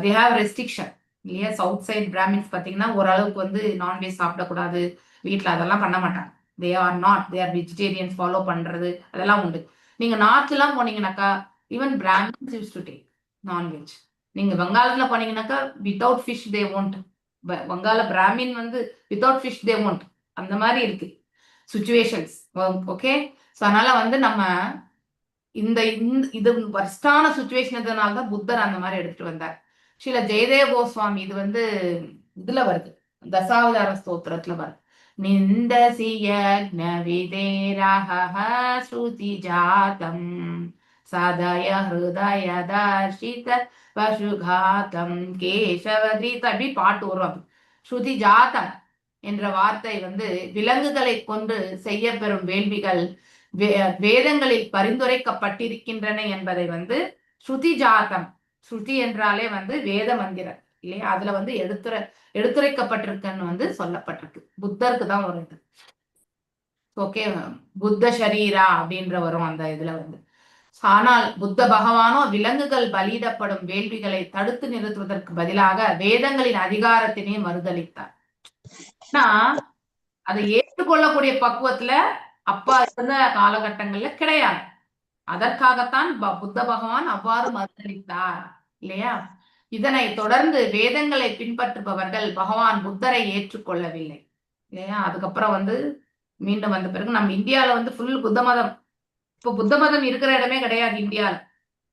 தே ஹாவ் ரெஸ்ட்ரிக்ஷன் இல்லையா. சவுத் சைட் பிராமின்ஸ் பாத்தீங்கன்னா ஓரளவுக்கு வந்து நான்வெஜ் சாப்பிடக்கூடாது, வீட்டுல அதெல்லாம் பண்ண மாட்டாங்க. தே ஆர் வெஜிடேரியன்ஸ், ஃபாலோ பண்றது அதெல்லாம் உண்டு. நீங்க நார்த் எல்லாம் போனீங்கன்னாக்கா even Brahmins use to take nonveg. நீங்க வங்காளத்துல போனீங்கன்னாக்கா வித்தவுட் ஃபிஷ் தே ஒன்ட். வங்காள பிராமின் வந்து வித்தவுட் ஃபிஷ் தே ஒன்ட். அந்த மாதிரி இருக்கு சுச்சுவேஷன்ஸ். ஓகே. ஸோ அதனால வந்து நம்ம இது வர்ஸ்டான சுச்சுவேஷன் இதனால்தான் புத்தர் அந்த மாதிரி எடுத்துட்டு வந்தார். ஸ்ரீல ஜெயதேவ கோஸ்வாமி இது வந்து இதுல வருது, தசாவதார ஸ்தோத்திரத்துல வருது. நிந்தசிய ஸ்ருதி ஜாதம் சதய ஹிருதய தர்ஷித பசுகாதம் கேசவதீத் அப்படி பாட்டு வரும். ஸ்ருதி ஜாதம் என்ற வார்த்தை வந்து விலங்குகளை கொண்டு செய்ய பெறும் வேள்விகள் வேதங்களில் பரிந்துரைக்கப்பட்டிருக்கின்றன என்பதை வந்து ஸ்ருதி ஜாதம், ஸ்ருதி என்றாலே வந்து வேத மந்திரம் இல்லையா, அதுல வந்து எடுத்துரைக்கப்பட்டிருக்குன்னு வந்து சொல்லப்பட்டிருக்கு. புத்தருக்கு தான் ஒரு இது. ஓகே, புத்த ஷரீரா அப்படின்ற வரும் அந்த இதுல வந்து. ஆனால் புத்த பகவானோ விலங்குகள் பலியிடப்படும் வேள்விகளை தடுத்து நிறுத்துவதற்கு பதிலாக வேதங்களின் அதிகாரத்தினை மறுதளித்தார். அதை ஏற்றுக்கொள்ளக்கூடிய பக்குவத்துல அப்பா இருந்த காலகட்டங்கள்ல கிடையாது. அதற்காகத்தான் புத்த பகவான் அவ்வாறு மறுதளித்தார் இல்லையா. இதனை தொடர்ந்து வேதங்களை பின்பற்றுபவர்கள் பகவான் புத்தரை ஏற்றுக்கொள்ளவில்லை இல்லையா. அதுக்கப்புறம் வந்து மீண்டும் வந்த பிறகு நம்ம இந்தியால வந்து ஃபுல் புத்த மதம், இப்ப புத்த மதம் இருக்கிற இடமே கிடையாது இந்தியால.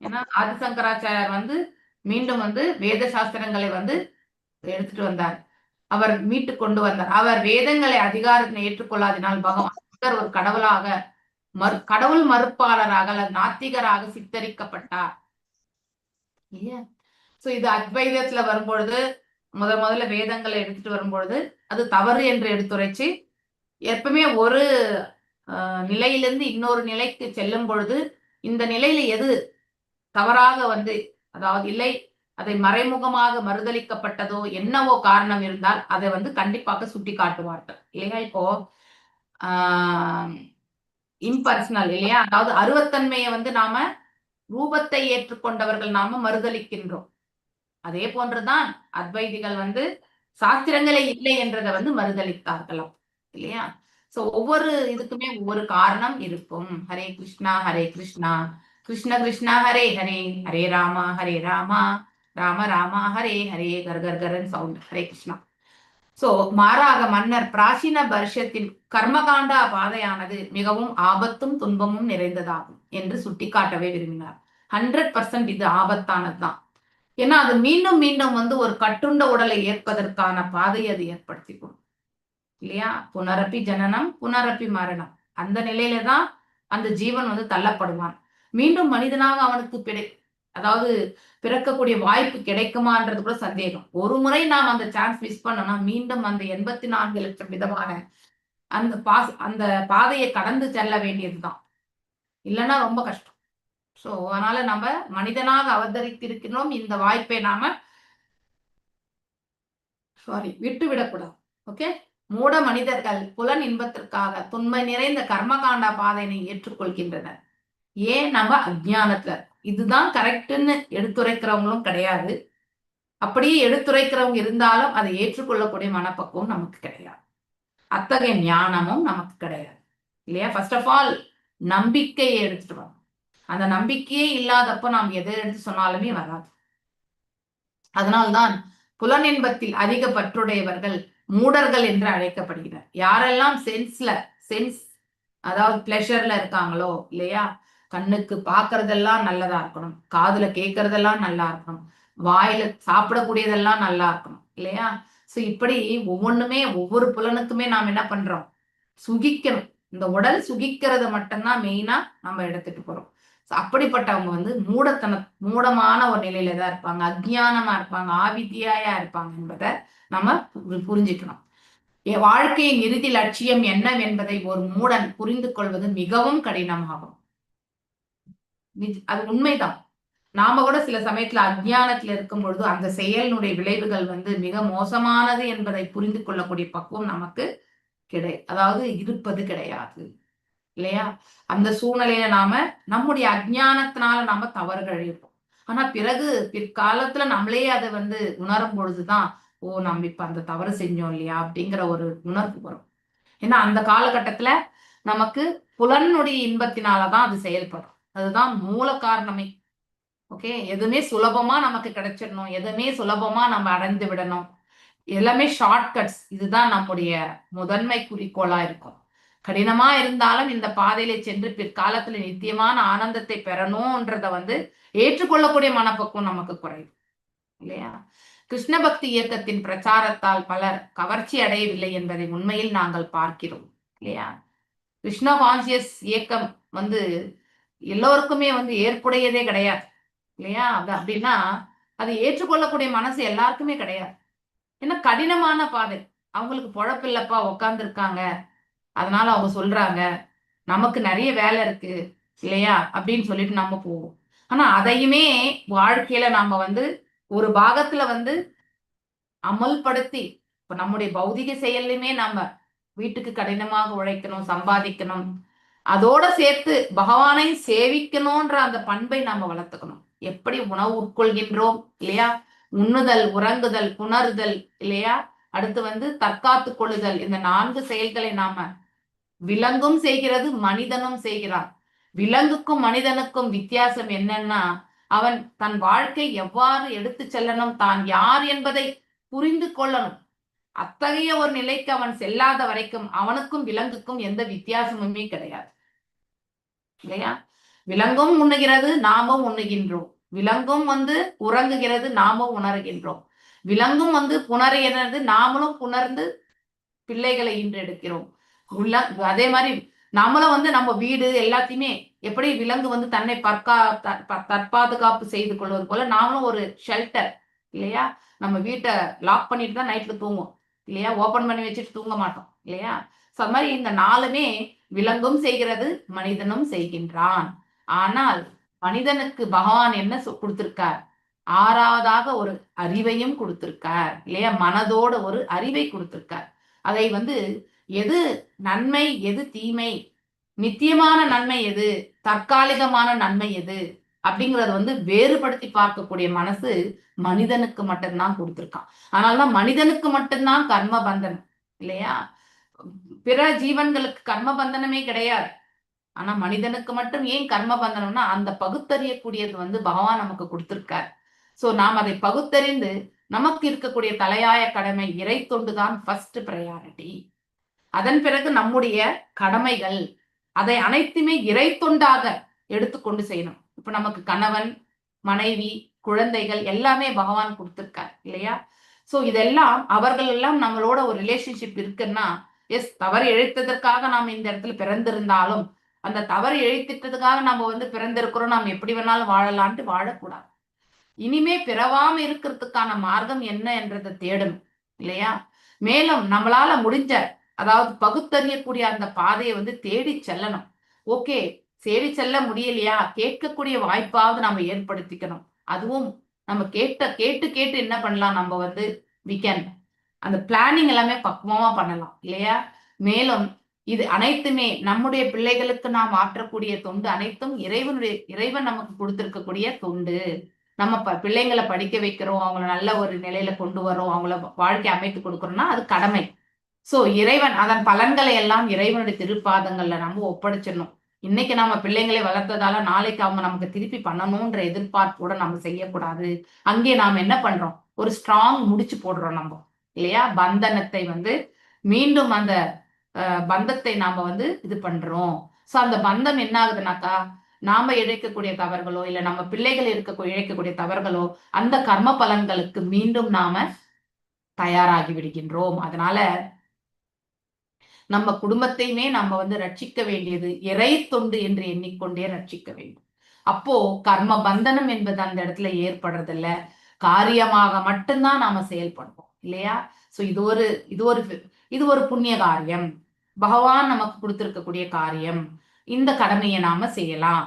ஏன்னா ஆதிசங்கராச்சாரியர் வந்து மீண்டும் வந்து வேத சாஸ்திரங்களை வந்து எடுத்துட்டு வந்தார், அவர் மீட்டு கொண்டு வந்தார். அவர் வேதங்களை அதிகாரத்தை ஏற்றுக்கொள்ளாதினால் பகவான் புத்தர் ஒரு கடவுள் மறுப்பாளராக நாத்திகராக சித்தரிக்கப்பட்டார். சோ இது அத்வைதத்துல வரும்பொழுது முதல்ல வேதங்களை எடுத்துட்டு வரும்பொழுது அது தவறு என்று எடுத்துரைச்சு, எப்பவுமே ஒரு நிலையிலிருந்து இன்னொரு நிலைக்கு செல்லும் பொழுது இந்த நிலையில எது தவறாக வந்து, அதாவது இல்லை அதை மறைமுகமாக மறுதளிக்கப்பட்டதோ என்னவோ காரணம் இருந்தால் அதை வந்து கண்டிப்பாக சுட்டி காட்டுவார்கள் இல்லையா. இப்போ இம்பர்சனல் இல்லையா, அதாவது அருவத்தன்மையை வந்து நாம ரூபத்தை ஏற்றுக்கொண்டவர்கள் நாம மறுதளிக்கின்றோம். அதே போன்றுதான் அத்வைதிகள் வந்து சாஸ்திரங்களே இல்லை என்றதை வந்து மறுதளித்தார்களாம் இல்லையா. சோ ஒவ்வொரு இதுக்குமே ஒவ்வொரு காரணம் இருக்கும். ஹரே கிருஷ்ணா கிருஷ்ண கிருஷ்ணா ஹரே ஹரே, ஹரே ராமா ராம ராமா ஹரே ஹரே, கர்கர்கரன் சவுண்ட். ஹரே கிருஷ்ணா. சோ மாறாக மன்னர் பிராச்சீன வருஷத்தின் கர்மகாண்டா பாதையானது மிகவும் ஆபத்தும் துன்பமும் நிறைந்ததாகும் என்று சுட்டிக்காட்டவே விரும்பினார். 100% இது ஆபத்தானதுதான். ஏன்னா அது மீண்டும் மீண்டும் வந்து ஒரு கட்டுண்ட உடலை ஏற்பதற்கான பாதையை அது ஏற்படுத்தி கொடுக்கும் இல்லையா? புனரப்பி ஜனனம் புனரப்பி மரணம், அந்த நிலையில தான் அந்த ஜீவன் வந்து தள்ளப்படுவான். மீண்டும் மனிதனாக அவனுக்கு அதாவது பிறக்கக்கூடிய வாய்ப்பு கிடைக்குமான்றது கூட சந்தேகம். ஒரு முறை நாம் அந்த சான்ஸ் மிஸ் பண்ணோம்னா மீண்டும் அந்த 84 லட்சம் விதமான அந்த பாதையை கடந்து செல்ல வேண்டியதுதான். இல்லைன்னா ரொம்ப கஷ்டம். சோ அதனால நம்ம மனிதனாக அவதரித்திருக்கிறோம், இந்த வாய்ப்பை நாம விட்டு விடக்கூடாது. ஓகே. மூட மனிதர்கள் புலன் இன்பத்திற்காக துன்பை நிறைந்த கர்மகாண்டா பாதையை ஏற்றுக்கொள்கின்றனர். ஏன்? நம்ம அஜ்ஞானத்துல. இதுதான் கரெக்ட்னு எடுத்துரைக்கிறவங்களும் கிடையாது. அப்படியே எடுத்துரைக்கிறவங்க இருந்தாலும் அதை ஏற்றுக்கொள்ளக்கூடிய மனப்பக்குவம் நமக்கு கிடையாது. அத்தகைய ஞானமும் நமக்கு கிடையாது இல்லையா? ஃபர்ஸ்ட் ஆஃப் ஆல் நம்பிக்கையை எடுத்துட்டு வரும். அந்த நம்பிக்கையே இல்லாதப்ப நாம் எதை எடுத்து சொன்னாலுமே வராது. அதனால்தான் புலனின்பத்தில் அதிக பற்றுடையவர்கள் மூடர்கள் என்று அழைக்கப்படுகிறார். யாரெல்லாம் சென்ஸ் அதாவது பிளஷர்ல இருக்காங்களோ இல்லையா, கண்ணுக்கு பாக்குறதெல்லாம் நல்லதா இருக்கணும், காதுல கேட்கறதெல்லாம் நல்லா இருக்கணும், வாயில சாப்பிடக்கூடியதெல்லாம் நல்லா இருக்கணும் இல்லையா? சோ இப்படி ஒவ்வொன்றுமே ஒவ்வொரு புலனுக்குமே நாம் என்ன பண்றோம்? சுகிக்கணும். இந்த உடல் சுகிக்கிறத மட்டும்தான் மெயினா நம்ம எடுத்துட்டு போறோம். அப்படிப்பட்டவங்க வந்து மூடமான ஒரு நிலையில தான் இருப்பாங்க, அஜ்ஞானமா இருப்பாங்க, ஆவித்தியாயா இருப்பாங்க என்பதை நம்ம புரிஞ்சுக்கணும். வாழ்க்கையின் இறுதி லட்சியம் என்னவென்பதை ஒரு மூடன் புரிந்து கொள்வது மிகவும் கடினமாகும். அது உண்மைதான். நாம கூட சில சமயத்துல அஜ்ஞானத்துல இருக்கும் பொழுது அந்த செயலினுடைய விளைவுகள் வந்து மிக மோசமானது என்பதை புரிந்து கொள்ளக்கூடிய பக்குவம் நமக்கு அதாவது இருப்பது கிடையாது இல்லையா? அந்த சூழ்நிலையில நாம நம்முடைய அஜ்ஞானத்தினால நாம தவறுகள் இருப்போம். ஆனா பிறகு பிற்காலத்துல நம்மளே அதை வந்து உணரும் பொழுதுதான், ஓ நம்ம இப்ப அந்த தவறு செஞ்சோம் இல்லையா அப்படிங்கிற ஒரு உணர்வு வரும். ஏன்னா அந்த காலகட்டத்துல நமக்கு புலனுடைய இன்பத்தினாலதான் அது செயல்படும். அதுதான் மூல காரணமே. ஓகே. எதுவுமே சுலபமா நமக்கு கிடைச்சிடணும், எதுவுமே சுலபமா நம்ம அடைந்து விடணும், எல்லாமே ஷார்ட்கட்ஸ், இதுதான் நம்முடைய முதன்மை குறிக்கோளா இருக்கும். கடினமா இருந்தாலும் இந்த பாதையில சென்று பிற்காலத்துல நித்தியமான ஆனந்தத்தை பெறணும்ன்றத வந்து ஏற்றுக்கொள்ளக்கூடிய மனப்பக்குவம் நமக்கு குறையும் இல்லையா? கிருஷ்ண பக்தி இயக்கத்தின் பிரச்சாரத்தால் பலர் கவர்ச்சி அடையவில்லை என்பதை உண்மையில் நாங்கள் பார்க்கிறோம் இல்லையா? கிருஷ்ண கான்சியஸ் இயக்கம் வந்து எல்லோருக்குமே வந்து ஏற்புடையதே கிடையாது இல்லையா? அது அப்படின்னா அது ஏற்றுக்கொள்ளக்கூடிய மனசு எல்லாருக்குமே கிடையாது. ஏன்னா கடினமான பாதை, அவங்களுக்கு பொழப்பில்லப்பா உக்காந்துருக்காங்க, அதனால அவங்க சொல்றாங்க, நமக்கு நிறைய வேலை இருக்கு இல்லையா அப்படின்னு சொல்லிட்டு நம்ம போவோம். ஆனா அதையுமே வாழ்க்கையில நாம வந்து ஒரு பாகத்துல வந்து அமல்படுத்தி, இப்ப நம்முடைய பௌதிக செயல்லையுமே நம்ம வீட்டுக்கு கடினமாக உழைக்கணும், சம்பாதிக்கணும், அதோட சேர்த்து பகவானை சேவிக்கணும்ன்ற அந்த பண்பை நாம வளர்த்துக்கணும். எப்படி உணவு உட்கொள்கின்றோம் இல்லையா, உண்ணுதல், உறங்குதல், புணருதல் இல்லையா, அடுத்து வந்து தற்காத்து கொள்ளுதல், இந்த 4 செயல்களை நாம விலங்கும் செய்கிறது, மனிதனும் செய்கிறான். விலங்குக்கும் மனிதனுக்கும் வித்தியாசம் என்னன்னா, அவன் தன் வாழ்க்கை எவ்வாறு எடுத்து செல்லணும், தான் யார் என்பதை புரிந்து கொள்ளணும். அத்தகைய ஒரு நிலைக்கு அவன் செல்லாத வரைக்கும் அவனுக்கும் விலங்குக்கும் எந்த வித்தியாசமுமே கிடையாது இல்லையா? விலங்கும் உண்ணுகிறது, நாமும் உண்ணுகின்றோம். விலங்கும் வந்து உறங்குகிறது, நாமும் உணர்கின்றோம். விலங்கும் வந்து புணர்கிறது, நாமளும் புணர்ந்து பிள்ளைகளை ஈன்றெடுக்கிறோம். அதே மாதிரி நம்மளும் வந்து நம்ம வீடு எல்லாத்தையுமே எப்படி விலங்கு வந்து தன்னை தற்பாதுகாப்பு செய்து கொள்வது போல நாமளும் ஒரு ஷெல்டர் இல்லையா? நம்ம வீட்டை லாக் பண்ணிட்டு தான் நைட்ல தூங்குவோம் இல்லையா? ஓபன் பண்ணி வச்சுட்டு தூங்க மாட்டோம் இல்லையா? அது மாதிரி இந்த 4மே விலங்கும் செய்கிறது, மனிதனும் செய்கின்றான். ஆனால் மனிதனுக்கு பகவான் என்ன கொடுத்திருக்கார்? 6வதாக ஒரு அறிவையும் கொடுத்திருக்கார் இல்லையா? மனதோட ஒரு அறிவை கொடுத்திருக்கார். அதை வந்து எது நன்மை எது தீமை, நித்தியமான நன்மை எது, தற்காலிகமான நன்மை எது அப்படிங்கறது வந்து வேறுபடுத்தி பார்க்கக்கூடிய மனசு மனிதனுக்கு மட்டும்தான் கொடுத்திருக்கான். அதனாலதான் மனிதனுக்கு மட்டும்தான் கர்ம பந்தனம் இல்லையா? பிற ஜீவன்களுக்கு கர்ம பந்தனமே கிடையாது. ஆனா மனிதனுக்கு மட்டும் ஏன் கர்ம பந்தனம்னா அந்த பகுத்தறியக்கூடியது வந்து பகவான் நமக்கு கொடுத்திருக்கார். சோ நாம் அதை பகுத்தறிந்து நமக்கு இருக்கக்கூடிய தலையாய கடமை இறை தொண்டுதான் ஃபர்ஸ்ட் ப்ரையாரிட்டி. அதன் பிறகு நம்முடைய கடமைகள், அதை அனைத்துமே இறை தொண்டாக எடுத்துக்கொண்டு செய்யணும். இப்ப நமக்கு கணவன், மனைவி, குழந்தைகள் எல்லாமே பகவான் கொடுத்திருக்கார் இல்லையா? சோ இதெல்லாம் அவர்கள் எல்லாம் நம்மளோட ஒரு ரிலேஷன்ஷிப் இருக்குன்னா, எஸ் தவறு இழைத்ததற்காக நாம் இந்த இடத்துல பிறந்திருந்தாலும் அந்த தவறு இழைத்திட்டதுக்காக நம்ம வந்து பிறந்திருக்கிறோம், நாம் எப்படி வேணாலும் வாழலான்ட்டு வாழக்கூடாது. இனிமே பிறவாம இருக்கிறதுக்கான மார்க்கம் என்ன என்றதை தேடணும் இல்லையா? மேலும் நம்மளால முடிஞ்ச, அதாவது பகுத்தறியக்கூடிய அந்த பாதையை வந்து தேடி செல்லணும். ஓகே, தேடி செல்ல முடியலையா, கேட்கக்கூடிய வாய்ப்பாவது நம்ம ஏற்படுத்திக்கணும். அதுவும் நம்ம கேட்டு கேட்டு என்ன பண்ணலாம், நம்ம வந்து வீக்கெண்ட் அந்த பிளானிங் எல்லாமே பக்குவமா பண்ணலாம் இல்லையா? மேலும் இது அனைத்துமே நம்முடைய பிள்ளைகளுக்கு நாம் ஆற்றக்கூடிய தொண்டு அனைத்தும் இறைவன் நமக்கு கொடுத்திருக்கக்கூடிய தொண்டு. நம்ம பிள்ளைங்களை படிக்க வைக்கிறோம், அவங்கள நல்ல ஒரு நிலையில கொண்டு வரோம், அவங்கள வாழ்க்கை அமைத்து கொடுக்கறோம்னா அது கடமை. சோ இறைவன் அதன் பலன்களை எல்லாம் இறைவனுடைய திருப்பாதங்கள்ல நம்ம ஒப்படைச்சிடணும். இன்னைக்கு நம்ம பிள்ளைங்களை வளர்த்ததால நாளைக்கு அவங்க நமக்கு திருப்பி பண்ணணும்ன்ற எதிர்பார்ப்போட நம்ம செய்யக்கூடாது. அங்கே நாம் என்ன பண்றோம், ஒரு ஸ்ட்ராங் முடிச்சு போடுறோம் நம்ம இல்லையா? பந்தனத்தை வந்து மீண்டும் அந்த பந்தத்தை நாம வந்து இது பண்றோம். சோ அந்த பந்தம் என்ன ஆகுதுனாக்கா, நாம இழைக்கக்கூடிய தவறுகளோ இல்ல நம்ம பிள்ளைகள் இழைக்கக்கூடிய தவறுகளோ அந்த கர்ம பலன்களுக்கு மீண்டும் நாம தயாராகி விடுகின்றோம். அதனால நம்ம குடும்பத்தையுமே நம்ம வந்து ரட்சிக்க வேண்டியது இறை தொண்டு என்று எண்ணிக்கொண்டே ரட்சிக்க வேண்டும். அப்போ கர்ம பந்தனம் என்பது அந்த இடத்துல ஏற்படுறதில்ல, காரியமாக மட்டும்தான் நாம செயல்படுவோம் இல்லையா? சோ இது ஒரு புண்ணிய காரியம், பகவான் நமக்கு கொடுத்திருக்கக்கூடிய காரியம். இந்த கடமையை நாம செய்யலாம்.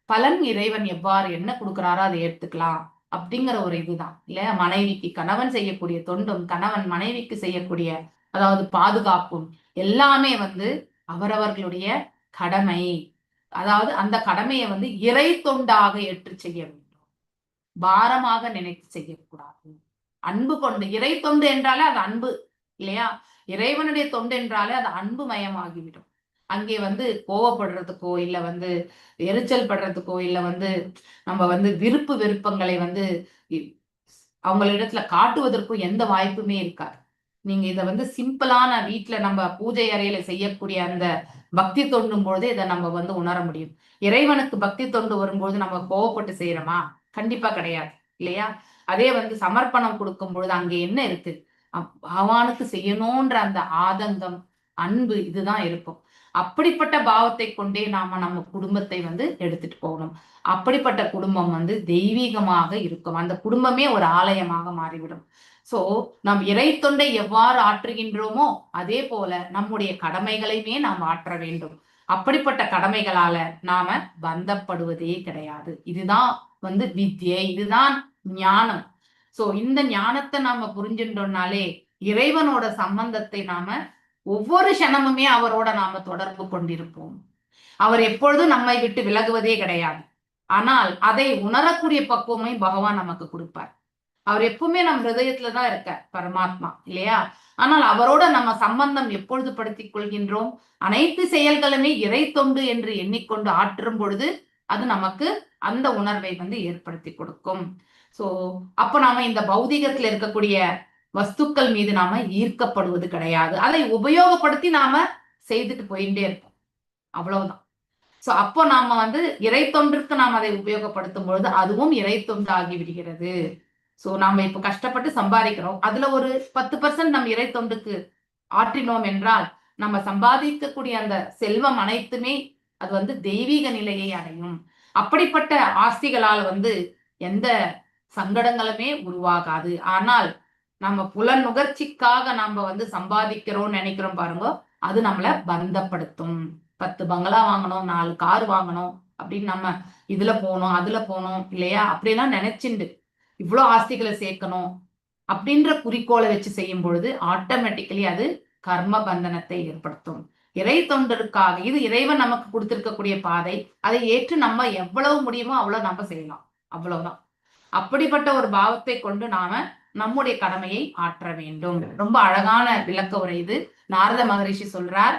பலன் இறைவன் எவ்வாறு என்ன கொடுக்கிறாரோ அதை எடுத்துக்கலாம் அப்படிங்கிற ஒரு இதுதான் இல்லையா? மனைவிக்கு கணவன் செய்யக்கூடிய தொண்டும், கணவன் மனைவிக்கு செய்யக்கூடிய அதாவது பாதுகாப்பும் எல்லாமே வந்து அவரவர்களுடைய கடமை. அதாவது அந்த கடமையை வந்து இறை தொண்டாக ஏற்று செய்ய வேண்டும், பாரமாக நினைத்து செய்யக்கூடாது. அன்பு கொண்டு, இறை தொண்டு என்றாலே அது அன்பு இல்லையா? இறைவனுடைய தொண்டு என்றாலே அது அன்பு மயமாகிவிடும். அங்கே வந்து கோவப்படுறதுக்கோ இல்ல வந்து எரிச்சல் படுறதுக்கோ இல்ல வந்து நம்ம வந்து விருப்பு வெறுப்பங்களை வந்து அவங்களிடத்துல காட்டுவதற்கும் எந்த வாய்ப்புமே இருக்காது. நீங்க இதை வந்து சிம்பிளான வீட்டுல நம்ம பூஜை அறையில செய்யக்கூடிய அந்த பக்தி தொண்டும் பொழுது இதை நம்ம வந்து உணர முடியும். இறைவனுக்கு பக்தி தொண்டு வரும்போது நம்ம கோவப்பட்டு செய்யறோமா? கண்டிப்பா கிடையாது இல்லையா? அதே வந்து சமர்ப்பணம் கொடுக்கும் பொழுது அங்கே என்ன இருக்கு, பகவானுக்கு செய்யணும்ன்ற அந்த ஆதங்கம், அன்பு இதுதான் இருக்கும். அப்படிப்பட்ட பாவத்தை கொண்டே நாம நம்ம குடும்பத்தை வந்து எடுத்துட்டு போகணும். அப்படிப்பட்ட குடும்பம் வந்து தெய்வீகமாக இருக்கும். அந்த குடும்பமே ஒரு ஆலயமாக மாறிவிடும். சோ நம் இறை தொண்டை எவ்வாறு ஆற்றுகின்றோமோ அதே போல நம்முடைய கடமைகளையுமே நாம் ஆற்ற வேண்டும். அப்படிப்பட்ட கடமைகளால நாம பந்தப்படுவதே கிடையாது. இதுதான் வந்து வித்யை, இதுதான் ஞானம். சோ இந்த ஞானத்தை நாம புரிஞ்சுட்டோம்னாலே இறைவனோட சம்பந்தத்தை நாம ஒவ்வொரு க்ஷணமுமே அவரோட நாம தொடர்பு கொண்டிருப்போம். அவர் எப்பொழுதும் நம்மை விட்டு விலகுவதே கிடையாது. ஆனால் அதை உணரக்கூடிய பக்குவமை பகவான் நமக்கு கொடுப்பார். அவர் எப்பவுமே நம் ஹிருதயத்துலதான் இருக்க பரமாத்மா இல்லையா? ஆனால் அவரோட நம்ம சம்பந்தம் எப்பொழுது படுத்திக் கொள்கின்றோம், அனைத்து செயல்களுமே இறை தொண்டு என்று எண்ணிக்கொண்டு ஆற்றும் பொழுது அது நமக்கு அந்த உணர்வை வந்து ஏற்படுத்தி கொடுக்கும். சோ அப்ப நாம இந்த பௌதிகத்துல இருக்கக்கூடிய வஸ்துக்கள் மீது நாம ஈர்க்கப்படுவது கிடையாது. அதை உபயோகப்படுத்தி நாம செய்துட்டு போயிட்டே இருப்போம், அவ்வளவுதான். சோ அப்போ நாம வந்து இறை தொண்டிற்கு நாம் அதை உபயோகப்படுத்தும் பொழுது அதுவும் இறை தொண்டு ஆகி விடுகிறது. சோ நாம இப்ப கஷ்டப்பட்டு சம்பாதிக்கிறோம், அதுல ஒரு 10% நம்ம இறை தொண்டுக்கு ஆற்றினோம் என்றால் நம்ம சம்பாதிக்கக்கூடிய அந்த செல்வம் அனைத்துமே அது வந்து தெய்வீக நிலையை அடையும். அப்படிப்பட்ட ஆஸ்திகளால் வந்து எந்த சங்கடங்களுமே உருவாகாது. ஆனால் நம்ம புலன் நுகர்ச்சிக்காக நாம வந்து சம்பாதிக்கிறோம்னு நினைக்கிறோம் பாருங்க, அது நம்மள பந்தப்படுத்தும். 10 பங்களா வாங்கணும், 4 கார் வாங்கணும் அப்படின்னு நம்ம இதுல போனோம் அதுல போனோம் இல்லையா? அப்படியெல்லாம் நினைச்சுண்டு இவ்வளவு ஆஸ்திகளை சேர்க்கணும் அப்படின்ற குறிக்கோளை வச்சு செய்யும் பொழுது ஆட்டோமேட்டிக்கலி அது கர்ம பந்தனத்தை ஏற்படுத்தும். இறை தொண்டருக்காக இது இறைவன் நமக்கு கொடுத்திருக்கக்கூடிய பாதை, அதை ஏற்று நம்ம எவ்வளவு முடியுமோ அவ்வளவு நம்ம செய்யலாம், அவ்வளவுதான். அப்படிப்பட்ட ஒரு பாவத்தை கொண்டு நாம நம்முடைய கடமையை ஆற்ற வேண்டும். ரொம்ப அழகான விளக்க உரை இது. நாரத மகரிஷி சொல்றார்,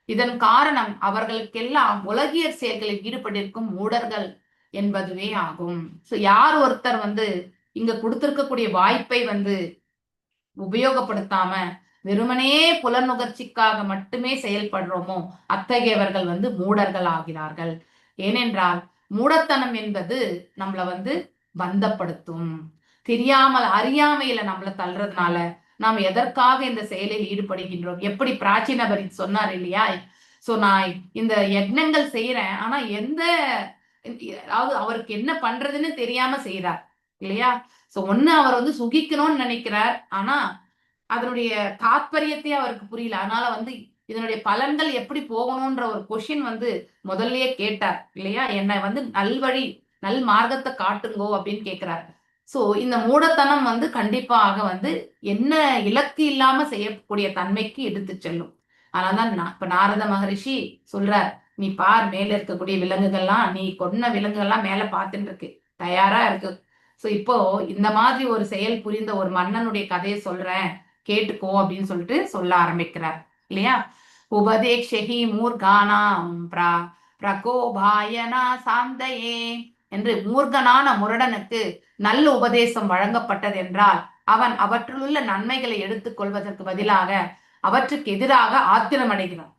இதன் காரணம் அவர்களுக்கெல்லாம் உலகியற் செயல்களில் ஈடுபட்டிருக்கும் மூடர்கள் என்பதுவே ஆகும். சோ யார் ஒருத்தர் வந்து இங்க கொடுத்திருக்கக்கூடிய வாய்ப்பை வந்து உபயோகப்படுத்தாம வெறுமனே புலனுகர்ச்சிக்காக மட்டுமே செயல்படுறோமோ அத்தகையவர்கள் வந்து மூடர்கள் ஆகிறார்கள். ஏனென்றால் மூடத்தனம் என்பது நம்மள வந்து பந்தப்படுத்தும். தெரியாமல் அறியாமையில நம்மள தள்ளுறதுனால நாம் எதற்காக இந்த செயலில் ஈடுபடுகின்றோம். எப்படி பிராச்சீனபரி சொன்னார் இல்லையா, சோ நான் இந்த யக்னங்கள் செய்யறேன், ஆனா அதாவது அவருக்கு என்ன பண்றதுன்னு தெரியாம செய்யறார் இல்லையா. சோ ஒண்ணு அவர் வந்து சுகிக்கணும்னு நினைக்கிறார், ஆனா அதனுடைய தாத்பரியத்தை அவருக்கு புரியல. அதனால வந்து இதனுடைய பலன்கள் எப்படி போகணும்ன்ற ஒரு கொஸ்டின் வந்து முதல்லயே கேட்டார் இல்லையா. என்னை வந்து நல்வழி நல் மார்க்கத்தை காட்டுங்கோ அப்படின்னு கேட்கிறார். சோ இந்த மூடத்தனம் வந்து கண்டிப்பாக வந்து என்ன இலக்கு இல்லாம செய்யக்கூடிய தன்மைக்கு எடுத்து செல்லும். அதனாலதான் இப்ப நாரத மகரிஷி சொல்றார், நீ பார் மேல இருக்கக்கூடிய விலங்குகள்லாம், நீ கொன்ன விலங்குகள்லாம் மேல பார்த்துட்டு இருக்கு, தயாரா இருக்கு. சோ இப்போ இந்த மாதிரி ஒரு செயல் புரிந்த ஒரு மன்னனுடைய கதையை சொல்றேன், கேட்டுக்கோ அப்படின்னு சொல்லிட்டு சொல்ல ஆரம்பிக்கிறார் இல்லையா. உபதேக்ஷி மூர்கானாம் பிரகோபாயனா சாந்தையே என்று மூர்கனான முரடனுக்கு நல்ல உபதேசம் வழங்கப்பட்டது என்றால் அவன் அவற்றிலுள்ள நன்மைகளை எடுத்துக் கொள்வதற்கு பதிலாக அவற்றுக்கு எதிராக ஆத்திரம் அடைகிறான்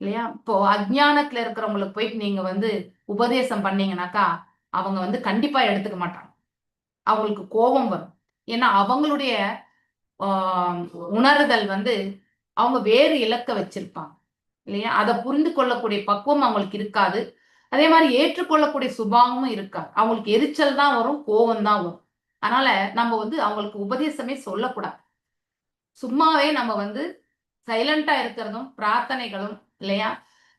இல்லையா. இப்போ அஜ்ஞானத்துல இருக்கிறவங்களுக்கு போயிட்டு நீங்க வந்து உபதேசம் பண்ணீங்கன்னாக்கா அவங்க வந்து கண்டிப்பா எடுத்துக்க மாட்டாங்க, அவங்களுக்கு கோபம் வரும். ஏன்னா அவங்களுடைய உணர்தல் வந்து அவங்க வேறு இலக்க வச்சிருப்பாங்க இல்லையா. அதை புரிந்து கொள்ளக்கூடிய பக்குவம் அவங்களுக்கு இருக்காது. அதே மாதிரி ஏற்றுக்கொள்ளக்கூடிய சுபாவமும் இருக்காது. அவங்களுக்கு எரிச்சல் தான் வரும், கோபம் தான் வரும். அதனால நம்ம வந்து அவங்களுக்கு உபதேசமே சொல்லக்கூடாது. சும்மாவே நம்ம வந்து சைலண்டா இருக்கிறதும் பிரார்த்தனைகளும் இல்லையா.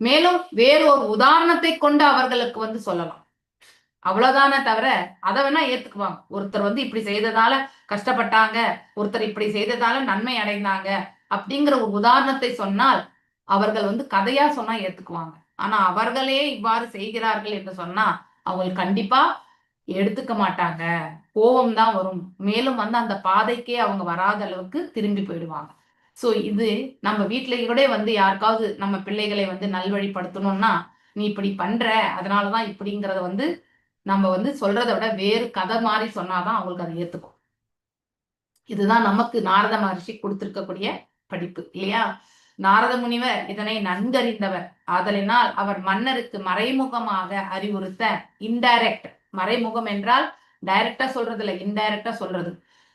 மேலும் வேறொரு உதாரணத்தை கொண்டு அவர்களுக்கு வந்து சொல்லலாம், அவ்வளவுதானே தவிர அதை வேணா ஏத்துக்குவாங்க. ஒருத்தர் வந்து இப்படி செய்ததால கஷ்டப்பட்டாங்க, ஒருத்தர் இப்படி செய்ததால நன்மை அடைந்தாங்க அப்படிங்கிற ஒரு உதாரணத்தை சொன்னால் அவர்கள் வந்து கதையா சொன்னா ஏத்துக்குவாங்க. ஆனா அவர்களே இவ்வாறு செய்கிறார்கள் என்று சொன்னா அவங்களுக்கு கண்டிப்பா எடுத்துக்க மாட்டாங்க, கோபம் தான் வரும். மேலும் வந்து அந்த பாதைக்கே அவங்க வராத அளவுக்கு திரும்பி போயிடுவாங்க. சோ இது நம்ம வீட்டுல கூட வந்து யாருக்காவது நம்ம பிள்ளைகளை வந்து நல்வழிப்படுத்தணும்னா, நீ இப்படி பண்ற அதனாலதான் இப்படிங்கிறத வந்து நம்ம வந்து சொல்றதை விட வேறு கதை மாதிரி சொன்னாதான் அவங்களுக்கு அதை ஏத்துக்கும். இதுதான் நமக்கு நாரத மகர்ஷி கொடுத்திருக்கக்கூடிய படிப்பு இல்லையா. நாரத முனிவர் இதனை நன்கறிந்தவர் ஆதலினால் அவர் மன்னருக்கு மறைமுகமாக அறிவுறுத்த, இன்டைரக்ட், மறைமுகம் என்றால் டைரக்டா சொல்றது இல்ல, இன்டைரக்டா சொல்றது,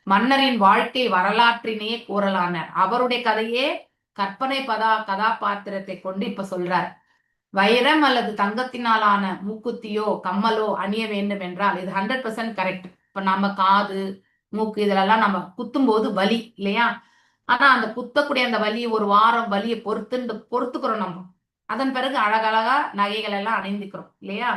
மன்னரின் வாழ்க்கை வரலாற்றினையே கூறலானார். அவருடைய கதையே கற்பனை கதாபாத்திரத்தை கொண்டு இப்ப சொல்றார். வைரம் அல்லது தங்கத்தினாலான மூக்குத்தியோ கம்மலோ அணிய வேண்டும் என்றால் இது 100% கரெக்ட். இப்ப நம்ம காது மூக்கு இதெல்லாம் நம்ம குத்தும் போது வலி இல்லையா. ஆனா அந்த குத்தக்கூடிய அந்த வலியை ஒரு வாரம் வலியை பொறுத்துக்கிறோம் நம்ம. அதன் பிறகு அழகழகா நகைகள் எல்லாம் அணிந்துக்கிறோம் இல்லையா.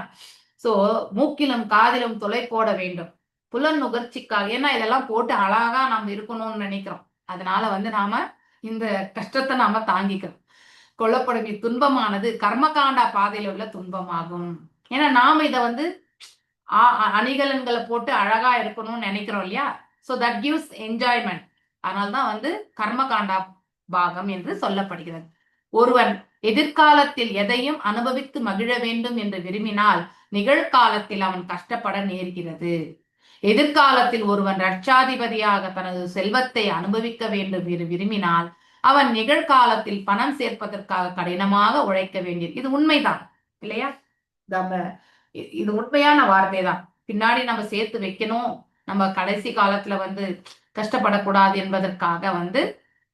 சோ மூக்கிலும் காதிலும் துளை போட வேண்டும் புலன் நுகர்ச்சிக்காக. ஏன்னா இதெல்லாம் போட்டு அழகா நம்ம இருக்கணும்னு நினைக்கிறோம். அதனால வந்து நாம இந்த கஷ்டத்தை நாம தாங்கிக்கிறோம். கொல்லப்படும் இத்துன்பமானது கர்மகாண்டா பாதையில உள்ள துன்பமாகும். ஏன்னா நாம இதை வந்து அணிகலன்களை போட்டு அழகா இருக்கணும்னு நினைக்கிறோம் இல்லையா. So that gives enjoyment. அதனால்தான் வந்து கர்மகாண்டா பாகம் என்று சொல்லப்படுகிறது. ஒருவன் எதிர்காலத்தில் எதையும் அனுபவித்து மகிழ வேண்டும் என்று விரும்பினால் நிகழ்காலத்தில் அவன் கஷ்டப்பட நேர்கிறது. எதிர்காலத்தில் ஒருவன் ரட்சாதிபதியாக தனது செல்வத்தை அனுபவிக்க வேண்டும் என்று விரும்பினால் அவன் நிகழ்காலத்தில் பணம் சேர்ப்பதற்காக கடினமாக உழைக்க வேண்டியது. இது உண்மைதான் இல்லையா. இது உண்மையான வார்த்தை தான். பின்னாடி நம்ம சேர்த்து வைக்கணும், நம்ம கடைசி காலத்துல வந்து கஷ்டப்படக்கூடாது என்பதற்காக வந்து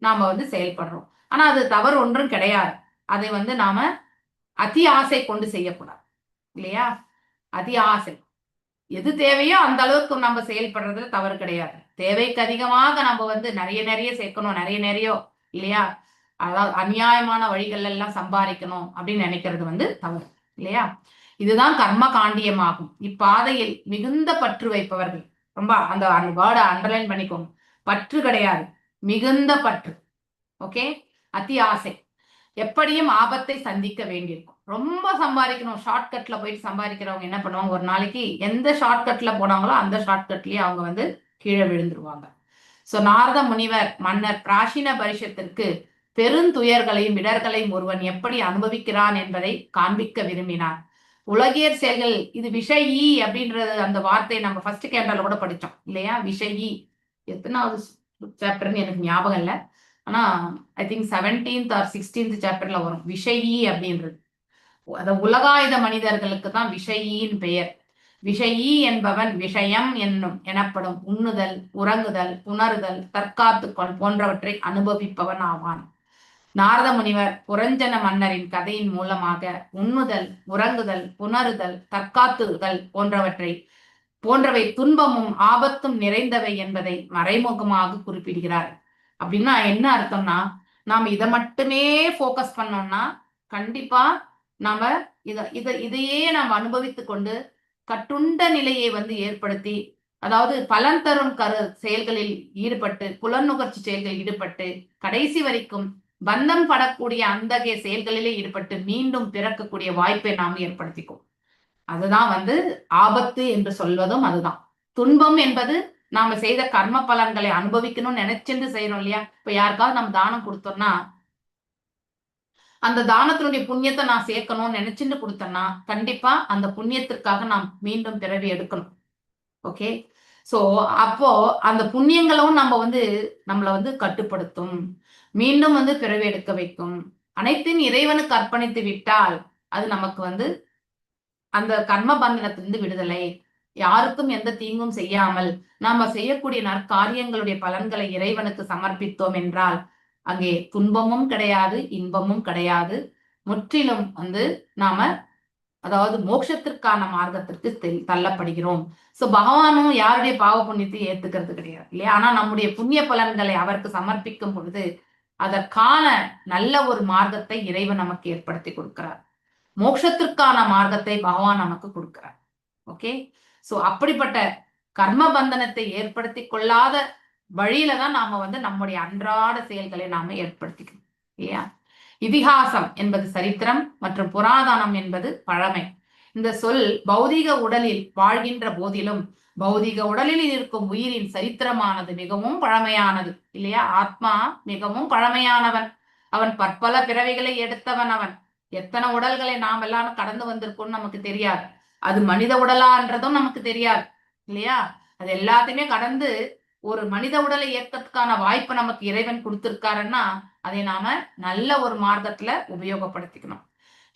நாம வந்து செயல்படுறோம். ஆனா அது தவறு ஒன்றும் கிடையாது. அதை வந்து நாம அதி ஆசை கொண்டு செய்யக்கூடாது இல்லையா. அதி ஆசை எது தேவையோ அந்த அளவுக்கு நம்ம செயல்படுறதுல தவறு கிடையாது. தேவைக்கு அதிகமாக நம்ம வந்து நிறைய சேர்க்கணும், நிறைய இல்லையா. அதாவது அநியாயமான வழிகள் எல்லாம் சம்பாதிக்கணும் அப்படின்னு நினைக்கிறது வந்து தவறு இல்லையா. இதுதான் கர்ம காண்டியமாகும். இப்பாதையில் மிகுந்த பற்று வைப்பவர்கள், ரொம்ப அந்த வேர்டை அண்டர்லைன் பண்ணிக்கோங்க, பற்று கிடையாது, மிகுந்த பற்று. ஓகே. அதி ஆசை எப்படியும் ஆபத்தை சந்திக்க வேண்டியிருக்கும். ரொம்ப சம்பாதிக்கணும், ஷார்ட்கட்ல போயிட்டு சம்பாதிக்கிறவங்க என்ன பண்ணுவாங்க, ஒரு நாளைக்கு எந்த ஷார்ட்கட்ல போனாங்களோ அந்த ஷார்ட்கட்லயே அவங்க வந்து கீழே விழுந்துருவாங்க. சோ நாரத முனிவர் மன்னர் பிராச்சீன பரிஷத்திற்கு பெருந்துயர்களையும் இடர்களையும் ஒருவன் எப்படி அனுபவிக்கிறான் என்பதை காண்பிக்க விரும்பினார். உலகியற் செயல்கள், இது விஷயி அப்படின்றது அந்த வார்த்தை நம்ம ஃபர்ஸ்ட் கேண்டால கூட படிச்சோம் இல்லையா? விஷயி எத்தனாவது சாப்டர்னு எனக்கு ஞாபகம் இல்லை. ஆனா I think 17th or 16th சாப்டர்ல வரும் விஷயி அப்படின்றது. அத உலகாயுத மனிதர்களுக்கு தான் விஷயின்னு பெயர். விஷயி என்பவன் விஷயம் எனப்படும் உண்ணுதல், உறங்குதல், புணருதல், தற்காத்துக்கள் போன்றவற்றை அனுபவிப்பவன் ஆவான். நாரத முனிவர் புரஞ்சன மன்னரின் கதையின் மூலமாக உண்ணுதல், உறங்குதல், புணருதல், தற்காத்துதல் போன்றவை துன்பமும் ஆபத்தும் நிறைந்தவை என்பதை மறைமுகமாக குறிப்பிடுகிறார். அப்படின்னா என்ன அர்த்தம்னா, நாம இதை மட்டுமே போக்கஸ் பண்ணோம்னா கண்டிப்பா நாம இதையே நாம் அனுபவித்து கொண்டு கட்டுண்ட நிலையை ஏற்படுத்தி, அதாவது பலன் தரும் செயல்களில் ஈடுபட்டு, புலனுகர்ச்சி செயல்களில் ஈடுபட்டு, கடைசி வரைக்கும் பந்தம் படக்கூடிய அந்தகைய செயல்களிலே ஈடுபட்டு மீண்டும் பிறக்கக்கூடிய வாய்ப்பை நாம் ஏற்படுத்திக்கும். அதுதான் ஆபத்து என்று சொல்வதும் அதுதான். துன்பம் என்பது நாம செய்த கர்ம பலன்களை அனுபவிக்கணும்னு நினைச்சுட்டு செய்யறோம் இல்லையா? இப்ப யாருக்காவது நம்ம தானம் கொடுத்தோம்னா அந்த தானத்தினுடைய புண்ணியத்தை நான் சேர்க்கணும்னு நினைச்சுட்டு கொடுத்தேன்னா கண்டிப்பா அந்த புண்ணியத்திற்காக நாம் மீண்டும் பிறவி எடுக்கணும். ஓகே, சோ அப்போ அந்த புண்ணியங்களும் நம்ம நம்மள கட்டுப்படுத்தும், மீண்டும் பிறவி எடுக்க வைக்கும். அனைத்தையும் இறைவனுக்கு அர்ப்பணித்து விட்டால் அது நமக்கு அந்த கர்ம பந்தனத்திலிருந்து விடுதலை. யாருக்கும் எந்த தீங்கும் செய்யாமல் நாம செய்யக்கூடிய நற்காரியங்களுடைய பலன்களை இறைவனுக்கு சமர்ப்பித்தோம் என்றால் அங்கே துன்பமும் கிடையாது, இன்பமும் கிடையாது. முற்றிலும் நாம அதாவது மோட்சத்திற்கான மார்க்கத்திற்கு தள்ளப்படுகிறோம். சோ பகவானும் யாருடைய பாவ புண்ணியத்தை ஏத்துக்கிறது கிடையாது இல்லையா? ஆனா நம்முடைய புண்ணிய பலன்களை அவருக்கு சமர்ப்பிக்கும் பொழுது அதற்கான நல்ல ஒரு மார்க்கத்தை இறைவன் நமக்கு ஏற்படுத்தி கொடுக்கிறார். மோட்சத்திற்கான மார்க்கத்தை பகவான் நமக்கு கொடுக்கிறார். ஓகே, சோ அப்படிப்பட்ட கர்ம பந்தனத்தை ஏற்படுத்தி கொள்ளாத வழியில தான் நாம நம்முடைய அன்றாட செயல்களை நாம ஏற்படுத்திக்கணும் இல்லையா? இதிகாசம் என்பது சரித்திரம் மற்றும் புராதனம் என்பது பழமை. இந்த சொல் பௌதிக உடலில் வாழ்கின்ற போதிலும் பௌதிக உடலில் இருக்கும் உயிரின் சரித்திரமானது மிகவும் பழமையானது இல்லையா? ஆத்மா மிகவும் பழமையானவன். அவன் பற்பல பிறவிகளை எடுத்தவன். அவன் எத்தனை உடல்களை நாம் எல்லாரும் கடந்து வந்திருக்கோம்னு நமக்கு தெரியாது. அது மனித உடலான்றதும் நமக்கு தெரியாது இல்லையா? அது எல்லாத்தையுமே கடந்து ஒரு மனித உடலை ஏற்கிறதுக்கான வாய்ப்பு நமக்கு இறைவன் கொடுத்திருக்காருன்னா அதை நாம நல்ல ஒரு மார்க்கத்துல உபயோகப்படுத்திக்கணும்.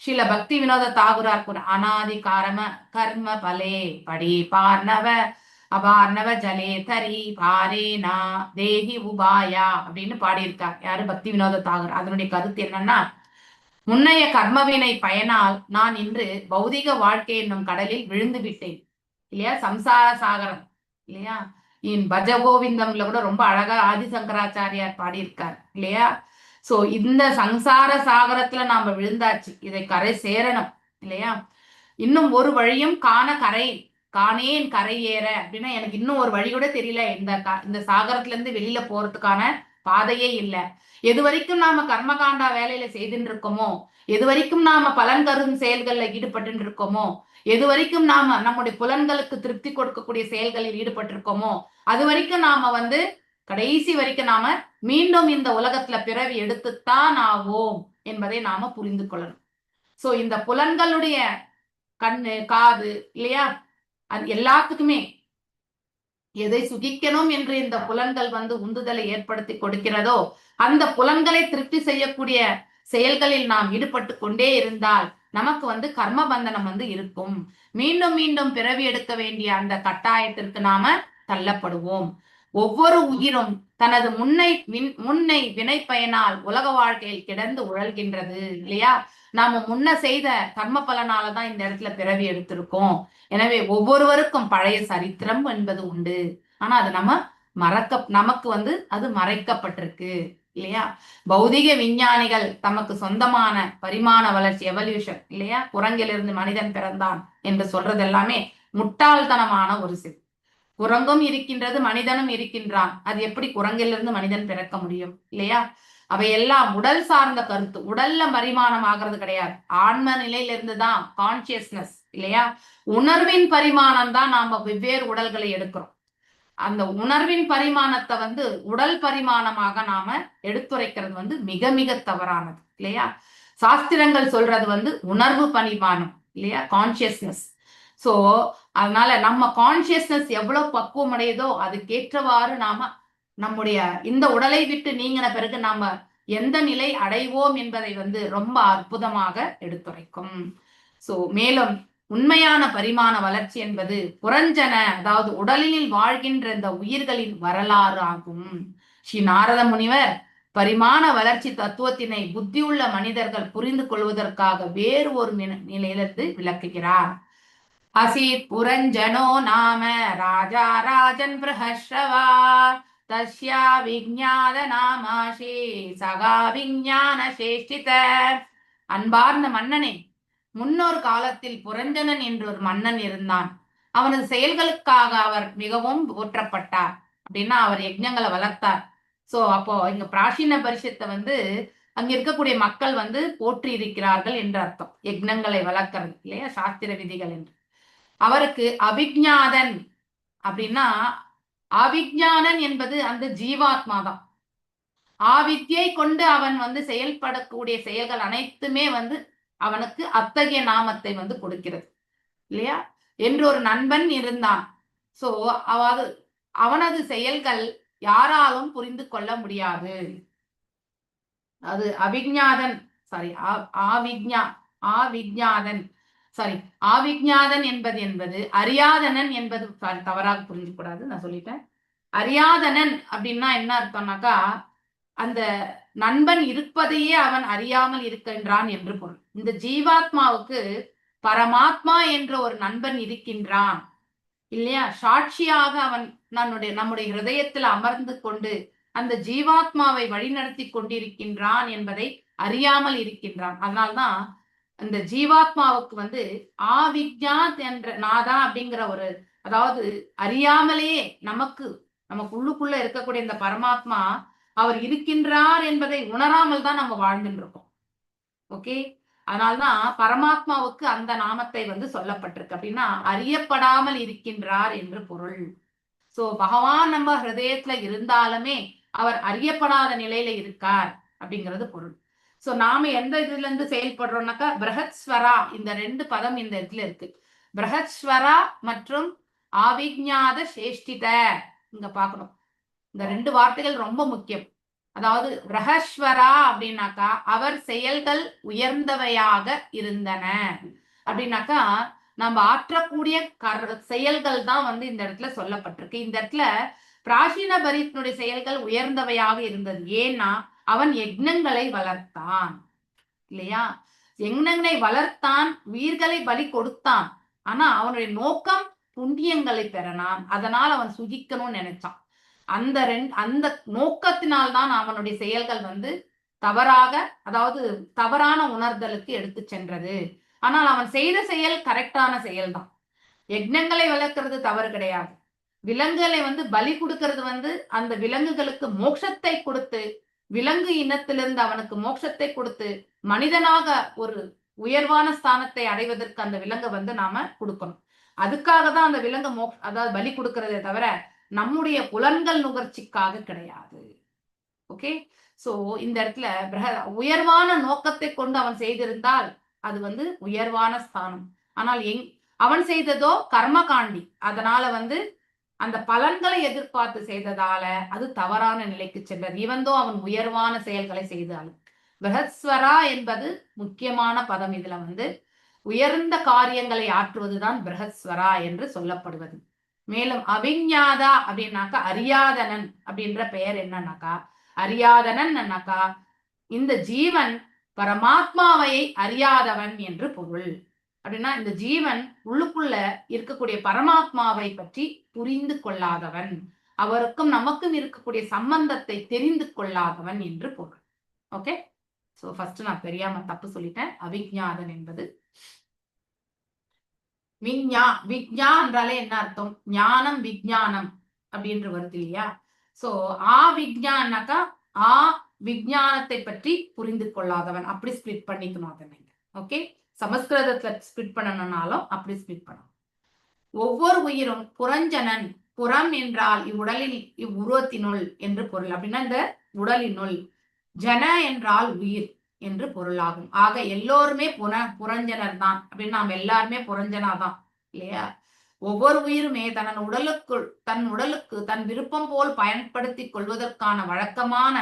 ஸ்ரீல பக்தி வினோத தாகுரார் அனாதி கர்ம பலே படி பார்ணவ அபார்ணவ ஜலே தரி பாரேனா தேகி உபாயா அப்படின்னு பாடியிருக்கார். யாரு? பக்தி வினோத தாகூர். அதனுடைய கருத்து என்னன்னா, முன்னைய கர்மவினை பயனால் நான் இன்று பௌதிக வாழ்க்கை என்னும் கடலில் விழுந்து விட்டேன் இல்லையா? சம்சார சாகரம் இல்லையா? பஜகோவிந்தம்ல கூட ரொம்ப அழகா ஆதிசங்கராச்சாரியார் பாடியிருக்கார் இல்லையா? சோ இந்த சம்சார சாகரத்துல நாம விழுந்தாச்சு, இதை கரை சேரணும் இல்லையா? இன்னும் ஒரு வழியும் காணேன் கரை ஏற அப்படின்னா எனக்கு இன்னும் ஒரு வழி கூட தெரியல. இந்த சாகரத்துல இருந்து வெளியில போறதுக்கான பாதையே இல்லை. எது வரைக்கும் நாம கர்மகாண்டா வேலையில செய்துட்டு இருக்கோமோ, எது வரைக்கும் நாம பலன் தரும் செயல்கள்ல ஈடுபட்டு இருக்கோமோ, எது வரைக்கும் நாம நம்முடைய புலன்களுக்கு திருப்தி கொடுக்கக்கூடிய செயல்களில் ஈடுபட்டிருக்கோமோ அது வரைக்கும் நாம கடைசி வரைக்கும் நாம மீண்டும் இந்த உலகத்துல பிறவி எடுத்துத்தான் ஆவோம் என்பதை நாம புரிந்து கொள்ளணும். சோ இந்த புலன்களுடைய கண்ணு காது இல்லையா, அது எல்லாத்துக்குமே எதை சுகிக்கணும் என்று இந்த புலன்கள் உந்துதலை ஏற்படுத்தி கொடுக்கிறதோ அந்த புலன்களை திருப்தி செய்யக்கூடிய செயல்களில் நாம் ஈடுபட்டு கொண்டே இருந்தால் நமக்கு கர்ம பந்தனம் இருக்கும். மீண்டும் மீண்டும் பிறவி எடுக்க வேண்டிய அந்த கட்டாயத்திற்கு நாம தள்ளப்படுவோம். ஒவ்வொரு உயிரும் தனது முன்னை வினை பயனால் உலக வாழ்க்கையில் கிடந்து உழல்கின்றது இல்லையா? நாம முன்ன செய்த கர்ம பலனாலதான் இந்த இடத்துல பிறவி எடுத்திருக்கோம். எனவே ஒவ்வொருவருக்கும் பழைய சரித்திரம் என்பது உண்டு. ஆனா அது நமக்கு அது மறைக்கப்பட்டிருக்கு இல்லையா? பௌதிக விஞ்ஞானிகள் தமக்கு சொந்தமான பரிமாண வளர்ச்சி எவல்யூஷன் இல்லையா, குரங்கிலிருந்து மனிதன் பிறந்தான் என்று சொல்றது எல்லாமே முட்டாள்தனமான ஒரு செயல். குரங்கும் இருக்கின்றது, மனிதனும் இருக்கின்றான். அது எப்படி குரங்கிலிருந்து மனிதன் பிறக்க முடியும் இல்லையா? அவையெல்லாம் உடல் சார்ந்த கருத்து. உடல்ல பரிமாணம் ஆகிறது கிடையாது. ஆன்ம நிலையில இருந்துதான் கான்சியஸ்னஸ் இல்லையா, உணர்வின் பரிமாணம் தான் நாம வெவ்வேறு உடல்களை எடுக்கிறோம். அந்த உணர்வின் பரிமாணத்தை வந்து உடல் பரிமாணமாக நாம எடுத்துரைக்கிறது வந்து மிக மிக தவறானது இல்லையா. சாஸ்திரங்கள் சொல்றது வந்து உணர்வு பரிமாணம் இல்லையா, கான்சியஸ்னஸ். சோ அதனால நம்ம கான்சியஸ்னஸ் எவ்வளவு பக்குவம் அடையுதோ அதுக்கேற்றவாறு நாம நம்முடைய இந்த உடலை விட்டு நீங்கின பிறகு நாம எந்த நிலை அடைவோம் என்பதை வந்து ரொம்ப அற்புதமாக எடுத்துரைக்கும். சோ மேலும் உண்மையான பரிமாண வளர்ச்சி என்பது புறஞ்சன, அதாவது உடலில் வாழ்கின்ற இந்த உயிர்களின் வரலாறு ஆகும். ஸ்ரீ நாரத முனிவர் பரிமாண வளர்ச்சி தத்துவத்தினை புத்தியுள்ள மனிதர்கள் புரிந்து கொள்வதற்காக வேறு ஒரு நிலையிலிருந்து விளக்குகிறார். அசீத் புரஞ்சனோ நாம ராஜா ராஜன் பிரஹஸ்ரவா தஸ்யா விஞ்ஞாத நாமாஷே சகா விஞ்ஞான சேஷ்டித. அன்பார்ந்த மன்னனே, முன்னொரு காலத்தில் புரஞ்சனன் என்று ஒரு மன்னன் இருந்தான். அவனது செயல்களுக்காக அவர் மிகவும் போற்றப்பட்டார். அப்படின்னா அவர் யஜ்ஞங்களை வளர்த்தார். சோ அப்போ இங்க பிராச்சீன பரிஷத்தை வந்து அங்க இருக்கக்கூடிய மக்கள் வந்து போற்றி இருக்கிறார்கள் என்று அர்த்தம். யஜ்ஞங்களை வளர்க்கிறது இல்லையா, சாஸ்திர விதிகள் என்று. அவருக்கு அபிஜ்ஞாதன் அப்படின்னா, அவிஜ்ஞானன் என்பது அந்த ஜீவாத்மா தான். ஆவித்யை கொண்டு அவன் வந்து செயல்படக்கூடிய செயல்கள் அனைத்துமே வந்து அவனுக்கு அத்தகைய நாமத்தை வந்து கொடுக்கிறது இல்லையா. என்று ஒரு நண்பன் இருந்தான். சோ அவனது செயல்கள் யாராலும் புரிந்து கொள்ள முடியாது. அது அவிஜ்ஞாதன் சாரி ஆவிஜ்ஞாதன் என்பது அறியாதனன் என்பது தவறாக புரிஞ்சு கூடாது, நான் சொல்லிட்டேன். அறியாதனன் அப்படின்னா என்ன அர்த்தம்னாக்கா, அந்த நண்பன் இருப்பதையே அவன் அறியாமல் இருக்கின்றான் என்று பொருள். இந்த ஜீவாத்மாவுக்கு பரமாத்மா என்ற ஒரு நண்பன் இருக்கின்றான் இல்லையா. சாட்சியாக அவன் நம்முடைய ஹிருதயத்தில் அமர்ந்து கொண்டு அந்த ஜீவாத்மாவை வழிநடத்தி கொண்டிருக்கின்றான் என்பதை அறியாமல் இருக்கின்றான். அதனால்தான் இந்த ஜீவாத்மாவுக்கு வந்து ஆவிஜ்ஞாத் என்ற நாதா அப்படிங்கிற ஒரு, அதாவது அறியாமலேயே நமக்கு உள்ளுக்குள்ள இருக்கக்கூடிய இந்த பரமாத்மா அவர் இருக்கின்றார் என்பதை உணராமல் தான் நம்ம வாழ்ந்துட்டு இருக்கோம். ஓகே, அதனால்தான் பரமாத்மாவுக்கு அந்த நாமத்தை வந்து சொல்லப்பட்டிருக்கு. அப்படின்னா அறியப்படாமல் இருக்கின்றார் என்று பொருள். சோ பகவான் நம்ம ஹிருதயத்துல இருந்தாலுமே அவர் அறியப்படாத நிலையில இருக்கார் அப்படிங்கிறது பொருள். சோ நாம எந்த இதுல இருந்து செயல்படுறோம்னாக்கா, பிரஹத்ஸ்வரா, இந்த 2 பதம் இந்த இடத்துல இருக்கு. பிரஹத்ஸ்வரா மற்றும் ஆவிஜ்ஞாத சேஷ்டித இங்க பார்க்கணும். இந்த 2 வார்த்தைகள் ரொம்ப முக்கியம். அதாவது பிரஹஸ்வரா அப்படின்னாக்கா அவர் செயல்கள் உயர்ந்தவையாக இருந்தன அப்படின்னாக்கா, நம்ம ஆற்றக்கூடிய செயல்கள் தான் வந்து இந்த இடத்துல சொல்லப்பட்டிருக்கு. இந்த இடத்துல பிராச்சீன பரிசனுடைய செயல்கள் உயர்ந்தவையாக இருந்தது. ஏன்னா அவன் யஜ்ஞங்களை வளர்த்தான் இல்லையா. யஜ்ஞங்களை வளர்த்தான், உயிர்களை பலி கொடுத்தான். ஆனா அவனுடைய நோக்கம் புண்ணியங்களை பெறனான். அதனால் அவன் சுகிக்கணும்னு நினைச்சான். அந்த நோக்கத்தினால்தான் அவனுடைய செயல்கள் வந்து தவறாக, அதாவது தவறான உணர்தலுக்கு எடுத்து சென்றது. ஆனால் அவன் செய்த செயல் கரெக்டான செயல்தான். யஜ்ஞங்களை வளர்க்கிறது தவறு கிடையாது. விலங்குகளை வந்து பலி கொடுக்கிறது வந்து அந்த விலங்குகளுக்கு மோட்சத்தை கொடுத்து, விலங்கு இனத்திலிருந்து அவனுக்கு மோட்சத்தை கொடுத்து மனிதனாக ஒரு உயர்வான ஸ்தானத்தை அடைவதற்கு அந்த விலங்கை வந்து நாம கொடுக்கணும். அதுக்காக தான் அந்த விலங்கு அதாவது பலி கொடுக்கறதே தவிர நம்முடைய புலன்கள் நுகர்ச்சிக்காக கிடையாது. ஓகே, சோ இந்த இடத்துல உயர்வான நோக்கத்தை கொண்டு அவன் செய்திருந்தால் அது வந்து உயர்வான ஸ்தானம். ஆனால் அவன் செய்ததோ கர்மகாண்டி, அதனால வந்து அந்த பலன்களை எதிர்பார்த்து செய்ததால அது தவறான நிலைக்கு சென்றது. இவந்தோ அவன் உயர்வான செயல்களை செய்தாலும். பிரஹஸ்வரா என்பது முக்கியமான பதம். இதுல வந்து உயர்ந்த காரியங்களை ஆற்றுவதுதான் பிரஹஸ்வரா என்று சொல்லப்படுவது. மேலும் அவிஞ்ஞாதா அப்படின்னாக்கா அறியாதனன் அப்படின்ற பெயர் என்னன்னாக்கா, அறியாதனன்னாக்கா இந்த ஜீவன் பரமாத்மாவை அறியாதவன் என்று பொருள். அப்படின்னா இந்த ஜீவன் உள்ளுக்குள்ள இருக்கக்கூடிய பரமாத்மாவை பற்றி புரிந்து கொள்ளாதவன், அவருக்கும் நமக்கும் இருக்கக்கூடிய சம்பந்தத்தை தெரிந்து கொள்ளாதவன் என்று பொருள். ஓகே, சோ ஃபர்ஸ்ட் நான் தெரியாம தப்பு சொல்லிட்டேன். அவிஞ்ஞாதன் என்பது விஞ்ஞா என்றாலே என்ன அர்த்தம்? ஞானம் விஞ்ஞானம் அப்படின்ற வருது இல்லையா. சோ விஞ்ஞானாக்கா விஞ்ஞானத்தை பற்றி புரிந்து கொள்ளாதவன், அப்படி ஸ்பிளிட் பண்ணிக்கணும் அதை. ஓகே, சமஸ்கிருதத்துல ஸ்பிளிட் பண்ணணும்னாலும் அப்படி ஸ்பிளிட் பண்ணணும். ஒவ்வொரு உயிரும் புரஞ்சனன் புறம் என்றால் இவ்வுடலில் இவ்வுருவத்தினுள் என்று பொருள். அப்படின்னா இந்த உடலினுள். ஜன என்றால் உயிர் என்று பொருளாகும். ஆக எல்லோருமே புறஞ்சனர் தான் அப்படின்னு நாம் எல்லாருமே புறஞ்சனா தான் இல்லையா? ஒவ்வொரு உயிருமே தன் உடலுக்கு தன் விருப்பம் போல் பயன்படுத்திக் கொள்வதற்கான வழக்கமான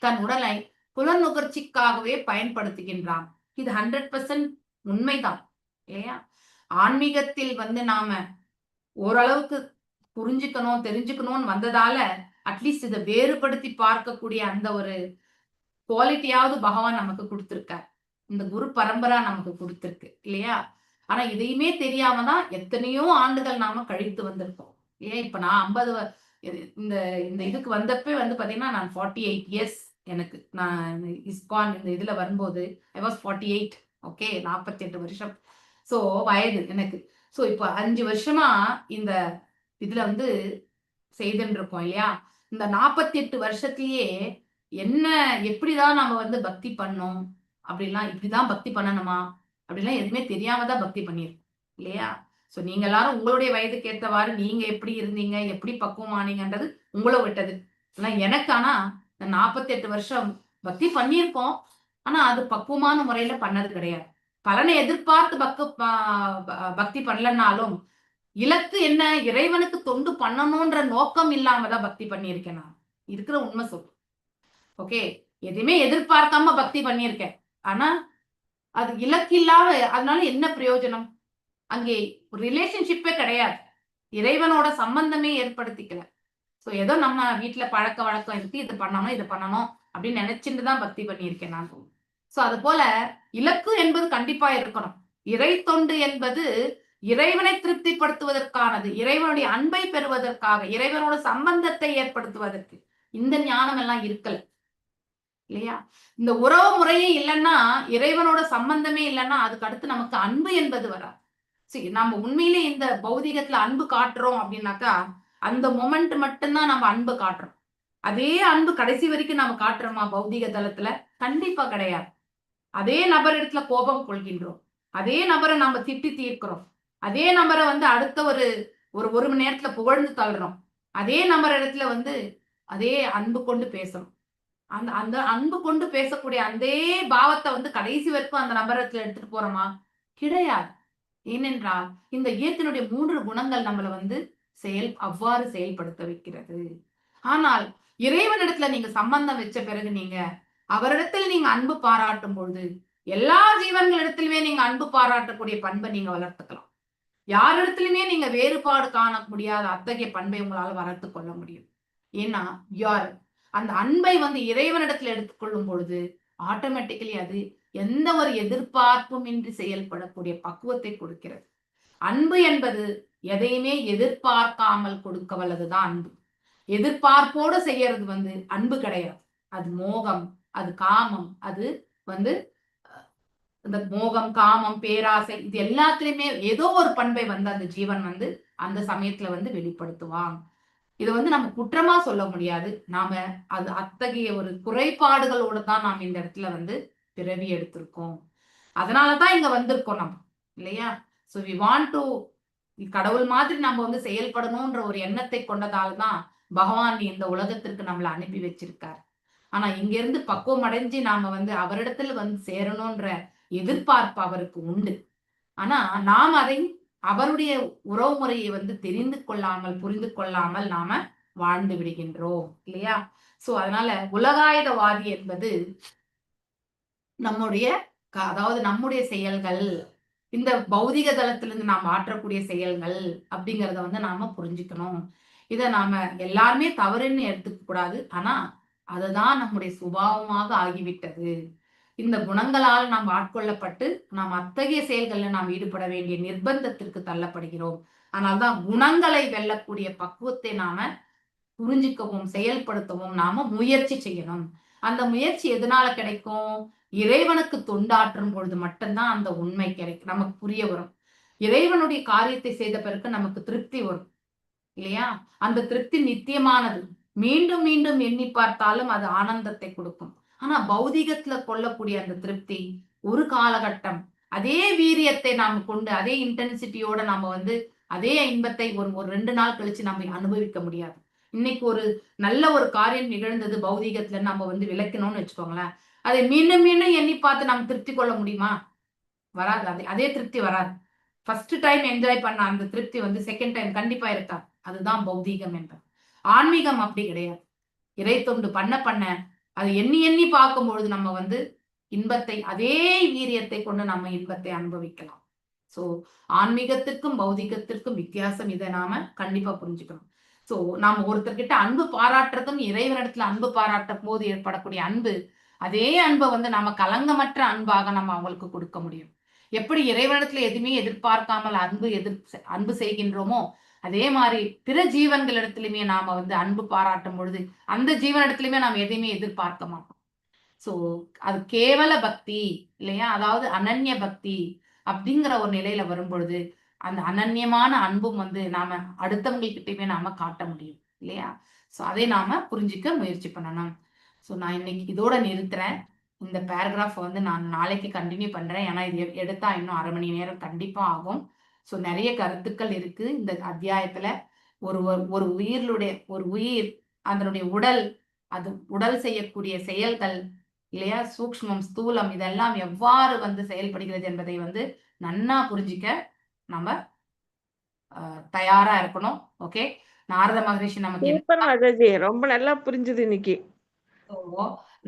தன் உடலை புலநுகர்ச்சிக்காகவே பயன்படுத்துகின்றான். இது 100% உண்மைதான் இல்லையா? ஆன்மீகத்தில் நாம ஓரளவுக்கு புரிஞ்சுக்கணும் தெரிஞ்சுக்கணும்னு வந்ததால அட்லீஸ்ட் இதை வேறுபடுத்தி பார்க்கக்கூடிய அந்த ஒரு குவாலிட்டியாவது பகவான் நமக்கு கொடுத்திருக்கார். இந்த குரு பரம்பரா நமக்கு கொடுத்திருக்கு இல்லையா? ஆனா இதையுமே தெரியாம தான் எத்தனையோ ஆண்டுகள் நாம கழித்து வந்திருக்கோம். ஏன் இப்ப நான் 50 இந்த இந்த இதுக்கு வந்தப்ப பாத்தீங்கன்னா நான் 48 இயர்ஸ் எனக்கு. நான் இஸ்கான் இந்த இதுல வரும்போது ஐ வாஸ் 48. ஓகே, 48 வருஷம். சோ வயது எனக்கு. சோ இப்போ 5 வருஷமா இந்த இதுல செய்துன்னு இருக்கோம் இல்லையா? இந்த 48 வருஷத்திலேயே என்ன எப்படிதான் நம்ம பக்தி பண்ணோம் அப்படிலாம், இப்படிதான் பக்தி பண்ணணுமா அப்படிலாம் எதுவுமே தெரியாம தான் பக்தி பண்ணியிருக்கோம் இல்லையா? சோ நீங்க எல்லாரும் உங்களுடைய வயதுக்கு ஏற்றவாறு நீங்க எப்படி இருந்தீங்க, எப்படி பக்குவமானீங்கன்றது உங்களை விட்டது. ஆனா எனக்கு இந்த 48 வருஷம் பக்தி பண்ணியிருக்கோம். ஆனா அது பக்குவமான முறையில பண்ணது கிடையாது. பலனை எதிர்பார்த்து பக்தி பண்ணலனாலும் இலக்கு என்ன, இறைவனுக்கு தொண்டு பண்ணணும்ன்ற நோக்கம் இல்லாம தான் பக்தி பண்ணியிருக்கேன். நான் இருக்கிற உண்மை சொல். ஓகே, எதுவுமே எதிர்பார்க்காம பக்தி பண்ணியிருக்கேன். ஆனா அது இலக்கு இல்லாம, அதனால என்ன பிரயோஜனம்? அங்கே ரிலேஷன்ஷிப்பே கிடையாது, இறைவனோட சம்பந்தமே ஏற்படுத்திக்கல. சோ ஏதோ நம்ம வீட்டுல பழக்க வழக்கம் இருக்கு, இது பண்ணணும் இது பண்ணணும் அப்படின்னு நினைச்சுட்டு தான் பக்தி பண்ணியிருக்கேன் நான். சோ அது போல இலக்கு என்பது கண்டிப்பா இருக்கணும். இறை தொண்டு என்பது இறைவனை திருப்திப்படுத்துவதற்கானது, இறைவனுடைய அன்பை பெறுவதற்காக, இறைவனோட சம்பந்தத்தை ஏற்படுத்துவதற்கு. இந்த ஞானம் எல்லாம் இருக்கல இல்லையா? இந்த உறவு முறையே இல்லைன்னா, இறைவனோட சம்பந்தமே இல்லைன்னா அதுக்கு அடுத்து நமக்கு அன்பு என்பது வராது. சரி, நம்ம உண்மையிலே இந்த பௌதிகத்துல அன்பு காட்டுறோம் அப்படின்னாக்கா அந்த மொமெண்ட் மட்டும்தான் நம்ம அன்பு காட்டுறோம். அதே அன்பு கடைசி வரைக்கும் நம்ம காட்டுறோமா பௌதிக தளத்துல? கண்டிப்பா கிடையாது. அதே நபர் இடத்துல கோபம் கொள்கின்றோம், அதே நபரை நம்ம திட்டி தீர்க்கிறோம், அதே நபரை அடுத்த ஒரு மணி நேரத்துல புகழ்ந்து தள்ளுறோம், அதே நபர் இடத்துல அதே அன்பு கொண்டு பேசுறோம். அந்த அன்பு கொண்டு பேசக்கூடிய அதே பாவத்தை கடைசி வரைக்கும் அந்த நபரத்துல எடுத்துட்டு போறோமா? கிடையாது. ஏனென்றால் இந்த இயற்கையினுடைய 3 குணங்கள் நம்மள அவ்வாறு செயல்படுத்த வைக்கிறது. ஆனால் இறைவனிடத்துல நீங்க சம்பந்தம் வச்ச பிறகு நீங்க அவரிடத்தில் நீங்க அன்பு பாராட்டும் பொழுது எல்லா ஜீவன்களிடத்திலுமே நீங்க அன்பு பாராட்டக்கூடிய பண்பை நீங்க வளர்த்துக்கலாம். யாரிடத்திலுமே நீங்க வேறுபாடு காண முடியாத அத்தகைய பண்பை உங்களால வளர்த்து கொள்ள முடியும். ஏன்னா அந்த அன்பை இறைவனிடத்துல எடுத்துக்கொள்ளும் பொழுது ஆட்டோமேட்டிக்கலி அது எந்த ஒரு எதிர்பார்ப்பும் இன்றி செயல்படக்கூடிய பக்குவத்தை கொடுக்கிறது. அன்பு என்பது எதையுமே எதிர்பார்க்காமல் கொடுக்க வல்லதுதான் அன்பு. எதிர்பார்ப்போடு செய்யறது அன்பு கிடையாது. அது மோகம், அது காமம், அது இந்த மோகம், காமம், பேராசை, இது எல்லாத்திலுமே ஏதோ ஒரு பண்பை அந்த ஜீவன் அந்த சமயத்துல வெளிப்படுத்துவாங்க. இதை நம்ம குற்றமா சொல்ல முடியாது. நாம அது அத்தகைய ஒரு குறைபாடுகளோடு தான் நாம் இந்த இடத்துல பிறவி எடுத்திருக்கோம். அதனாலதான் இங்க வந்திருக்கோம் நம்ம இல்லையா? சோ வி வாண்ட் டு கடவுள் மாதிரி நம்ம செயல்படணும்ன்ற ஒரு எண்ணத்தை கொண்டதால்தான் பகவான் இந்த உலகத்திற்கு நம்மளை அனுப்பி வச்சிருக்காரு. ஆனா இங்க இருந்து பக்குவம் அடைஞ்சு நாம அவரிடத்துல சேரணும்ன்ற எதிர்பார்ப்பு அவருக்கு உண்டு. ஆனா நாம் அதை அவருடைய உறவு முறையை தெரிந்து கொள்ளாமல் புரிந்து கொள்ளாமல் நாம வாழ்ந்து விடுகின்றோம் இல்லையா? சோ அதனால உலகாயுதவாதி என்பது அதாவது நம்முடைய செயல்கள், இந்த பௌதிக தளத்திலிருந்து நாம் ஆற்றக்கூடிய செயல்கள் அப்படிங்கிறத நாம புரிஞ்சுக்கணும். இத நாம எல்லாருமே தவறுன்னு எடுத்துக்க கூடாது. ஆனா அதுதான் நம்முடைய சுபாவமாக ஆகிவிட்டது. இந்த குணங்களால் நாம் ஆட்கொள்ளப்பட்டு நாம் அத்தகைய செயல்கள்ல நாம் ஈடுபட வேண்டிய நிர்பந்தத்திற்கு தள்ளப்படுகிறோம். ஆனால்தான் குணங்களை வெல்லக்கூடிய பக்குவத்தை நாம புரிஞ்சுக்கவும் செயல்படுத்தவும் நாம முயற்சி செய்யணும். அந்த முயற்சி எதனால கிடைக்கும்? இறைவனுக்கு தொண்டாற்றும் பொழுது மட்டும்தான் அந்த உண்மை கிடைக்கும், நமக்கு புரிய வரும். இறைவனுடைய காரியத்தை செய்த பிறகு நமக்கு திருப்தி வரும் இல்லையா? அந்த திருப்தி நித்தியமானது. மீண்டும் மீண்டும் எண்ணி பார்த்தாலும் அது ஆனந்தத்தை கொடுக்கும். ஆனா பௌதிகத்துல கொள்ளக்கூடிய அந்த திருப்தி ஒரு காலகட்டம், அதே வீரியத்தை நாம கொண்டு அதே இன்டென்சிட்டியோட நாம அதே இன்பத்தை ஒரு ஒரு 2 நாள் கழிச்சு நம்ம அனுபவிக்க முடியாது. இன்னைக்கு ஒரு நல்ல ஒரு காரியம் நிகழ்ந்தது பௌதீகத்துல நம்ம வந்து விளக்கணும்னு வச்சுக்கோங்களேன், அதை மீண்டும் மீண்டும் எண்ணி பார்த்து நம்ம திருப்தி கொள்ள முடியுமா? வராது. அதே திருப்தி வராது. ஃபர்ஸ்ட் டைம் என்ஜாய் பண்ண அந்த திருப்தி வந்து செகண்ட் டைம் கண்டிப்பா இருக்காது. அதுதான் பௌதீகம் என்பது. ஆன்மீகம் அப்படி கிடையாது. இறை தொண்டு பண்ண பண்ண அதை எண்ணி எண்ணி பார்க்கும் பொழுது நம்ம வந்து இன்பத்தை அதே வீரியத்தை கொண்டு நம்ம இன்பத்தை அனுபவிக்கலாம். சோ ஆன்மீகத்திற்கும் பௌதிகத்திற்கும் வித்தியாசம் இதை நாம கண்டிப்பா புரிஞ்சுக்கணும். சோ நாம ஒருத்தர்கிட்ட அன்பு பாராட்டுறதும் இறைவனிடத்துல அன்பு பாராட்டும் போது ஏற்படக்கூடிய அன்பு, அதே அன்பை வந்து நாம கலங்கமற்ற அன்பாக நம்ம அவங்களுக்கு கொடுக்க முடியும். எப்படி இறைவனிடத்துல எதுவுமே எதிர்பார்க்காமல் அன்பு செய்கின்றோமோ, அதே மாதிரி பிற ஜீவன்களிடத்திலுமே நாம வந்து அன்பு பாராட்டும் பொழுது அந்த ஜீவனிடத்திலுமே நாம எதையுமே எதிர்பார்க்க மாட்டோம். சோ அது கேவல பக்தி இல்லையா, அதாவது அனன்ய பக்தி அப்படிங்கிற ஒரு நிலையில வரும்பொழுது அந்த அனன்யமான அன்பும் வந்து நாம அடுத்தவங்ககிட்டயுமே நாம காட்ட முடியும் இல்லையா. சோ அதை நாம புரிஞ்சுக்க முயற்சி பண்ணணும். சோ நான் இன்னைக்கு இதோட நிறுத்துறேன். இந்த பேராகிராஃப் வந்து நான் நாளைக்கு கண்டினியூ பண்றேன். ஏன்னா இது எடுத்தா இன்னும் 1/2 மணி நேரம் கண்டிப்பா ஆகும். சோ நிறைய கருத்துக்கள் இருக்கு இந்த அத்தியாயத்துல. ஒரு உயிர் அதனுடைய உடல், அது உடல் செய்யக்கூடிய செயல்கள் இல்லையா, சூக்ஷ்மம் ஸ்தூலம் இதெல்லாம் எவ்வாறு வந்து செயல்படுகிறது என்பதை வந்து நன்னா புரிஞ்சிக்க நம்ம தயாரா இருக்கணும். ஓகே, நாரத மகரிஷி நமக்கு சூப்பர் மாதாஜி, ரொம்ப நல்லா புரிஞ்சுது இன்னைக்கு.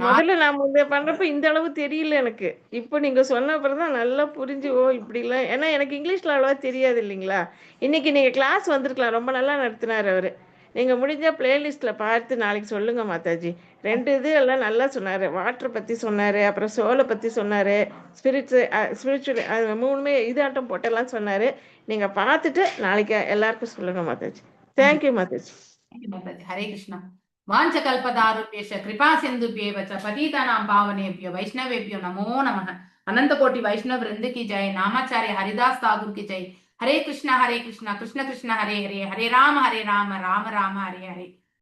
முதல்ல நான் பண்றப்ப இந்த அளவு தெரியல எனக்கு. இப்போ நீங்க சொன்ன அப்புறம்தான் நல்லா புரிஞ்சு, ஓ இப்படிலாம். ஏன்னா எனக்கு இங்கிலீஷ்ல அவ்வளவா தெரியாது இல்லைங்களா. இன்னைக்கு நீங்க கிளாஸ் வந்திருக்கலாம், ரொம்ப நல்லா நடத்தினார் அவரு. நீங்க முடிஞ்சா பிளேலிஸ்ட்ல பார்த்து நாளைக்கு சொல்லுங்க மாதாஜி. 2 இது எல்லாம் நல்லா சொன்னாரு. வாட்டர் பத்தி சொன்னாரு, அப்புறம் சோலை பத்தி சொன்னாரு, ஸ்பிரிச்சுவல் 3மே இதாட்டம் போட்டெல்லாம் சொன்னாரு. நீங்க பார்த்துட்டு நாளைக்கு எல்லாருக்கும் சொல்லுங்க மாதாஜி. தேங்க்யூ மாதாஜி. ஹரே கிருஷ்ணா. வாஞ்சகல்பதாருப்யேஷ கிருபா சிந்துப்யேவ ச பதீதானாं பாவனேभ्यो वैष्णवेभ्यो नमो नमः. अनंत कोटि वैष्णव वृंद की जय. नामाचार्य हरिदास ठाकुर की जय. हरे कृष्णा कृष्ण कृष्ण हरे हरे, हरे राम राम राम हरे हरे.